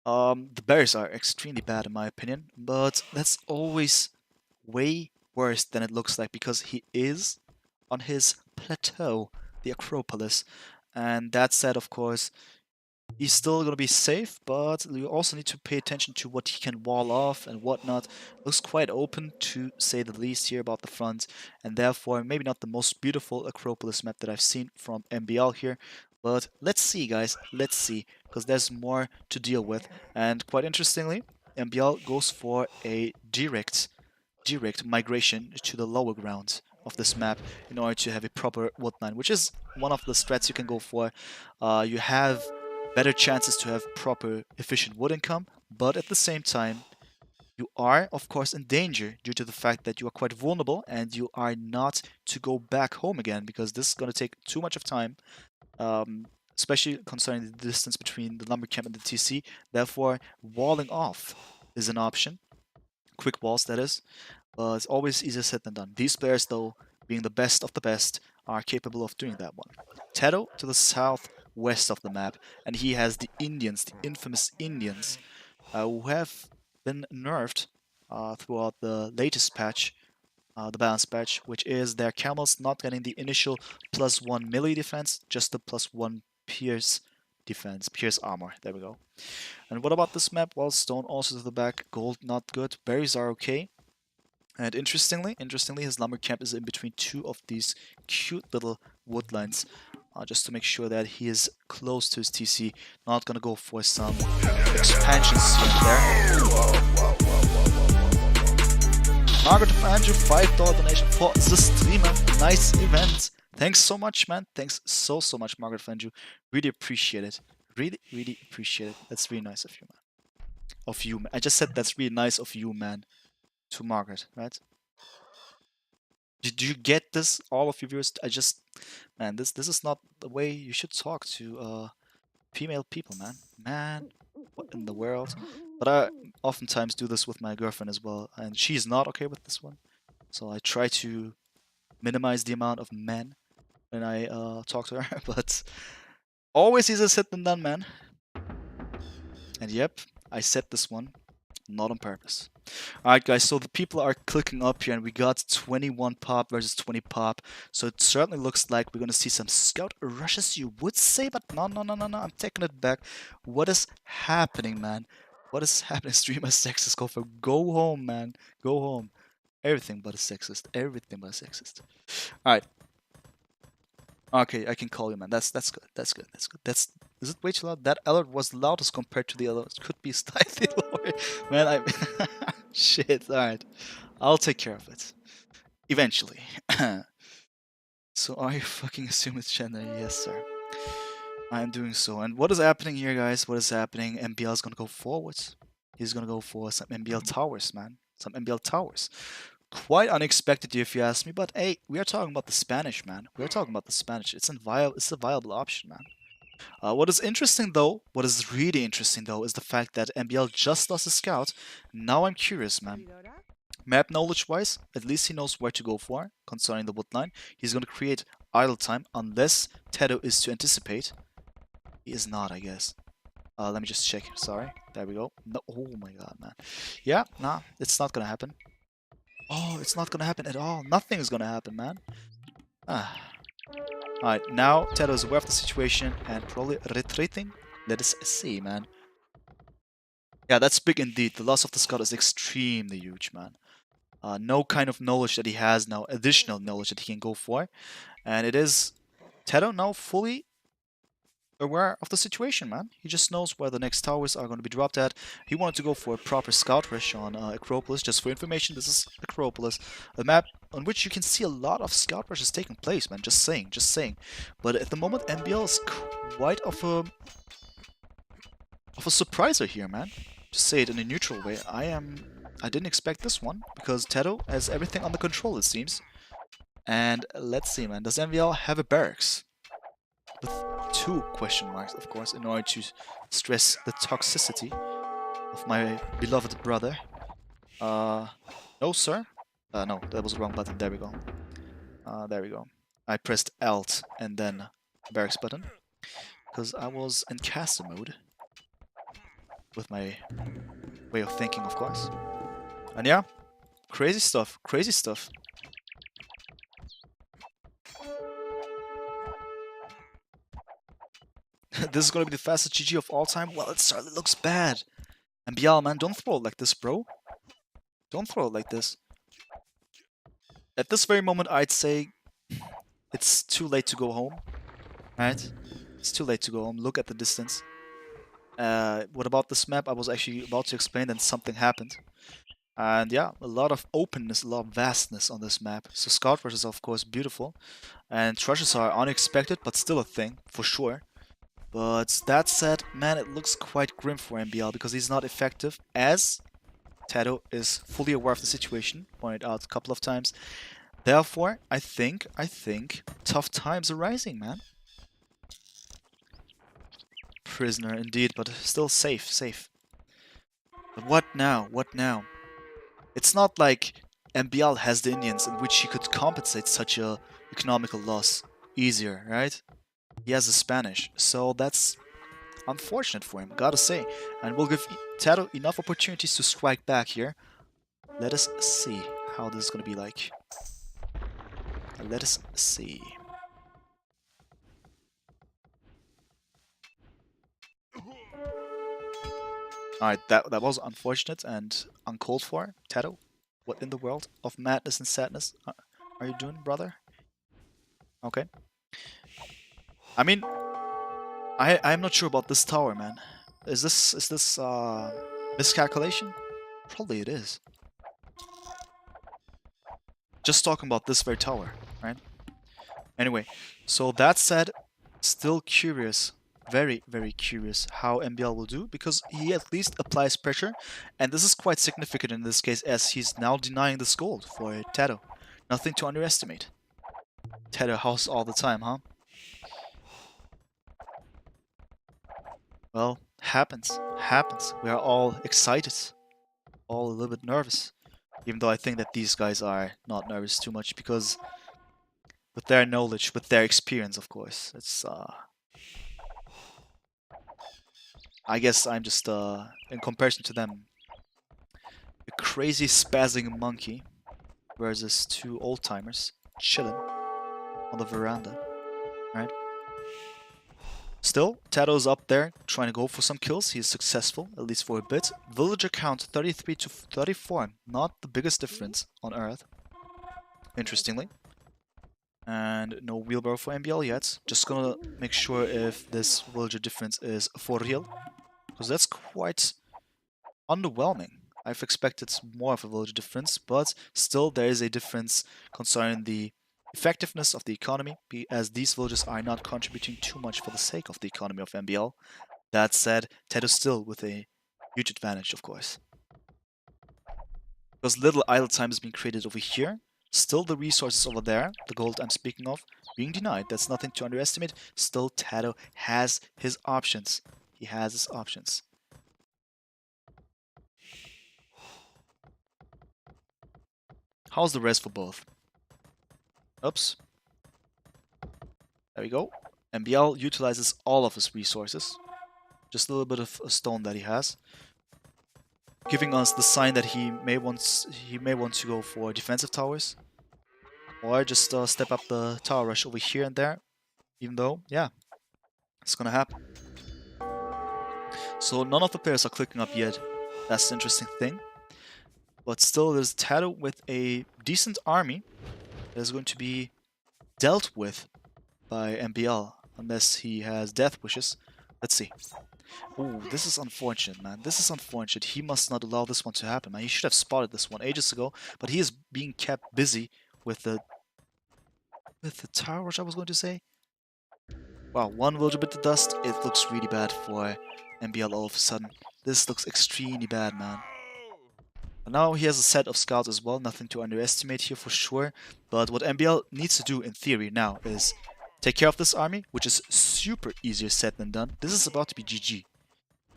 The berries are extremely bad in my opinion, but that's always way worse than it looks like, because he is on his plateau, the Acropolis. And that said, of course, he's still going to be safe, but you also need to pay attention to what he can wall off and whatnot. Looks quite open, to say the least, here about the front, and therefore maybe not the most beautiful Acropolis map that I've seen from MbL here. But let's see, guys, let's see, because there's more to deal with. And quite interestingly, MbL goes for a direct migration to the lower ground of this map in order to have a proper woodline, which is one of the strats you can go for. You have better chances to have proper efficient wood income, but at the same time you are of course in danger due to the fact that you are quite vulnerable and you are not to go back home again, because this is going to take too much of time, especially concerning the distance between the lumber camp and the TC. Therefore, walling off is an option. Quick walls, that is. It's always easier said than done. These players, though, being the best of the best, are capable of doing that one. TaToH to the southwest of the map, and he has the Indians, the infamous Indians, who have been nerfed throughout the latest patch, the balance patch, which is their camels not getting the initial +1 melee defense, just the +1 pierce defense, pierce armor. There we go. And what about this map? Well, stone also to the back, gold not good, berries are okay. And interestingly, his lumber camp is in between two of these cute little woodlines, just to make sure that he is close to his TC, not gonna go for some expansions here and there. Margaret of Andrew, $5 donation for the streamer. Nice event. Thanks so much, man. Thanks so much, Margaret of Andrew. Really appreciate it. Really appreciate it. That's really nice of you, man. I just said that's really nice of you, man. To Margaret, right? Did you get this, all of your viewers? Man, this is not the way you should talk to female people, man. Man, what in the world? But I oftentimes do this with my girlfriend as well, and she's not okay with this one. So I try to minimize the amount of men when I talk to her, but always easier said than done, man. And yep, I said this one, not on purpose. Alright guys, so the people are clicking up here and we got 21 pop versus 20 pop. So it certainly looks like we're going to see some scout rushes, you would say, but no, I'm taking it back. What is happening, man? What is happening? Streamer sexist. Go home, man. Go home. Everything but a sexist. Everything but a sexist. Alright. Okay, I can call you, man. That's good. That's good. That's good. Is it way too loud? That alert was loud as compared to the other. It could be slightly lower. Man, I shit. Alright. I'll take care of it. Eventually. So are you fucking assuming it's gender? Yes, sir. I am doing so. And what is happening here, guys? What is happening? MbL is gonna go forwards. He's gonna go for some MbL towers, man. Some MbL towers. Quite unexpected, if you ask me. But hey, we are talking about the Spanish, man. We are talking about the Spanish. It's a viable option, man. What is interesting, though, what is really interesting, though, is the fact that MbL just lost a scout. Now I'm curious, man. Map knowledge-wise, at least he knows where to go for concerning the woodline. He's gonna create idle time unless TaToH is to anticipate. He is not, I guess. Let me just check. Sorry. There we go. No. Oh my god, man. Yeah, nah, it's not gonna happen. Oh, it's not gonna happen at all. Nothing is gonna happen, man. Ah. Alright, now TaToH is aware of the situation and probably retreating. Let us see, man. Yeah, that's big indeed. The loss of the scout is extremely huge, man. No kind of knowledge that he has now, additional knowledge that he can go for. And it is TaToH now fully aware of the situation, man. He just knows where the next towers are going to be dropped at. He wanted to go for a proper scout rush on Acropolis. Just for information, this is Acropolis, a map on which you can see a lot of scout rushes taking place, man. Just saying, just saying. But at the moment, MbL is quite of a surpriser here, man. To say it in a neutral way, I didn't expect this one because TaToH has everything under control, it seems. And let's see, man. Does MbL have a barracks? With 2 question marks, of course, in order to stress the toxicity of my beloved brother. No, sir. No, that was the wrong button. There we go. There we go. I pressed Alt and then barracks button because I was in caster mode with my way of thinking, of course. And yeah, crazy stuff. Crazy stuff. This is gonna be the fastest GG of all time. Well, it certainly looks bad. MbL, man, don't throw it like this, bro. Don't throw it like this. At this very moment, I'd say it's too late to go home. Right? It's too late to go home. Look at the distance. What about this map? I was actually about to explain, and something happened. And yeah, a lot of openness, a lot of vastness on this map. So Scout Rush is of course beautiful. And treasures are unexpected, but still a thing, for sure. But that said, man, it looks quite grim for MbL because he's not effective, as TaToH is fully aware of the situation, pointed out a couple of times. Therefore, I think, tough times are rising, man. Prisoner, indeed, but still safe. But what now? What now? It's not like MbL has the Indians in which he could compensate such a economical loss easier, right? He has the Spanish, so that's unfortunate for him, gotta say. And we'll give TaToH enough opportunities to strike back here. Let us see how this is gonna be like. Let us see. Alright, that was unfortunate and uncalled for. TaToH, what in the world of madness and sadness are you doing, brother? Okay. I mean, I'm not sure about this tower, man. Is this miscalculation? Probably it is. Just talking about this very tower, right? Anyway, so that said, still curious, very curious how MbL will do, because he at least applies pressure, and this is quite significant in this case as he's now denying this gold for TaToH. Nothing to underestimate. TaToH house all the time, huh? Well, happens. We are all excited, all a little bit nervous, even though I think that these guys are not nervous too much because with their knowledge, with their experience, of course, it's I guess I'm just in comparison to them, a crazy spazzing monkey versus 2 old timers chilling on the veranda, right? Still, TaToH's up there trying to go for some kills. He's successful, at least for a bit. Villager count 33 to 34. Not the biggest difference on Earth, interestingly. And no wheelbarrow for MbL yet. Just gonna make sure if this villager difference is for real, because that's quite underwhelming. I've expected more of a villager difference, but still there is a difference concerning the effectiveness of the economy, as these villagers are not contributing too much for the sake of the economy of MbL. That said, TaToH still with a huge advantage, of course. Because little idle time is being created over here. Still the resources over there, the gold I'm speaking of, being denied. That's nothing to underestimate. Still TaToH has his options. He has his options. How's the rest for both? Oops. There we go. MbL utilizes all of his resources. Just a little bit of a stone that he has. Giving us the sign that he may want to go for defensive towers. Or just step up the tower rush over here and there. Even though, yeah, it's gonna happen. So none of the players are clicking up yet. That's the interesting thing. But still, there's TaToH with a decent army that is going to be dealt with by MbL. Unless he has death wishes. Let's see. Ooh, this is unfortunate, man. This is unfortunate. He must not allow this one to happen, man. He should have spotted this one ages ago. But he is being kept busy with the tower rush, I was going to say. Wow, one little bit of dust. It looks really bad for MbL all of a sudden. This looks extremely bad, man. And now he has a set of scouts as well. Nothing to underestimate here for sure. But what MbL needs to do in theory now is take care of this army, which is super easier said than done. This is about to be GG.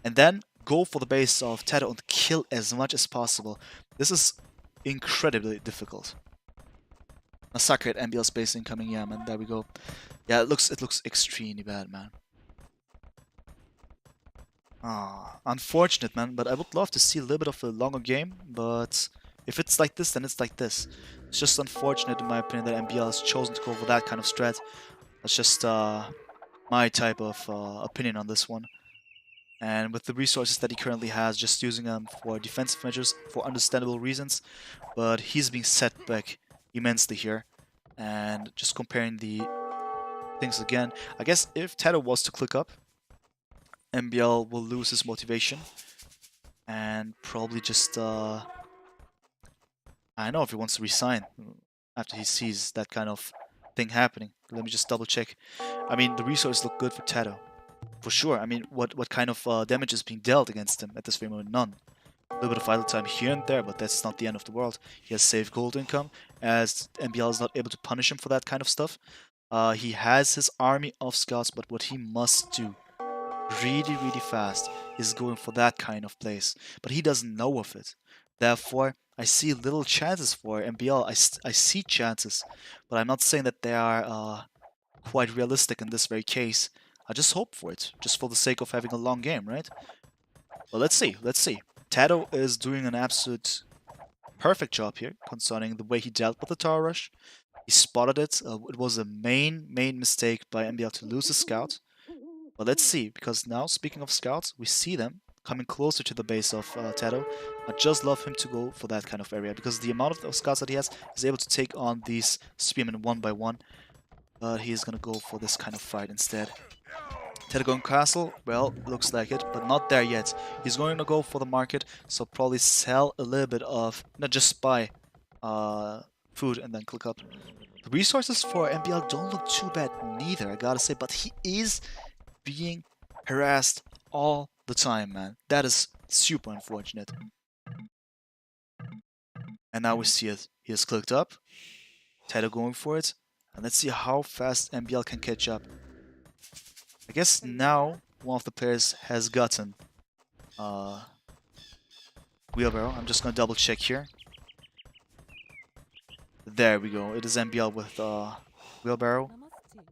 And then go for the base of TaToH and kill as much as possible. This is incredibly difficult. Massacre at MbL space incoming, yeah, man. There we go. Yeah, it looks extremely bad, man. Ah, unfortunate, man. But I would love to see a little bit of a longer game. But if it's like this, then it's like this. It's just unfortunate, in my opinion, that MbL has chosen to go for that kind of strat. That's just my type of opinion on this one. And with the resources that he currently has, just using them for defensive measures for understandable reasons. But he's being set back immensely here. And just comparing the things again, I guess if TaToH was to click up, MbL will lose his motivation. And probably just, I don't know if he wants to resign after he sees that kind of thing happening. Let me just double check. I mean, the resources look good for TaToH. For sure. I mean, what kind of damage is being dealt against him at this very moment? None. A little bit of idle time here and there, but that's not the end of the world. He has safe gold income, as MbL is not able to punish him for that kind of stuff. He has his army of scouts, but what he must do really, really fast is going for that kind of place. But he doesn't know of it. Therefore, I see little chances for MbL. I see chances, but I'm not saying that they are quite realistic in this very case. I just hope for it, just for the sake of having a long game, right? But let's see, let's see. TaToH is doing an absolute perfect job here concerning the way he dealt with the tower rush. He spotted it. It was a main mistake by MbL to lose a scout. But let's see, because now, speaking of scouts, we see them coming closer to the base of TaToH. I just love him to go for that kind of area, because the amount of scouts that he has is able to take on these spearmen one by one. But he's gonna go for this kind of fight instead. TaToH going castle? Well, looks like it, but not there yet. He's going to go for the market, so probably sell a little bit of, not just buy food and then click up. The resources for MbL don't look too bad neither, I gotta say, but he is being harassed all the time, man. That is super unfortunate. And now we see it. He has clicked up. TaToH going for it. And let's see how fast MbL can catch up. I guess now one of the players has gotten wheelbarrow. I'm just gonna double check here. There we go. It is MbL with wheelbarrow,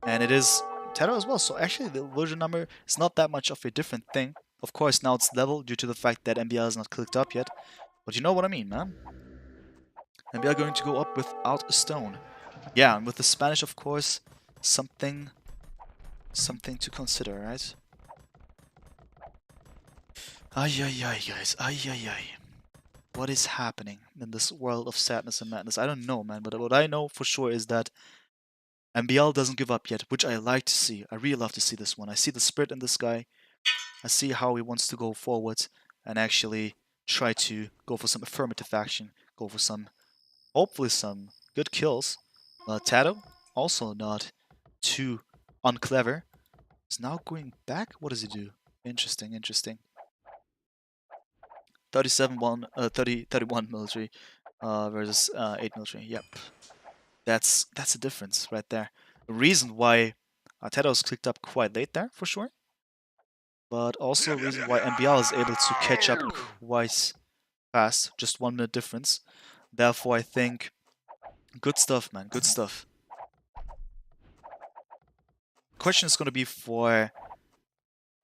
and it is TaToH as well. So actually, the version number is not that much of a different thing. Of course, now it's level due to the fact that MbL is not clicked up yet. But you know what I mean, man. MbL going to go up without a stone. Yeah, and with the Spanish, of course, something Something to consider, right? Ay, ay, ay, guys. Ay, ay, ay. What is happening in this world of sadness and madness? I don't know, man. But what I know for sure is that MbL doesn't give up yet, which I like to see. I really love to see this one. I see the spirit in this guy. I see how he wants to go forward and actually try to go for some affirmative action, go for some, hopefully some good kills. TaToH, also not too unclever, is now going back. What does he do? Interesting, interesting. 31 military versus 8 military. Yep, that's a difference right there. A reason why TaToH's clicked up quite late there for sure, but also a reason why MbL is able to catch up quite fast. Just 1 minute difference. Therefore, I think good stuff, man. Good stuff. Question is going to be for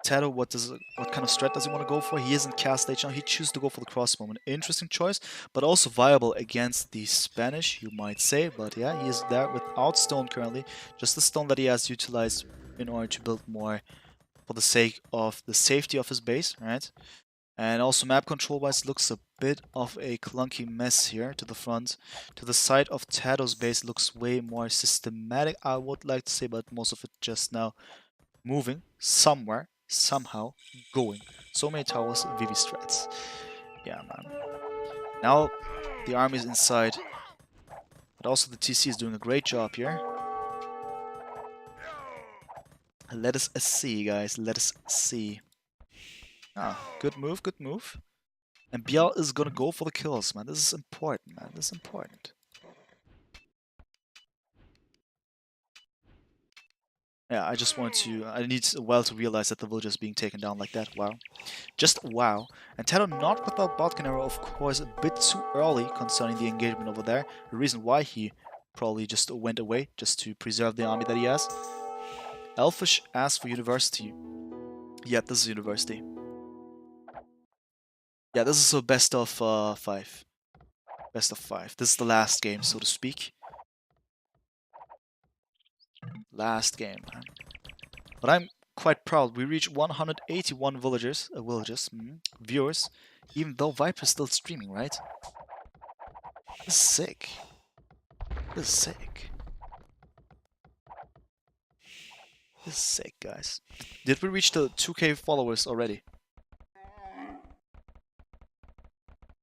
TaToH, what kind of strat does he want to go for? He isn't cast stage now. He chooses to go for the crossbow. An interesting choice, but also viable against the Spanish, you might say. But yeah, he is there without stone currently. Just the stone that he has utilized in order to build more for the sake of the safety of his base, right? And also map control-wise, looks a bit of a clunky mess here to the front. To the side of TaToH's base looks way more systematic, I would like to say, but most of it just now moving somewhere, somehow, going. So many towers, VV strats. Yeah, man. Now the army is inside, but also the TC is doing a great job here. Let us see, guys. Let us see. Ah, good move, good move. And MbL is gonna go for the kills, man. This is important, man. This is important. Yeah, I just wanted to... I need well to realize that the village is being taken down like that. Wow. Just wow. And TaToH not without Botkin arrow, of course, a bit too early concerning the engagement over there. The reason why he probably just went away, just to preserve the army that he has. Elfish asked for university. Yeah, this is university. Yeah, this is a best of 5. Best of 5. This is the last game, so to speak. Last game, man. But I'm quite proud. We reached 181 viewers, even though Viper's still streaming, right? This is sick. This is sick. This is sick, guys. Did we reach the 2K followers already?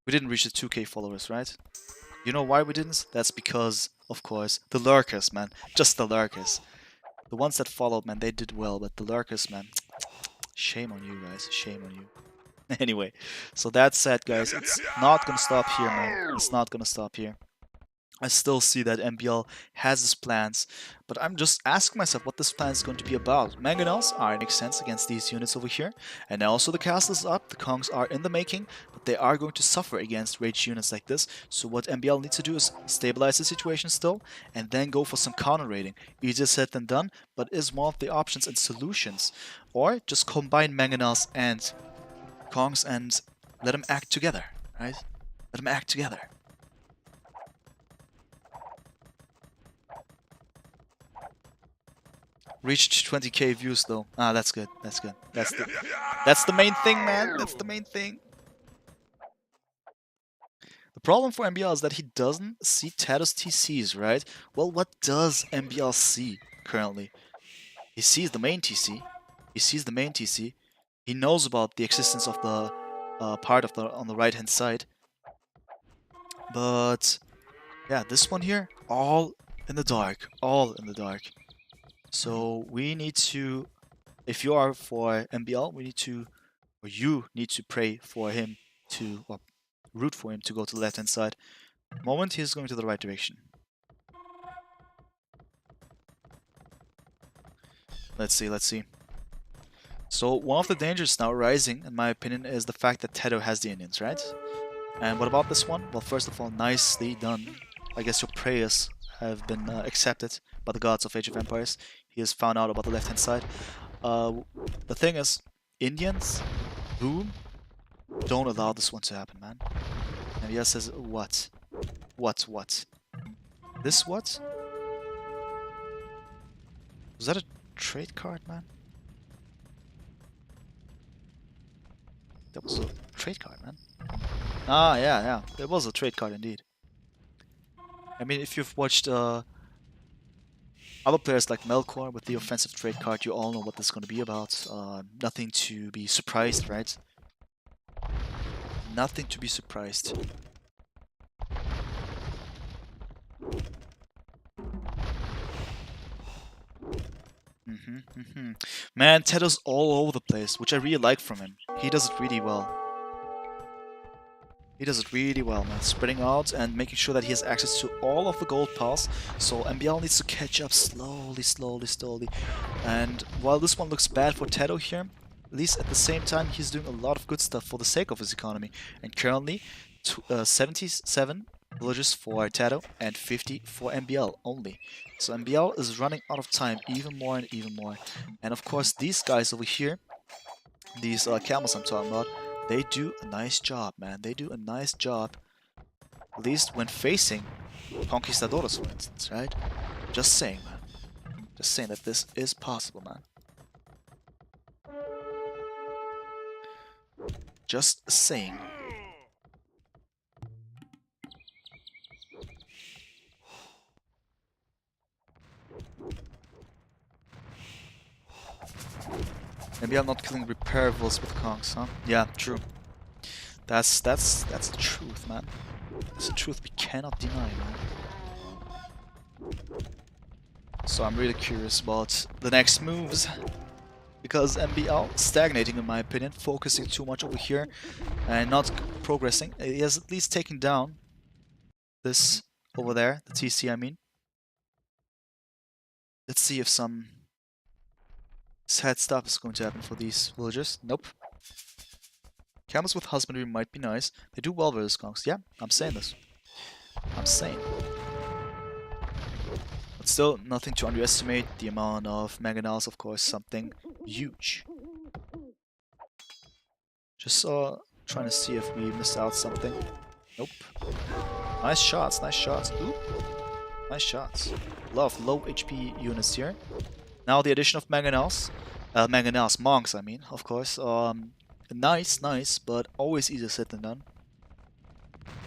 We didn't reach the 2K followers, right? You know why we didn't? That's because, of course, the lurkers, man. Just the lurkers. The ones that followed, man, they did well, but the lurkers, man, shame on you guys. Shame on you. Anyway, so that said, guys, it's not gonna stop here, man. It's not gonna stop here. I still see that MbL has his plans, but I'm just asking myself what this plan is going to be about. Mangonels are makes sense against these units over here, and now also the castle is up, the Kongs are in the making, but they are going to suffer against ranged units like this, so what MbL needs to do is stabilize the situation still, and then go for some counter raiding. Easier said than done, but is one of the options and solutions. Or just combine Mangonels and Kongs and let them act together, right? Let them act together. Reached 20k views though. Ah, that's good. That's good. That's the main thing, man. That's the main thing. The problem for MbL is that he doesn't see TaToH's TCs, right? Well, what does MbL see currently? He sees the main TC. He sees the main TC. He knows about the existence of the part of the on the right hand side. But yeah, this one here, all in the dark. All in the dark. So we need to, if you are for MbL, we need to, or you need to pray for him to, or root for him to go to the left hand side. Moment he's going to the right direction. Let's see, let's see. So one of the dangers now rising, in my opinion, is the fact that TaToH has the Indians, right? And what about this one? Well, first of all, nicely done. I guess your prayers have been accepted by the gods of Age of Empires. He has found out about the left hand side. The thing is, Indians, boom, don't allow this one to happen, man. And he says, what? What? This what? Was that a trade card, man? That was a trade card, man. Ah, yeah. It was a trade card indeed. I mean, if you've watched other players like Melkor with the offensive trade card, you all know what this is going to be about. Nothing to be surprised, right? Nothing to be surprised. Man, TaToH's all over the place, which I really like from him. He does it really well. He does it really well, man. Spreading out and making sure that he has access to all of the gold piles. So MbL needs to catch up slowly. And while this one looks bad for TaToH here, at least at the same time, he's doing a lot of good stuff for the sake of his economy. And currently, 77 villagers for TaToH and 50 for MbL only. So MbL is running out of time even more and even more. And of course, these guys over here, these camels I'm talking about, they do a nice job, man. They do a nice job, at least when facing Conquistadores, for instance, right? Just saying, man. Just saying that this is possible, man. Just saying. Maybe I'm not killing repair vills with conks, huh? Yeah, true. That's the truth, man. That's the truth we cannot deny, man. So I'm really curious about the next moves, because MbL stagnating in my opinion, focusing too much over here and not progressing. He has at least taken down this over there, the TC I mean. Let's see if some sad stuff is going to happen for these villagers. Nope. Camels with husbandry might be nice. They do well versus conks. Yeah, I'm saying this. I'm saying. But still, nothing to underestimate. The amount of mangonels, of course, something huge. Just trying to see if we missed out something. Nope. Nice shots, nice shots. Ooh. Nice shots. Love low HP units here. Now the addition of mangonels. Monks I mean, of course. Nice, but always easier said than done.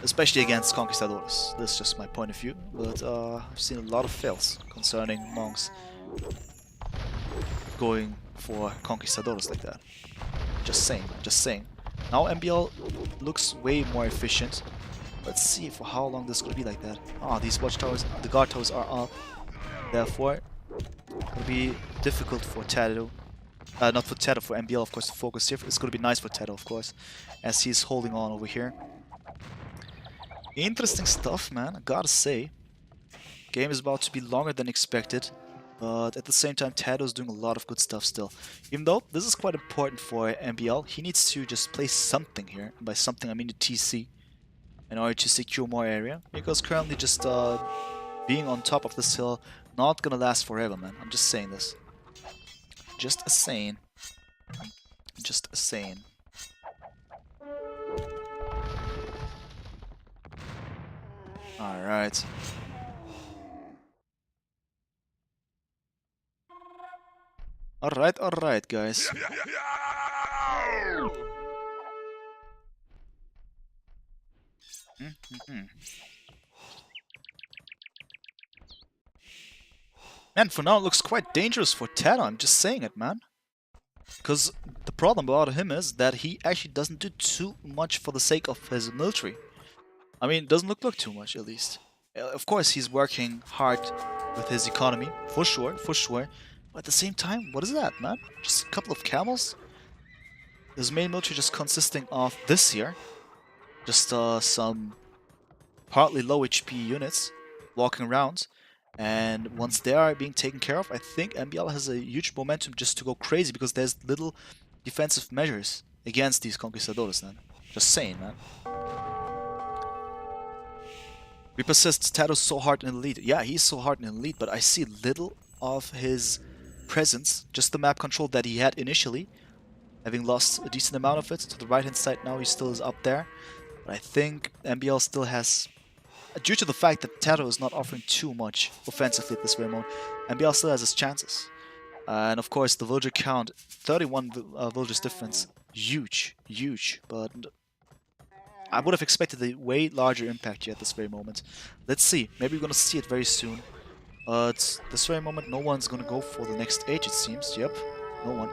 Especially against Conquistadores. This is just my point of view, but I've seen a lot of fails concerning monks going for Conquistadores like that. Just saying, just saying. Now MbL looks way more efficient. Let's see for how long this is going to be like that. Ah, these watchtowers, the guard towers are up. Therefore, it's going to be difficult for TaToH. Not for TaToH, for MbL of course to focus here. It's going to be nice for TaToH of course, as he's holding on over here. Interesting stuff, man, I gotta say. Game is about to be longer than expected, but at the same time TaToH is doing a lot of good stuff still. Even though this is quite important for MbL, he needs to just play something here. And by something I mean the TC, in order to secure more area, because currently just being on top of this hill not gonna last forever, man. I'm just saying this. Just a saying. Just a saying. Alright. Alright, guys. Man, for now it looks quite dangerous for TaToH, I'm just saying it, man. Because the problem about him is that he actually doesn't do too much for the sake of his military. I mean, it doesn't look like too much, at least. Of course, he's working hard with his economy, for sure. But at the same time, what is that, man? Just a couple of camels? His main military just consisting of this here. Just some partly low HP units walking around. And once they are being taken care of, I think MbL has a huge momentum just to go crazy, because there's little defensive measures against these Conquistadores, man. Just saying, man. We persist. TaToH's so hard in the lead. Yeah, he's so hard in the lead, but I see little of his presence. Just the map control that he had initially, having lost a decent amount of it. To the right-hand side now, he still is up there. But I think MbL still has, due to the fact that TaToH is not offering too much offensively at this very moment, MbL still has his chances. And of course, the villager count, 31 villagers difference, huge, huge. But I would have expected a way larger impact here at this very moment. Let's see, maybe we're gonna see it very soon. But this very moment, no one's gonna go for the next age, it seems. Yep, no one.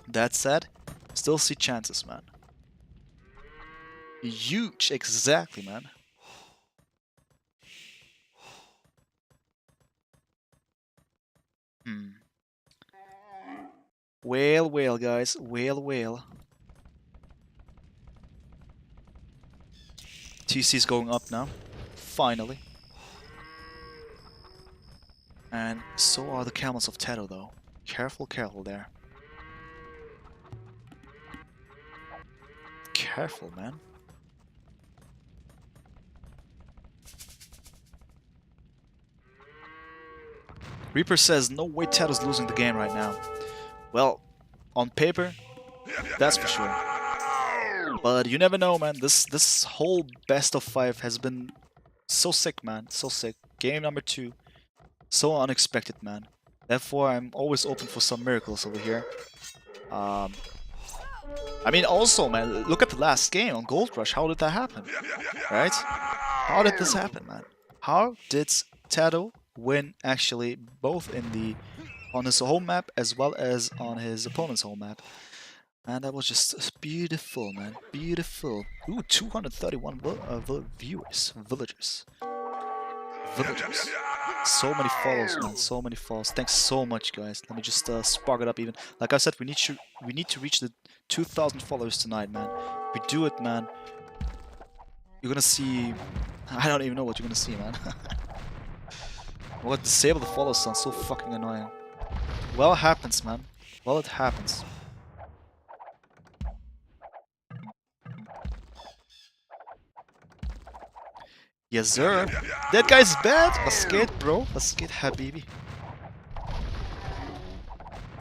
That said, still see chances, man. Huge, exactly, man. Whale, whale, guys. Whale, whale. TC's going up now. Finally. And so are the camels of TaToH, though. Careful, careful there. Careful, man. Reaper says, no way TaToH's losing the game right now. Well, on paper, that's for sure. But you never know, man. This whole best of 5 has been so sick, man. So sick. Game number 2. So unexpected, man. Therefore, I'm always open for some miracles over here. I mean, also, man, look at the last game on Gold Rush. How did that happen? Right? How did this happen, man? How did TaToH win, actually, both on his home map as well as on his opponent's home map? And that was just beautiful, man. Beautiful. Ooh, 231 viewers. Villagers. So many follows, man. So many follows. Thanks so much, guys. Let me just spark it up even. Like I said, we need to reach the 2,000 followers tonight, man. If we do it, man, you're gonna see... I don't even know what you're gonna see, man. What, disable the follows sounds so fucking annoying. Well, it happens, man. Well, it happens. Yes, sir. That guy's bad. Was geht, bro? Was geht, Habibi?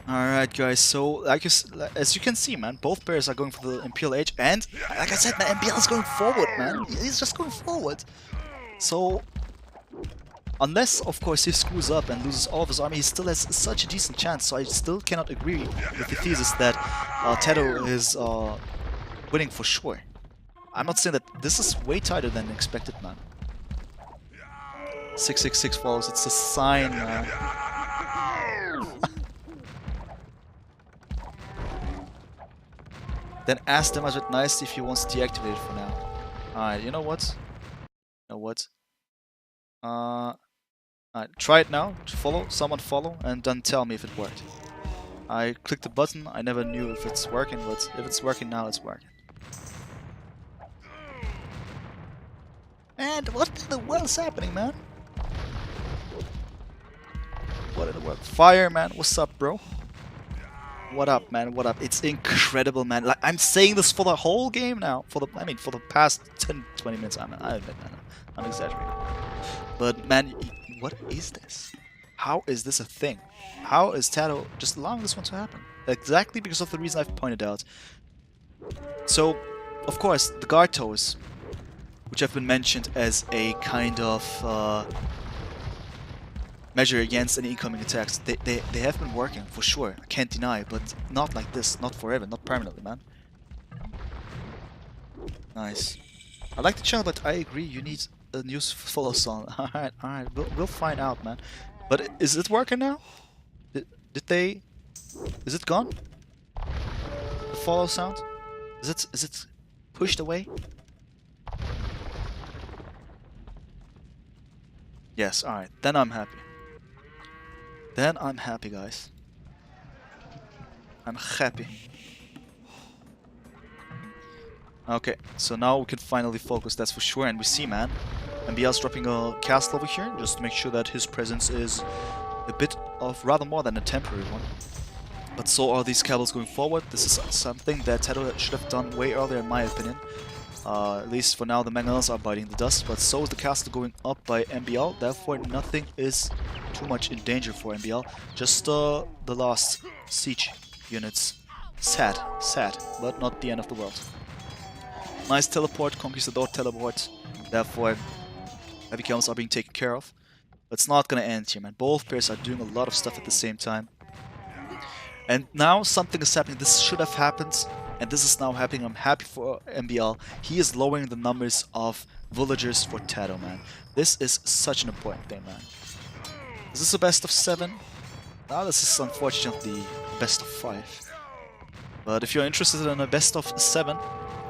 Alright, guys. So, like as you can see, man, both players are going for the MbL Age, and like I said, man, MbL is going forward, man. He's just going forward. So, unless, of course, he screws up and loses all of his army, he still has such a decent chance. So I still cannot agree with the thesis that TaToH is winning for sure. I'm not saying that this is way tighter than expected, man. 666 follows, it's a sign, man. Then ask them as it nice if he wants to deactivate it for now. Alright, you know what? Alright, try it now. Follow, someone follow, and then tell me if it worked. I clicked the button, I never knew if it's working, but if it's working now, it's working. And what in the world is happening, man? What in the world? Fire, man, what's up, bro? What up, man? What up? It's incredible, man. Like, I'm saying this for the whole game now. For the past 10, 20 minutes. I admit, man. I'm exaggerating. But, man, what is this? How is this a thing? How is TaToH just allowing this one to happen? Exactly because of the reason I've pointed out. So, of course, the guard toes, which have been mentioned as a kind of measure against any incoming attacks. They have been working, for sure, I can't deny, but not like this, not forever, not permanently, man. Nice. I like the channel, but I agree, you need a new follow song. Alright, we'll find out, man. But is it working now? Did they... Is it gone? The follow sound? Is it pushed away? Yes, alright, then I'm happy. Then I'm happy, guys. I'm happy. Okay, so now we can finally focus, that's for sure, and we see, man. MbL's dropping a castle over here, just to make sure that his presence is a bit of rather more than a temporary one. But so are these cavalry going forward. This is something that TaToH should have done way earlier, in my opinion. At least for now, the Mangonels are biting the dust, but so is the castle going up by MbL. Therefore, nothing is too much in danger for MbL. Just the last siege units. Sad, but not the end of the world. Nice teleport, Conquistador teleport. Therefore, heavy camels are being taken care of. But it's not gonna end here, man. Both pairs are doing a lot of stuff at the same time. And now something is happening. This should have happened, and this is now happening. I'm happy for MbL. He is lowering the numbers of villagers for TaToH, man. This is such an important thing, man. Is this a best of 7? Now this is unfortunately a best of 5. But if you're interested in a best of 7,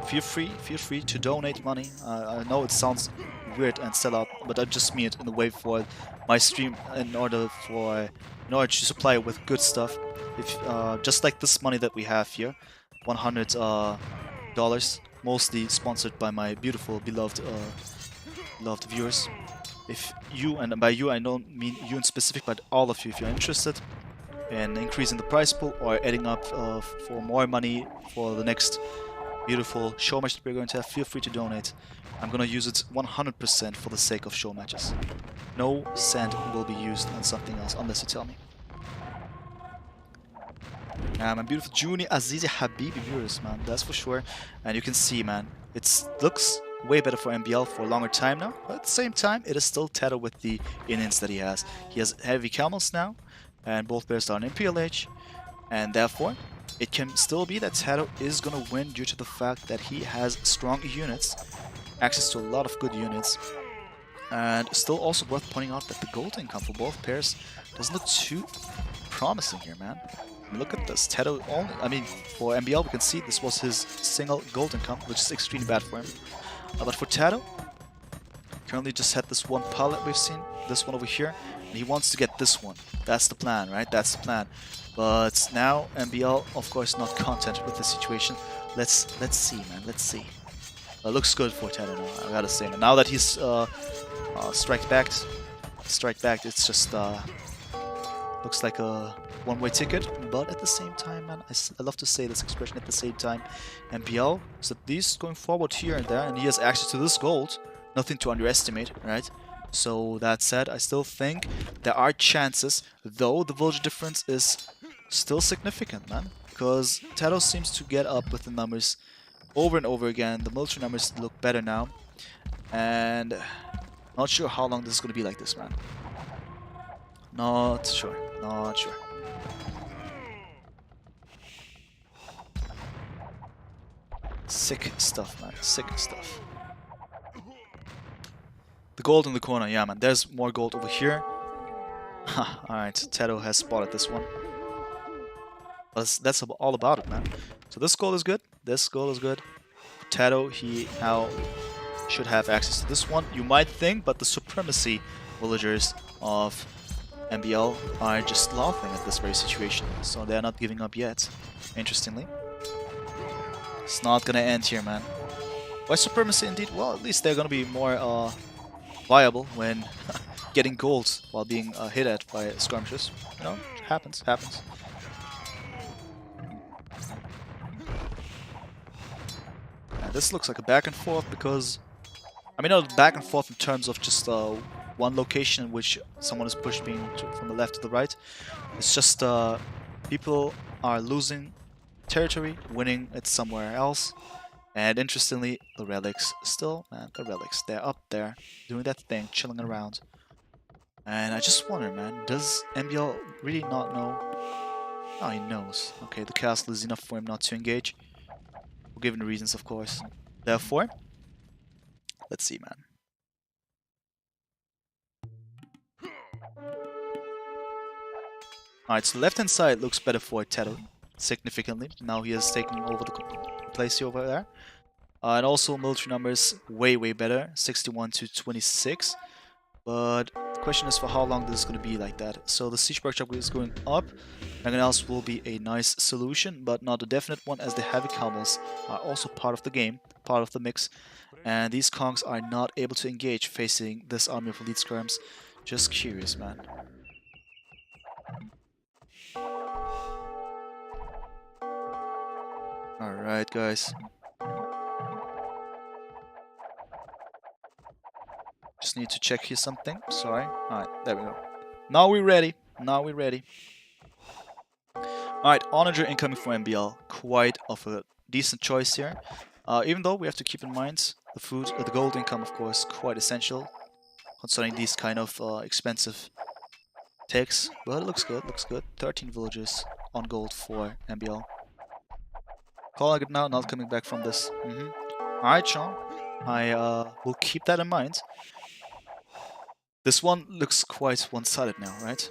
feel free to donate money. I know it sounds weird and sell out, but I just mean it in a way for my stream in order to supply it with good stuff. If just like this money that we have here, $100, mostly sponsored by my beautiful beloved viewers. If you, and by you I don't mean you in specific, but all of you, if you're interested in increasing the prize pool or adding up for more money for the next beautiful show match that we're going to have, feel free to donate. I'm gonna use it 100% for the sake of show matches. No cent will be used on something else unless you tell me. My beautiful Juni Azizi Habibi viewers, man, that's for sure. And you can see, man, it looks way better for MbL for a longer time now, but at the same time, it is still TaToH with the innings that he has. He has heavy camels now, and both players are on MPLH, and therefore, it can still be that TaToH is gonna win due to the fact that he has strong units, access to a lot of good units, and still also worth pointing out that the gold income for both pairs doesn't look too promising here, man. I mean, look at this, TaToH only, I mean, for MbL we can see this was his single gold income, which is extremely bad for him. But for TaToH, currently just had this one pallet we've seen, this one over here, and he wants to get this one. That's the plan, right? That's the plan. But now MbL, of course, not content with the situation. Let's see, man. Let's see. Looks good for TaToH now, I gotta say. Man. Now that he's strike backed, it's just looks like a one-way ticket. But at the same time, man, I love to say this expression. At the same time, MbL is at least going forward here and there, and he has access to this gold. Nothing to underestimate, right? So that said, I still think there are chances, though the villager difference is still significant, man. Because TaToH seems to get up with the numbers over and over again. The military numbers look better now. And not sure how long this is going to be like this, man. Not sure. Not sure. Sick stuff, man. Sick stuff. The gold in the corner, yeah, man. There's more gold over here. Alright, TaToH has spotted this one. But that's all about it, man. So this gold is good. This gold is good. TaToH, he now should have access to this one, you might think, but the supremacy villagers of MbL are just laughing at this very situation. So they're not giving up yet, interestingly. It's not gonna end here, man. Why supremacy indeed? Well, at least they're gonna be more viable when getting gold while being hit at by skirmishes. You know, happens. And this looks like a back and forth because, I mean, not back and forth in terms of just one location in which someone is pushing from the left to the right. It's just people are losing territory, winning it somewhere else. And interestingly, the relics still, man, the relics, they're up there doing that thing, chilling around. And I just wonder, man, does MbL really not know? Oh, he knows. Okay, the castle is enough for him not to engage. Given the reasons, of course. Therefore, let's see, man. Alright, so the left-hand side looks better for TaToH, significantly. Now he has taken over the place here over there. And also military numbers way better, 61 to 26. But the question is for how long this is going to be like that. So the siege workshop is going up. Anything else will be a nice solution, but not a definite one, as the heavy camels are also part of the game, part of the mix. And these Kongs are not able to engage facing this army of elite skirms. Just curious, man. Alright, guys. Just need to check here something. Sorry. Alright, there we go. Now we're ready. Alright, Onager incoming from MbL. Quite of a decent choice here. Even though we have to keep in mind the food, the gold income, of course, quite essential concerning these kind of expensive takes. But it looks good, 13 villages on gold for MbL. Calling it now, not coming back from this. Alright, Sean. I will keep that in mind. This one looks quite one-sided now, right?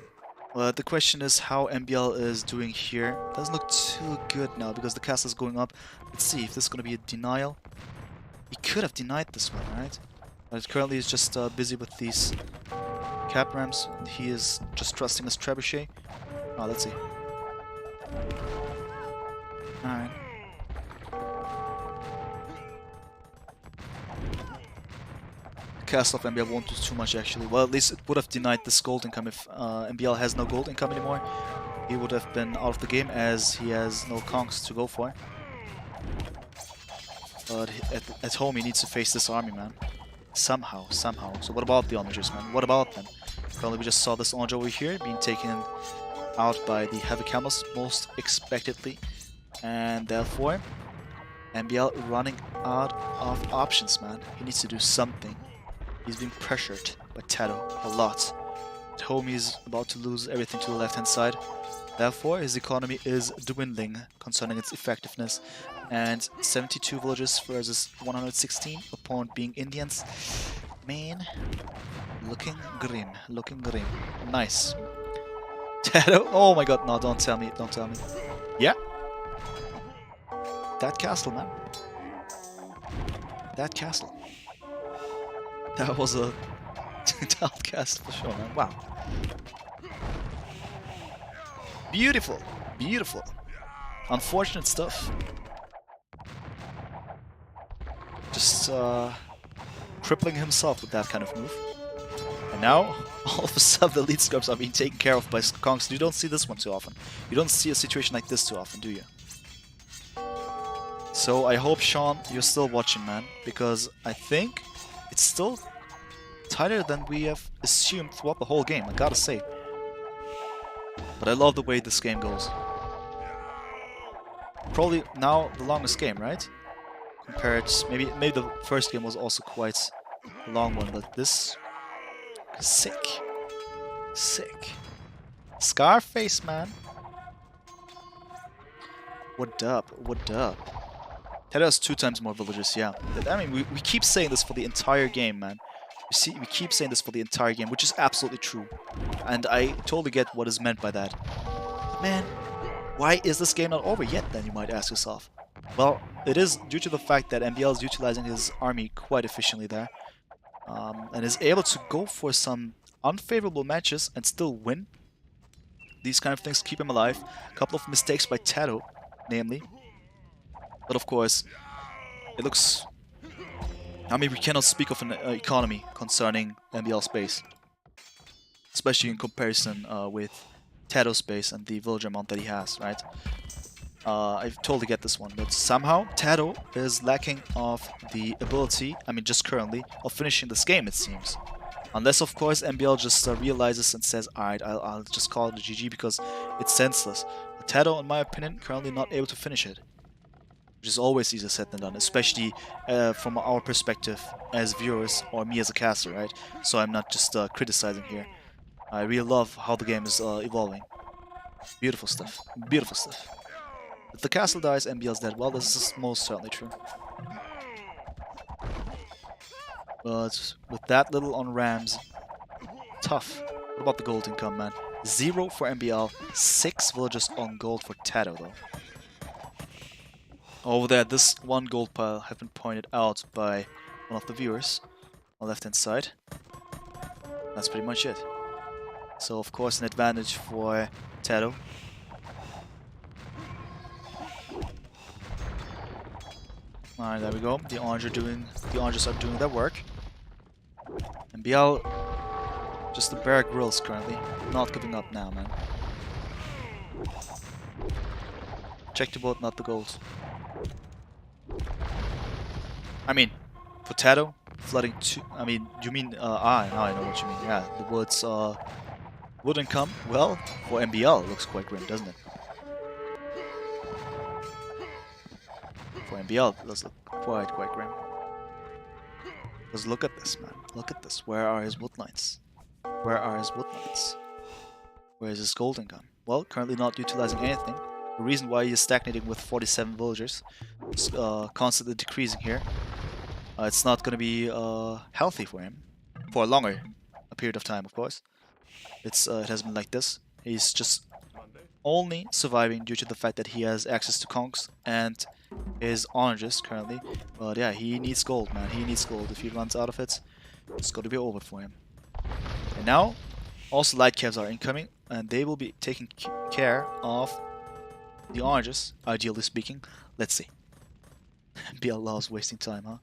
But the question is how MbL is doing here. Doesn't look too good now because the castle is going up. Let's see if this is going to be a denial. He could have denied this one, right? But currently he's just busy with these cap rams. He is just trusting his trebuchet. Oh, let's see. Alright. Castle of MbL won't do too much actually. Well, at least it would have denied this gold income if MbL has no gold income anymore. He would have been out of the game as he has no conks to go for. But at home he needs to face this army, man. Somehow. So what about the onagers, man? What about them? Currently we just saw this onager over here being taken out by the heavy camels most expectedly. And therefore, MbL running out of options, man. He needs to do something. He's being pressured by TaToH a lot. At home he's about to lose everything to the left hand side. Therefore his economy is dwindling concerning its effectiveness. And 72 villages versus 116, opponent being Indians. Man, looking grim, Nice. TaToH, oh my god, no, don't tell me. Yeah. That castle, man. That castle. That was a tough castle for sure, man. Wow. Beautiful. Unfortunate stuff. Just crippling himself with that kind of move. And now, all of a sudden, the lead scrubs are being taken care of by Kongs. You don't see this one too often. You don't see a situation like this too often, do you? So I hope, Sean, you're still watching, man, because I think it's still tighter than we have assumed throughout the whole game, I gotta say. But I love the way this game goes. Probably now the longest game, right? Compared, maybe the first game was also quite a long one, but this... Sick. Scarface, man. What up? TaToH has 2 times more villagers, yeah. I mean, we keep saying this for the entire game, man. We keep saying this for the entire game, which is absolutely true. And I totally get what is meant by that. But man, why is this game not over yet, then, you might ask yourself? Well, it is due to the fact that MbL is utilizing his army quite efficiently there. And is able to go for some unfavorable matches and still win. These kind of things keep him alive. A couple of mistakes by TaToH, namely. But of course, it looks... I mean, we cannot speak of an economy concerning MbL space. Especially in comparison with TaToH space and the villager amount that he has, right? I totally get this one, but somehow TaToH is lacking of the ability, I mean just currently, of finishing this game, it seems. Unless, of course, MbL just realizes and says, alright, I'll just call it a GG because it's senseless. But TaToH, in my opinion, currently not able to finish it. Which is always easier said than done, especially from our perspective as viewers, or me as a caster, right? So I'm not just criticizing here. I really love how the game is evolving. Beautiful stuff. If the castle dies, MbL's dead. Well, this is most certainly true. But with that little on Rams, tough. What about the gold income, man? 0 for MbL, 6 villagers on gold for TaToH, though. Over there, this one gold pile has been pointed out by one of the viewers on the left-hand side. That's pretty much it. So, of course, an advantage for TaToH. Alright, there we go. The onagers are doing their work. MbL, just the bare grills currently. Not giving up now, man. Check the boat, not the gold. I mean, for TaToH, flooding two. I mean, you mean now I know what you mean. Yeah, the woods wouldn't come. Well, for MbL, it looks quite grim, doesn't it? For MbL, it does look quite grim. Because look at this, man. Look at this. Where are his woodlines? Where is his gold income? well, currently not utilizing anything. The reason why he is stagnating with 47 villagers, constantly decreasing here. It's not going to be healthy for him for a longer period of time, of course. It has been like this. He's just only surviving due to the fact that he has access to conks and his oranges currently. But yeah, he needs gold, man. He needs gold. If he runs out of it, it's going to be over for him. And now, also light cavs are incoming, and they will be taking care of the oranges, ideally speaking. Let's see. MbL loves wasting time, huh?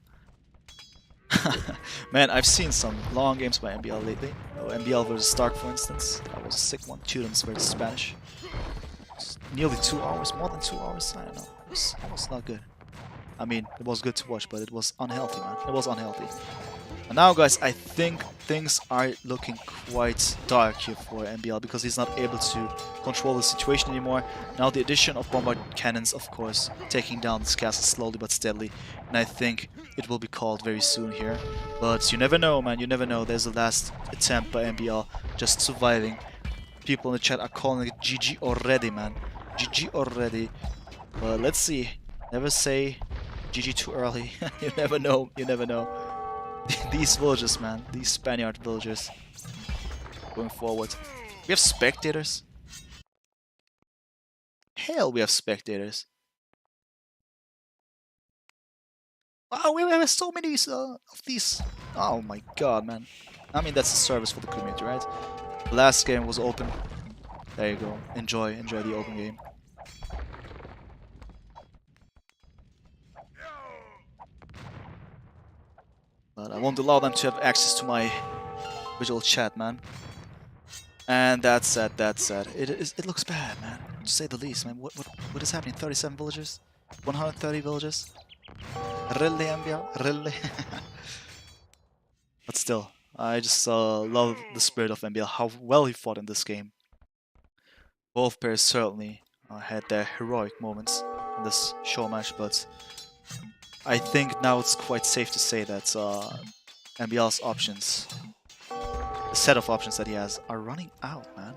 Man, I've seen some long games by MbL lately. MbL versus Stark, for instance. That was a sick one. Tudums versus Spanish. Nearly 2 hours, more than 2 hours. I don't know. It was not good. I mean, it was good to watch, but it was unhealthy, man. It was unhealthy. And now, guys, I think things are looking quite dark here for MbL because he's not able to control the situation anymore. Now the addition of bombard cannons, of course, taking down this castle slowly but steadily. And I think it will be called very soon here. But you never know, man. You never know. There's the last attempt by MbL just surviving. People in the chat are calling it GG already, man. GG already. But let's see. Never say GG too early. You never know. You never know. These villagers, man. These Spaniard villagers. Going forward. We have spectators. Hell, we have spectators. Wow, we have so many of these. Oh my god, man. I mean, that's a service for the community, right? The last game was open. There you go. Enjoy the open game. But I won't allow them to have access to my visual chat, man. And that's sad, that's sad. It looks bad, man. To say the least, man. What is happening? 37 villagers? 130 villagers? Really, MbL? Really? But still, I just love the spirit of MbL, how well he fought in this game. Both pairs certainly had their heroic moments in this show match, but I think now it's quite safe to say that MbL's options, the set of options that he has, are running out, man.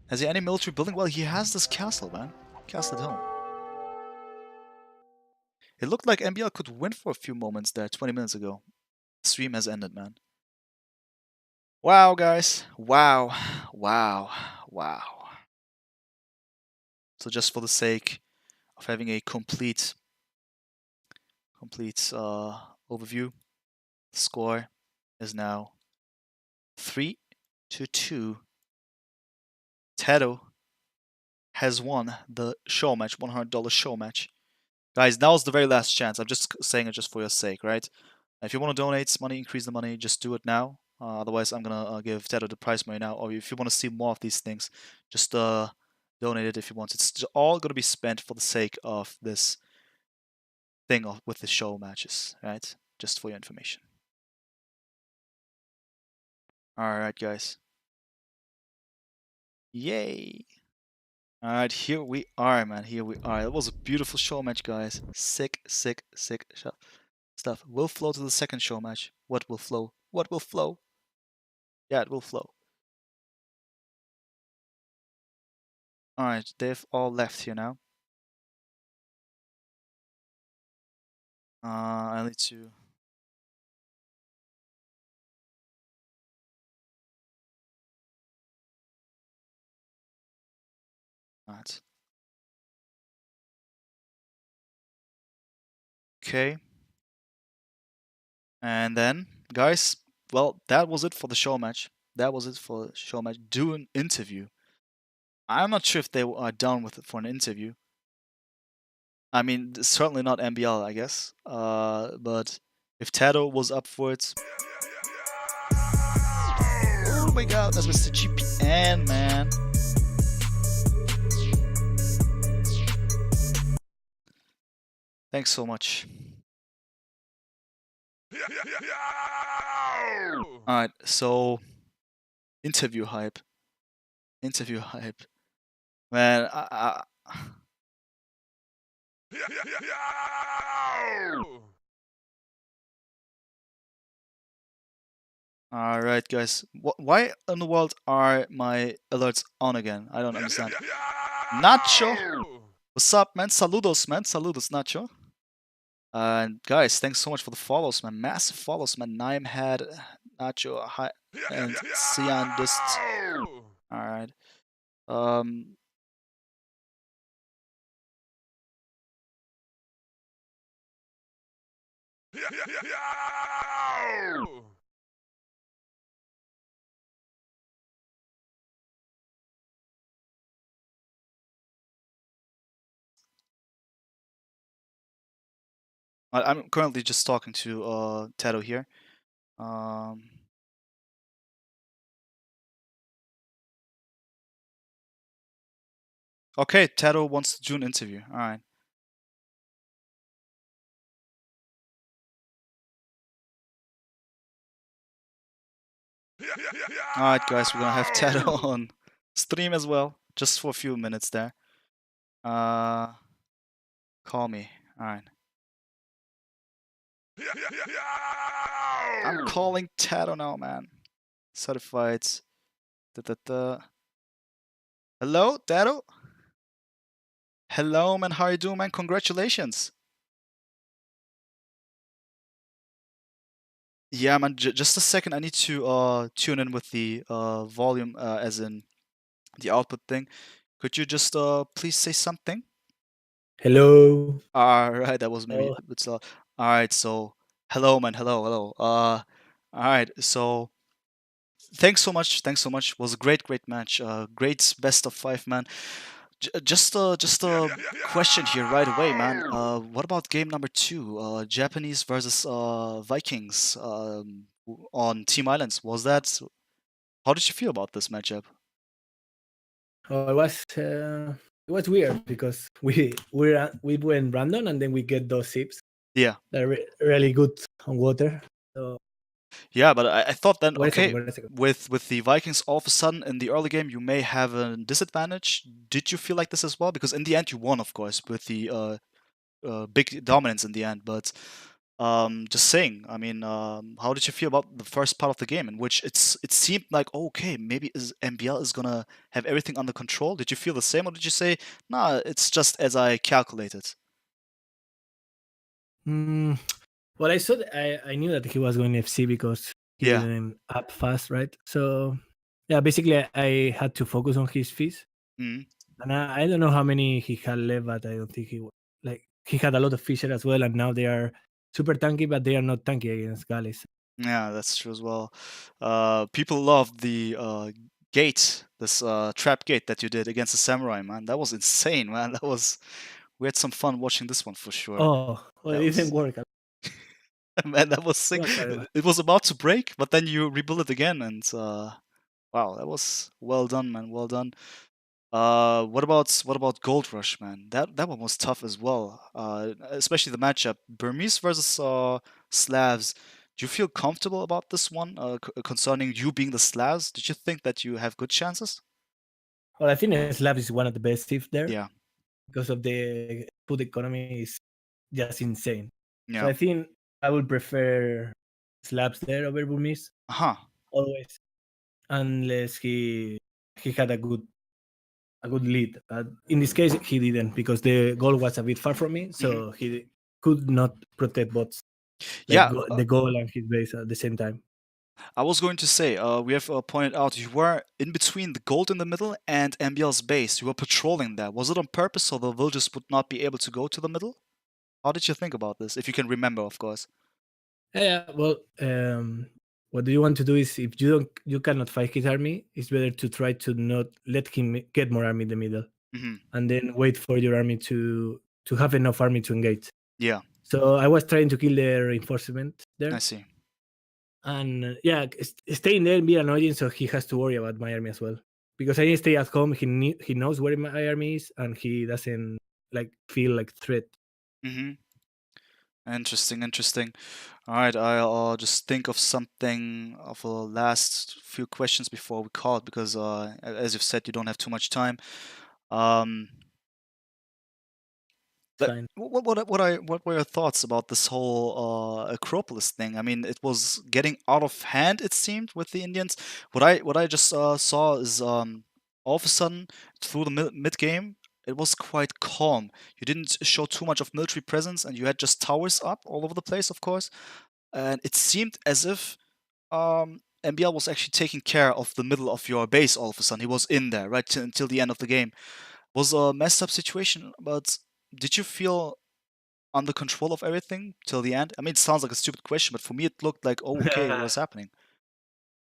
Has he any military building? Well, he has this castle, man. Castle at home. It looked like MbL could win for a few moments there 20 minutes ago. The stream has ended, man. Wow, guys. Wow. Wow. Wow. So just for the sake of having a complete overview, the score is now 3-2. TaToH has won the show match, $100 show match. Guys, now's the very last chance. I'm just saying it just for your sake, right? If you want to donate money, increase the money, just do it now. Otherwise, I'm gonna give TaToH the prize money now. Or if you want to see more of these things, just donate it if you want. It's all gonna be spent for the sake of this thing with the show matches, right? Just for your information. Alright, guys. Yay! Alright, here we are, man. Here we are. It was a beautiful show match, guys. Sick, sick, sick stuff. Will flow to the second show match. What will flow? What will flow? Yeah, it will flow. Alright, they've all left here now. I need to... Alright. Okay. And then, guys, well, that was it for the show match. That was it for the show match. Do an interview. I'm not sure if they are down with it for an interview. I mean, certainly not MbL, I guess. But if TaToH was up for it... Oh my god, that's Mr. GPN, man. Thanks so much. Alright, so... Interview hype. Interview hype. Man, Alright, guys. Why in the world are my alerts on again? I don't understand. Nacho! What's up, man? Saludos, man. Saludos, Nacho. And guys, thanks so much for the follows, man. Massive follows, man. Naim had Nacho, hi, and Sian just. Alright. Um, I'm currently just talking to TaToH here. Um, okay, TaToH wants to do an interview. Alright. Alright, guys, we're gonna have TaToH on stream as well, just for a few minutes there. Call me. Alright. I'm calling TaToH now, man. Certified. Da, da, da. Hello, TaToH? Hello, man. How are you doing, man? Congratulations. Yeah, man. Just a second. I need to tune in with the volume, as in the output thing. Could you just please say something? Hello. Alright, that was maybe Oh, it's alright, so hello, man. Hello, hello. Alright, so thanks so much. Thanks so much. Was a great match. Great best of five, man. Just a question here right away, man. What about game number two? Japanese versus Vikings on Team Islands. Was that? How did you feel about this matchup? oh, it was weird because we went random and then we get those ships Yeah, that are really good on water. So yeah, but I thought then, wait a second, okay, wait a second. with the Vikings, all of a sudden in the early game you may have a disadvantage. Did you feel like this as well? Because in the end you won, of course, with the big dominance in the end. But just saying, I mean, how did you feel about the first part of the game in which it seemed like okay, maybe MbL is gonna have everything under control? Did you feel the same, or did you say, nah, it's just as I calculated? Mm, well, I knew that he was going FC because he Yeah. didn't up fast, right? So yeah, basically I had to focus on his fees, Mhm. and I don't know how many he had left, but I don't think like he had a lot of Fisher as well, and now they are super tanky, but they are not tanky against Gales. Yeah, that's true as well. People love the gate, this trap gate that you did against the samurai, man. That was insane, man. That was we had some fun watching this one for sure. Oh, well, That it didn't was work. man, that was It sick. was terrible. It was about to break, but then you rebuild it again, and wow, that was well done, man. Well done. What about Gold Rush, man? That one was tough as well. Especially the matchup Burmese versus Slavs. Do you feel comfortable about this one? Concerning you being the Slavs, did you think that you have good chances? Well, I think Slav is one of the best teams there Yeah, because of the food economy is just insane. So yeah. I think I would prefer Slavs there over Burmese Uh-huh. always, unless he had a good lead. In this case, he didn't because the goal was a bit far from me, Hmm. so he could not protect bots like Yeah, the goal and his base at the same time. I was going to say, we have pointed out you were in between the gold in the middle and MbL's base. You were patrolling that. Was it on purpose so the villagers would not be able to go to the middle? How did you think about this? If you can remember, of course. Yeah, well, what do you want to do is if you cannot fight his army, it's better to try to not let him get more army in the middle, Hmm. and then wait for your army to have enough army to engage. Yeah, So I was trying to kill the reinforcement I there, see. and yeah, staying there and be annoying, so he has to worry about my army as well. Because I stay at home, he knows where my army is, and he doesn't like feel like threat. Hmm. Interesting, interesting. All right, I'll just think of something of a last few questions before we call it because, as you've said, you don't have too much time. Um, Like, fine. what were your thoughts about this whole Acropolis thing? I mean, it was getting out of hand. It seemed with the Indians. What I just saw is all of a sudden through the mid game, it was quite calm. You didn't show too much of military presence, and you had just towers up all over the place, of course. And it seemed as if MbL was actually taking care of the middle of your base. All of a sudden, he was in there right until the end of the game. Was a messed up situation, but did you feel under control of everything till the end? I mean, it sounds like a stupid question, but for me, it looked like, oh, okay, what's happening?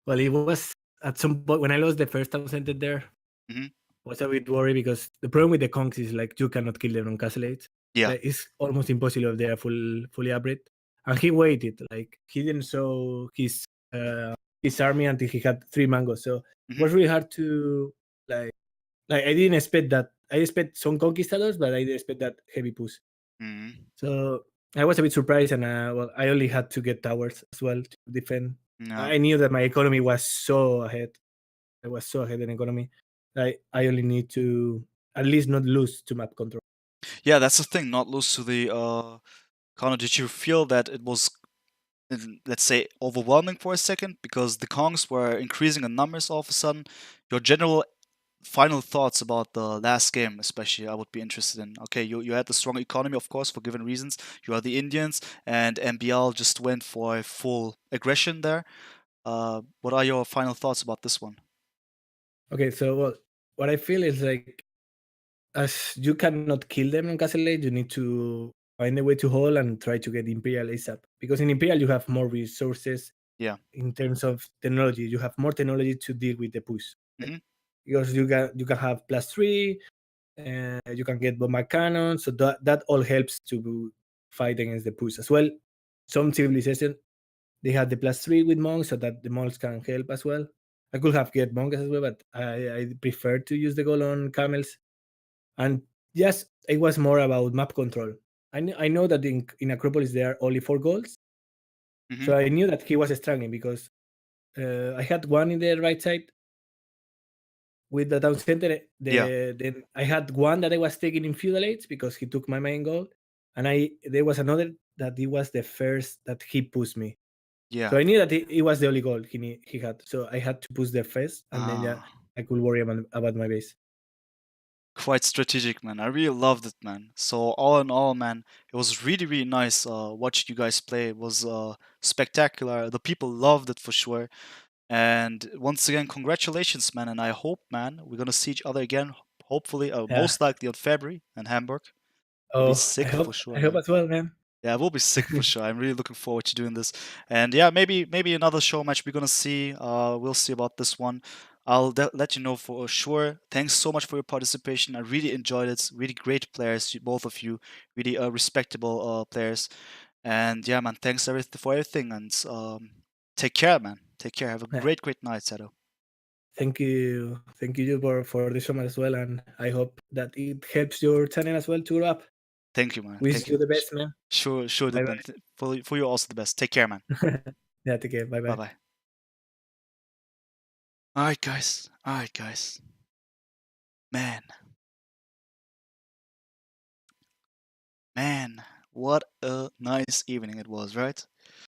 Well, it was at some point when I lost the first thousand there. Hmm. Was a bit worried because the problem with the conks is like you cannot kill them on castle aids. Yeah. Like it's almost impossible if they are fully upgrade. And he waited, like he didn't show his army until he had 3 mangoes. So it Hmm. was really hard to like I didn't expect that. I expect some conquistadors, but I didn't expect that heavy push. Hmm. So I was a bit surprised, and well, I only had to get towers as well to defend. Yeah. I knew that my economy was so ahead. I was so ahead in economy. I only need to at least not lose to map control. Yeah, that's the thing. Not lose to the Connor. Did you feel that it was, let's say, overwhelming for a second because the Kongs were increasing in numbers all of a sudden? Your general final thoughts about the last game, especially, I would be interested in. Okay, you had the strong economy, of course, for given reasons. You are the Indians, and MbL just went for a full aggression there. What are your final thoughts about this one? Okay, so well, what I feel is like as you cannot kill them on Castle Age, you need to find a way to hold and try to get Imperial ASAP. Because in Imperial you have more resources Yeah. in terms of technology. You have more technology to deal with the push. Right? Hmm. Because you can have +3, you can get bombard cannons, so that all helps to fight against the push as well. Some civilization they have the +3 with monks, so that the monks can help as well. I could have get monks as well, but I prefer to use the goal on camels. And yes, it was more about map control. I know that in Acropolis there are only 4 goals, Hmm. so I knew that he was struggling because I had one in the right side with the town center. Yeah. Then I had one that I was taking in feudal aids because he took my main goal, and there was another that it was the first that he pushed me. Yeah. So I knew that it was the only goal he had. So I had to push the first, and then yeah, Ah, I could worry about my base. quite strategic, man. I really loved it, man. So all in all, man, it was really, really nice watching you guys play. It was spectacular. The people loved it for sure. And once again, congratulations, man. And I hope, man, we're gonna see each other again. Hopefully, Yeah. most likely on February in Hamburg. Will be Oh, sick for I sure, hope man. as well, man. Yeah, we'll be sick for sure. I'm really looking forward to doing this. And yeah, maybe another show match we're gonna see. We'll see about this one. I'll let you know for sure. Thanks so much for your participation. I really enjoyed it. Really great players, both of you. Really respectable players. And yeah, man, thanks for everything. And take care, man. Take care. Have a Yeah. great night, Sato. Thank you for this one as well, and I hope that it helps your channel as well to grow up. Thank you, man. Wish Thank you you. the best, man. Sure Bye did, man. For you also the best. Take care, man. bye. Yeah, take care. Bye Bye bye. bye. All right, guys. All right, guys. Man. Man, what a nice evening it was, right?